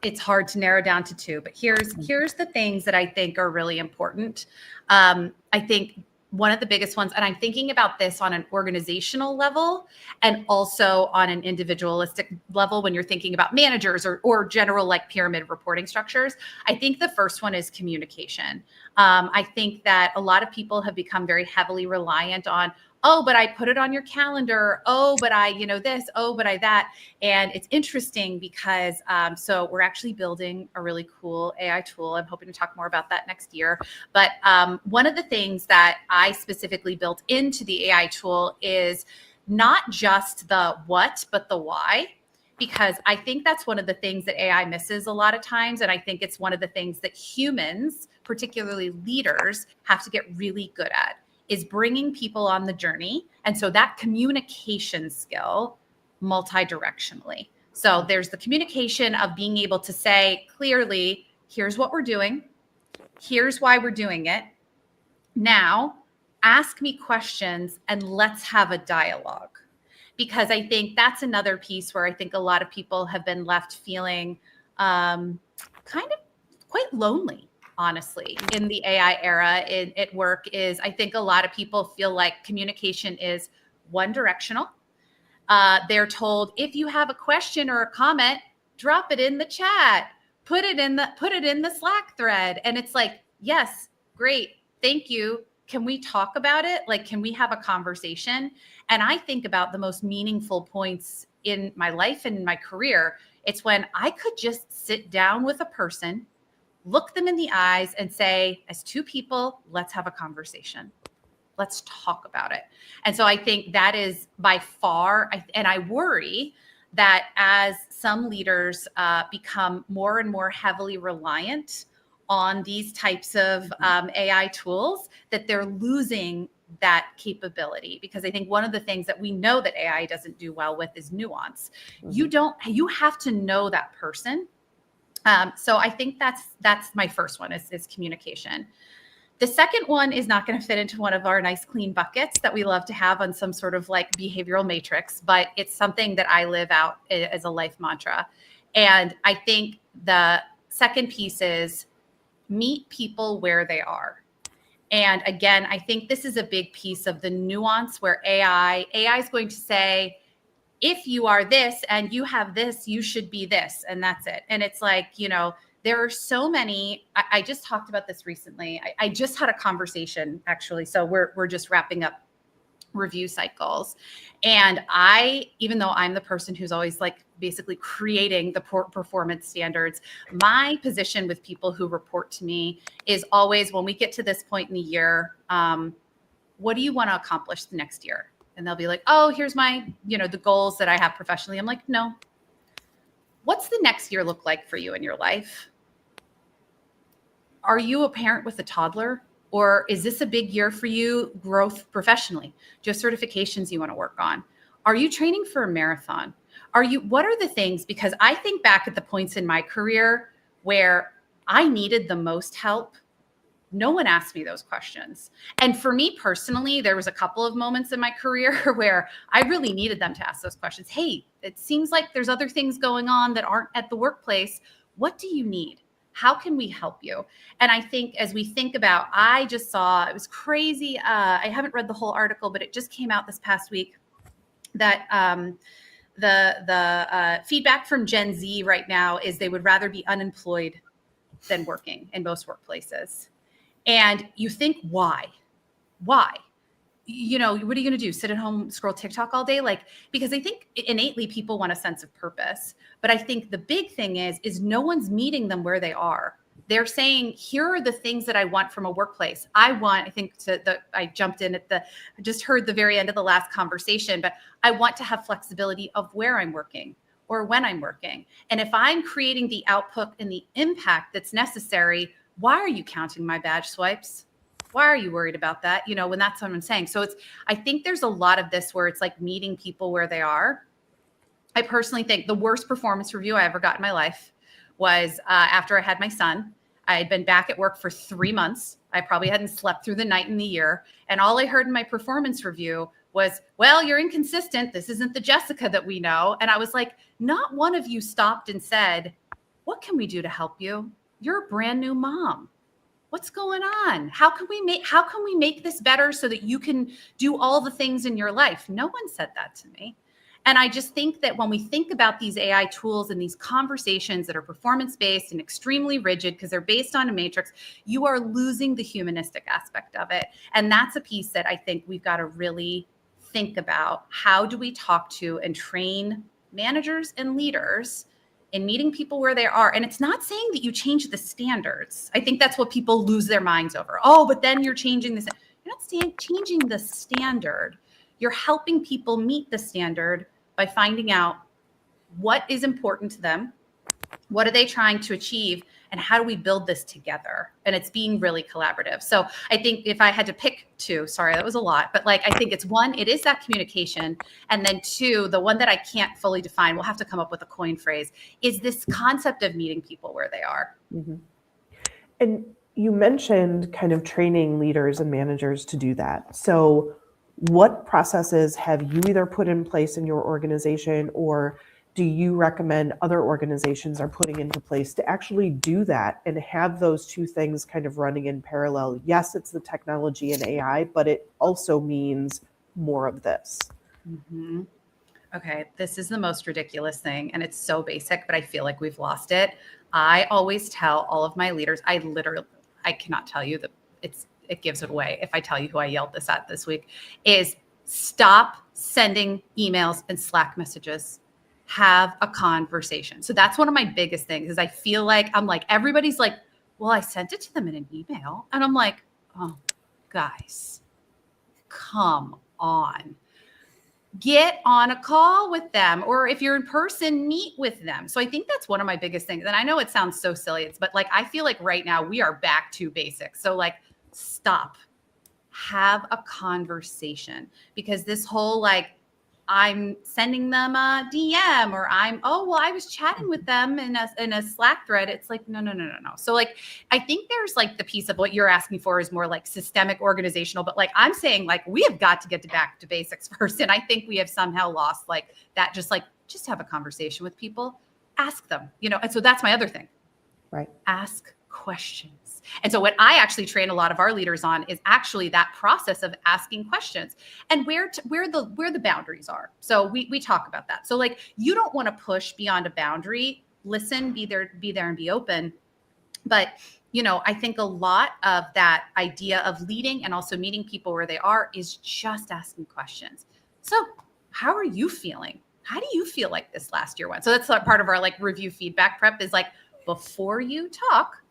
It's hard to narrow down to 2, but here's the things that I think are really important. I think one of the biggest ones, and I'm thinking about this on an organizational level and also on an individualistic level when you're thinking about managers or general like pyramid reporting structures. I think the first one is communication. I think that a lot of people have become very heavily reliant on, oh, but I put it on your calendar. Oh, but I, this, oh, but I that. And it's interesting because, so we're actually building a really cool AI tool. I'm hoping to talk more about that next year. But one of the things that I specifically built into the AI tool is not just the what, but the why. Because I think that's one of the things that AI misses a lot of times. And I think it's one of the things that humans, particularly leaders, have to get really good at, is bringing people on the journey. And so that communication skill multi-directionally. So there's the communication of being able to say clearly, here's what we're doing. Here's why we're doing it. Now, ask me questions and let's have a dialogue. Because I think that's another piece where I think a lot of people have been left feeling kind of quite lonely, honestly, in the AI era at work. Is I think a lot of people feel like communication is one directional. They're told, if you have a question or a comment, drop it in the chat, put it in the Slack thread. And it's like, yes, great. Thank you. Can we talk about it? Like, can we have a conversation? And I think about the most meaningful points in my life and in my career. It's when I could just sit down with a person, look them in the eyes and say, as 2 people, let's have a conversation. Let's talk about it. And so I think that is by far, and I worry that as some leaders become more and more heavily reliant on these types of AI tools, that they're losing that capability. Because I think one of the things that we know that AI doesn't do well with is nuance. You have to know that person. So I think that's my first one is communication. The second one is not going to fit into one of our nice clean buckets that we love to have on some sort of like behavioral matrix, but it's something that I live out as a life mantra. And I think the second piece is meet people where they are. And again, I think this is a big piece of the nuance where AI is going to say, if you are this and you have this, you should be this, and that's it. And it's like, there are so many. I just talked about this recently. I just had a conversation, actually. So we're just wrapping up review cycles. And even though I'm the person who's always like basically creating the performance standards, my position with people who report to me is always, when we get to this point in the year, what do you want to accomplish the next year? And they'll be like, oh, here's my, the goals that I have professionally. I'm like, no. What's the next year look like for you in your life? Are you a parent with a toddler? Or is this a big year for you growth professionally? Do you have certifications you want to work on? Are you training for a marathon? What are the things? Because I think back at the points in my career where I needed the most help. No one asked me those questions. And for me personally, there was a couple of moments in my career where I really needed them to ask those questions. Hey, it seems like there's other things going on that aren't at the workplace. What do you need? How can we help you? And I think as we think about, I just saw, it was crazy. I haven't read the whole article, but it just came out this past week that the feedback from Gen Z right now is they would rather be unemployed than working in most workplaces. And you think, why? Why? What are you going to do? Sit at home, scroll TikTok all day? Because I think innately people want a sense of purpose. But I think the big thing is no one's meeting them where they are. They're saying, here are the things that I want from a workplace. I jumped in I just heard the very end of the last conversation, but I want to have flexibility of where I'm working or when I'm working. And if I'm creating the output and the impact that's necessary, why are you counting my badge swipes? Why are you worried about that? When that's what I'm saying. So I think there's a lot of this where it's like meeting people where they are. I personally think the worst performance review I ever got in my life was after I had my son. I had been back at work for 3 months. I probably hadn't slept through the night in the year. And all I heard in my performance review was, well, you're inconsistent. This isn't the Jessica that we know. And I was like, not one of you stopped and said, what can we do to help you? You're a brand new mom. What's going on? How can we make this better so that you can do all the things in your life? No one said that to me. And I just think that when we think about these AI tools and these conversations that are performance-based and extremely rigid because they're based on a matrix, you are losing the humanistic aspect of it. And that's a piece that I think we've got to really think about. How do we talk to and train managers and leaders in meeting people where they are? And it's not saying that you change the standards. I think that's what people lose their minds over. Oh, but then you're changing this. You're not changing the standard. You're helping people meet the standard by finding out what is important to them, what are they trying to achieve, and how do we build this together? And it's being really collaborative. So I think if I had to pick two, sorry, that was a lot, but I think it's one, it is that communication. And then two, the one that I can't fully define, we'll have to come up with a coin phrase, is this concept of meeting people where they are. Mm-hmm. And you mentioned kind of training leaders and managers to do that. So what processes have you either put in place in your organization, or do you recommend other organizations are putting into place to actually do that and have those two things kind of running in parallel? Yes, it's the technology and AI, but it also means more of this. Mm-hmm. Okay, this is the most ridiculous thing, and it's so basic, but I feel like we've lost it. I always tell all of my leaders, I cannot tell you that it gives it away if I tell you who I yelled this at this week, is stop sending emails and Slack messages. Have a conversation. So that's one of my biggest things, is I feel like everybody's like, well, I sent it to them in an email. And I'm like, oh, guys, come on. Get on a call with them, or if you're in person, meet with them. So I think that's one of my biggest things. And I know it sounds so silly, but like, I feel like right now we are back to basics. So like, stop, have a conversation, because this whole, like, I'm sending them a DM, or I was chatting with them in a Slack thread. It's like, no. So like, I think there's like the piece of what you're asking for is more like systemic, organizational, but like I'm saying, like, we have got to get back to basics first. And I think we have somehow lost like that, just have a conversation with people, ask them, and so that's my other thing. Right. Ask questions. And so what I actually train a lot of our leaders on is actually that process of asking questions and where the boundaries are. So we talk about that. So like, you don't want to push beyond a boundary. Listen, be there and be open. But I think a lot of that idea of leading and also meeting people where they are is just asking questions. So how are you feeling? How do you feel like this last year went? So that's part of our like review feedback prep is like, before you talk,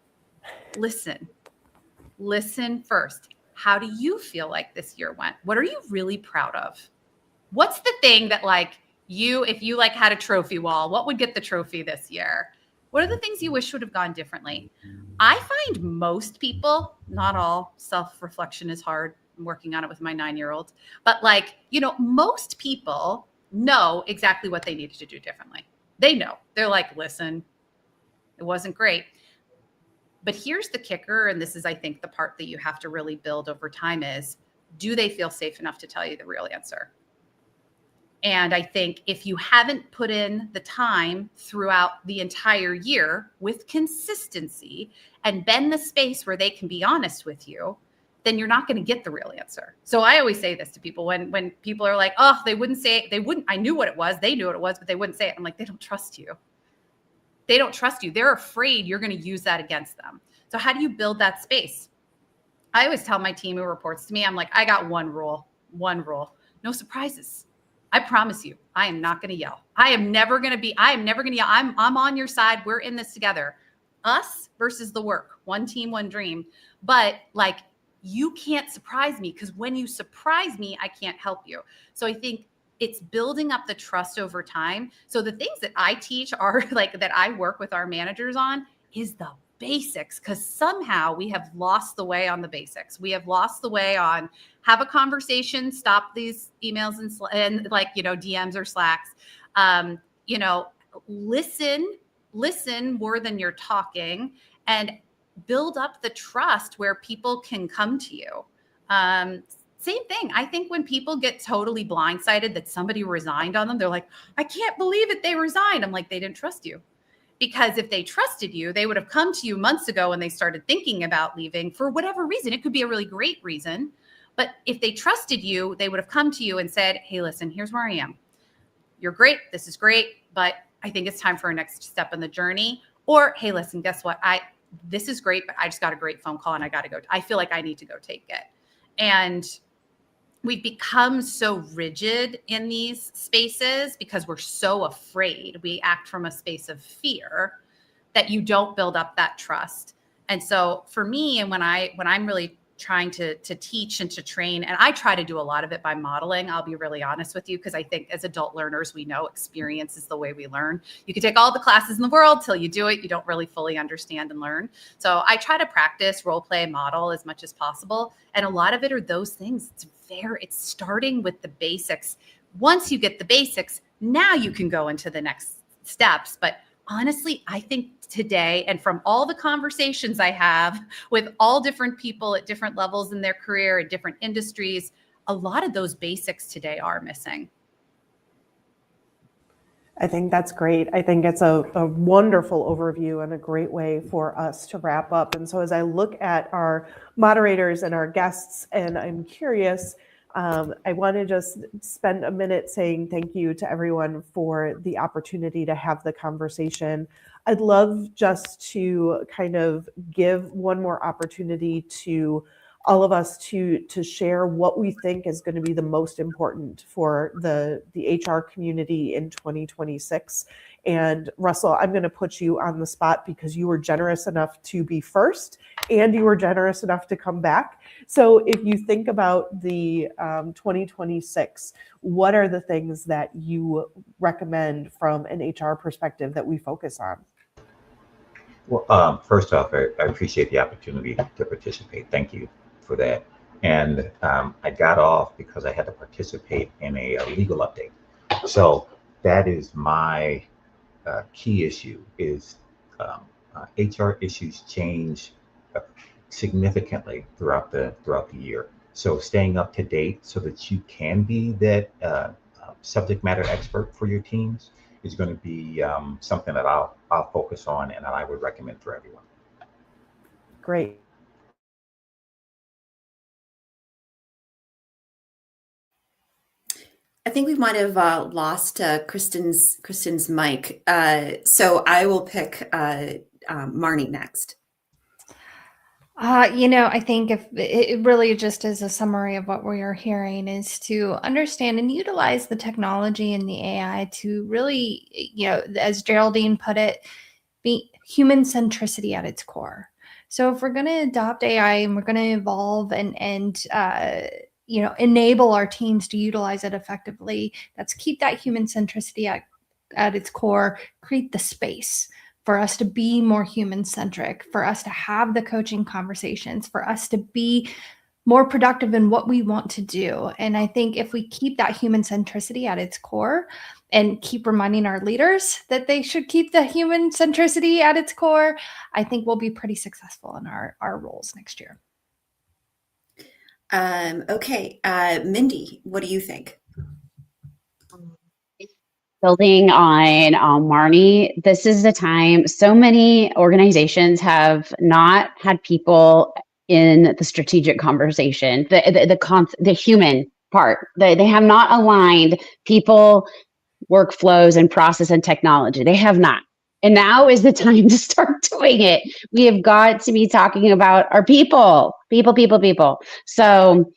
listen first. How do you feel like this year went? What are you really proud of? What's the thing that like if you like had a trophy wall, what would get the trophy this year? What are the things you wish would have gone differently? I find most people, not all, self-reflection is hard. I'm working on it with my 9-year-old, but like, most people know exactly what they needed to do differently. They know. They're like, listen, it wasn't great. But here's the kicker, and this is, I think, the part that you have to really build over time is, do they feel safe enough to tell you the real answer? And I think if you haven't put in the time throughout the entire year with consistency and been the space where they can be honest with you, then you're not going to get the real answer. So I always say this to people when people are like, oh, they wouldn't say it. I knew what it was. They knew what it was, but they wouldn't say it. I'm like, they don't trust you. They don't trust you. They're afraid you're going to use that against them. So how do you build that space? I always tell my team who reports to me, I'm like, I got one rule, no surprises. I promise you, I am not going to yell. I am never going to yell. I'm on your side. We're in this together. Us versus the work, one team, one dream. But like, you can't surprise me, because when you surprise me, I can't help you. So I think it's building up the trust over time. So the things that I teach are like that I work with our managers on is the basics, because somehow we have lost the way on the basics. We have lost the way on have a conversation, stop these emails and like, DMs or Slacks, listen more than you're talking, and build up the trust where people can come to you. Same thing. I think when people get totally blindsided that somebody resigned on them, they're like, I can't believe it. They resigned. I'm like, they didn't trust you. Because if they trusted you, they would have come to you months ago when they started thinking about leaving for whatever reason. It could be a really great reason. But if they trusted you, they would have come to you and said, hey, listen, here's where I am. You're great. This is great. But I think it's time for a next step in the journey. Or, hey, listen, guess what? This is great, but I just got a great phone call and I got to go. I feel like I need to go take it. And we've become so rigid in these spaces because we're so afraid. We act from a space of fear that you don't build up that trust. And so for me, and when I'm really trying to teach and to train, and I try to do a lot of it by modeling, I'll be really honest with you, because I think as adult learners, we know experience is the way we learn. You can take all the classes in the world till you do it, you don't really fully understand and learn. So I try to practice, role play, model as much as possible. And a lot of it are those things. It's starting with the basics. Once you get the basics, now you can go into the next steps. But honestly, I think today, and from all the conversations I have with all different people at different levels in their career, in different industries, a lot of those basics today are missing. I think that's great. I think it's a wonderful overview and a great way for us to wrap up. And so as I look at our moderators and our guests, and I'm curious, I want to just spend a minute saying thank you to everyone for the opportunity to have the conversation. I'd love just to kind of give one more opportunity to all of us to share what we think is going to be the most important for the HR community in 2026. And Russell, I'm going to put you on the spot because you were generous enough to be first and you were generous enough to come back. So if you think about the 2026, what are the things that you recommend from an HR perspective that we focus on? Well, first off, I appreciate the opportunity to participate. Thank you for that. And I got off because I had to participate in a legal update. So that is my key issue is HR issues change significantly throughout the year. So staying up to date so that you can be that subject matter expert for your teams is going to be something that I'll focus on and that I would recommend for everyone. Great. I think we might have lost Kristen's mic. So I will pick Marnie next. I think if it really just is a summary of what we are hearing is to understand and utilize the technology and the AI to really, as Geraldine put it, be human centricity at its core. So if we're going to adopt AI and we're going to evolve and enable our teams to utilize it effectively, let's keep that human centricity at its core, create the space for us to be more human-centric, for us to have the coaching conversations, for us to be more productive in what we want to do. And I think if we keep that human centricity at its core and keep reminding our leaders that they should keep the human centricity at its core, I think we'll be pretty successful in our roles next year. Okay, Mindy, what do you think? Building on Marnie, this is the time. So many organizations have not had people in the strategic conversation, the human part. They have not aligned people, workflows, and process and technology. They have not. And now is the time to start doing it. We have got to be talking about our people. So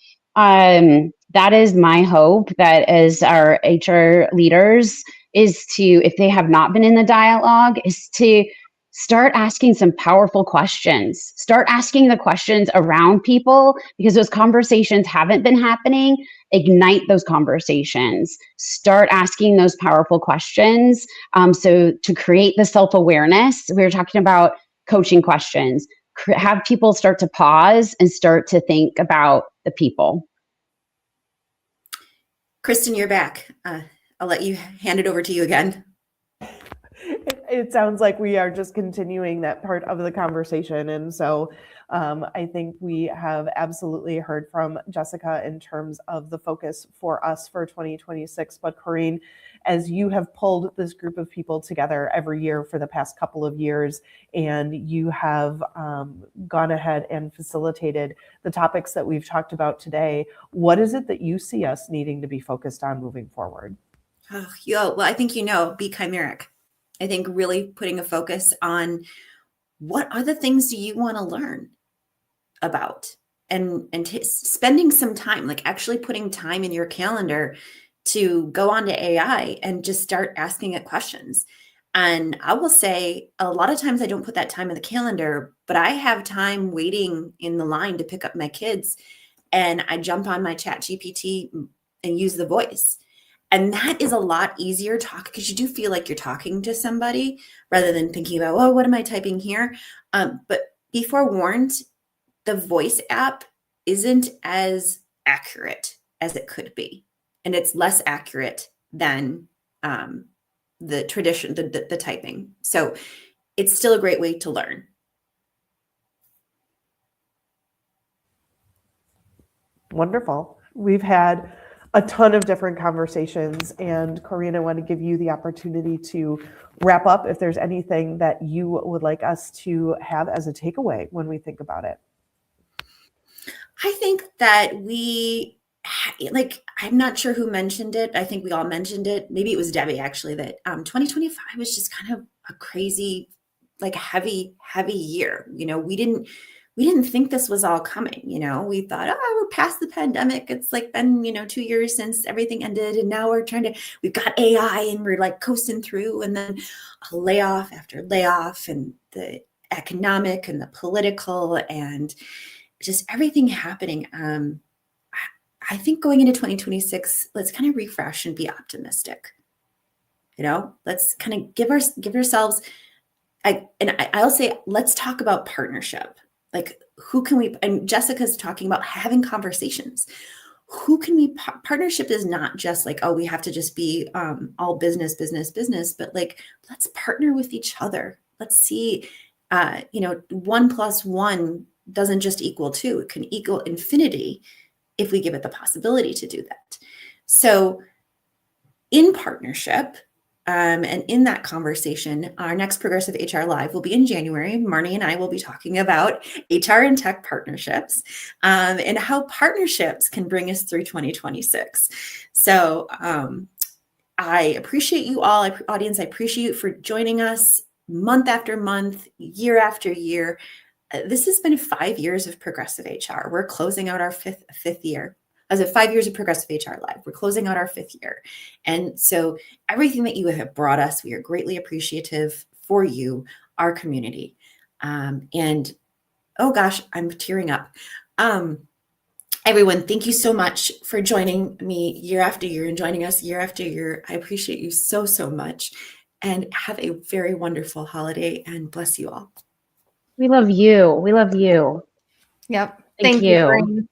that is my hope, that as our HR leaders is to, if they have not been in the dialogue, is to start asking some powerful questions. Start asking the questions around people because those conversations haven't been happening. Ignite those conversations. Start asking those powerful questions. So to create the self-awareness, we were talking about coaching questions. Have people start to pause and start to think about the people. Kristen, you're back. I'll let you hand it over to you again. It sounds like we are just continuing that part of the conversation. And so I think we have absolutely heard from Jessica in terms of the focus for us for 2026. But Corinne, as you have pulled this group of people together every year for the past couple of years, and you have gone ahead and facilitated the topics that we've talked about today, what is it that you see us needing to be focused on moving forward? Well, I think be chimeric. I think really putting a focus on what are the things do you want to learn about, and spending some time, like actually putting time in your calendar to go onto AI and just start asking it questions. And I will say a lot of times I don't put that time in the calendar, but I have time waiting in the line to pick up my kids, and I jump on my ChatGPT and use the voice. And that is a lot easier talk because you do feel like you're talking to somebody rather than thinking about, oh, what am I typing here? But be forewarned, the voice app isn't as accurate as it could be. And it's less accurate than the tradition, the typing. So it's still a great way to learn. Wonderful. We've had a ton of different conversations, and Corinne, I want to give you the opportunity to wrap up if there's anything that you would like us to have as a takeaway when we think about it. I think that I'm not sure who mentioned it. I think we all mentioned it. Maybe it was Debbie actually, that 2025 was just kind of a crazy, heavy year. We we didn't think this was all coming. We thought, oh, we're past the pandemic. It's like been, 2 years since everything ended. And now we've got AI and we're like coasting through, and then a layoff after layoff, and the economic and the political and just everything happening. I think going into 2026, let's kind of refresh and be optimistic. Let's kind of give ourselves, I'll say, let's talk about partnership. Like, who can we, and Jessica's talking about having conversations. Who can we, partnership is not just like, oh, we have to just be all business, but like, let's partner with each other. Let's see, 1 + 1 doesn't just equal 2. It can equal infinity if we give it the possibility to do that. So in partnership, and in that conversation, our next Progressive HR Live will be in January. Marnie and I will be talking about HR and tech partnerships, and how partnerships can bring us through 2026. So I appreciate you all, audience. I appreciate you for joining us month after month, year after year. This has been 5 years of Progressive HR. We're closing out our fifth year. As of 5 years of Progressive HR Live, we're closing out our 5th year. And so everything that you have brought us, we are greatly appreciative for you, our community. And oh gosh, I'm tearing up. Everyone, thank you so much for joining me year after year and joining us year after year. I appreciate you so, so much. And have a very wonderful holiday, and bless you all. We love you. We love you. Yep. Thank you. Corinne.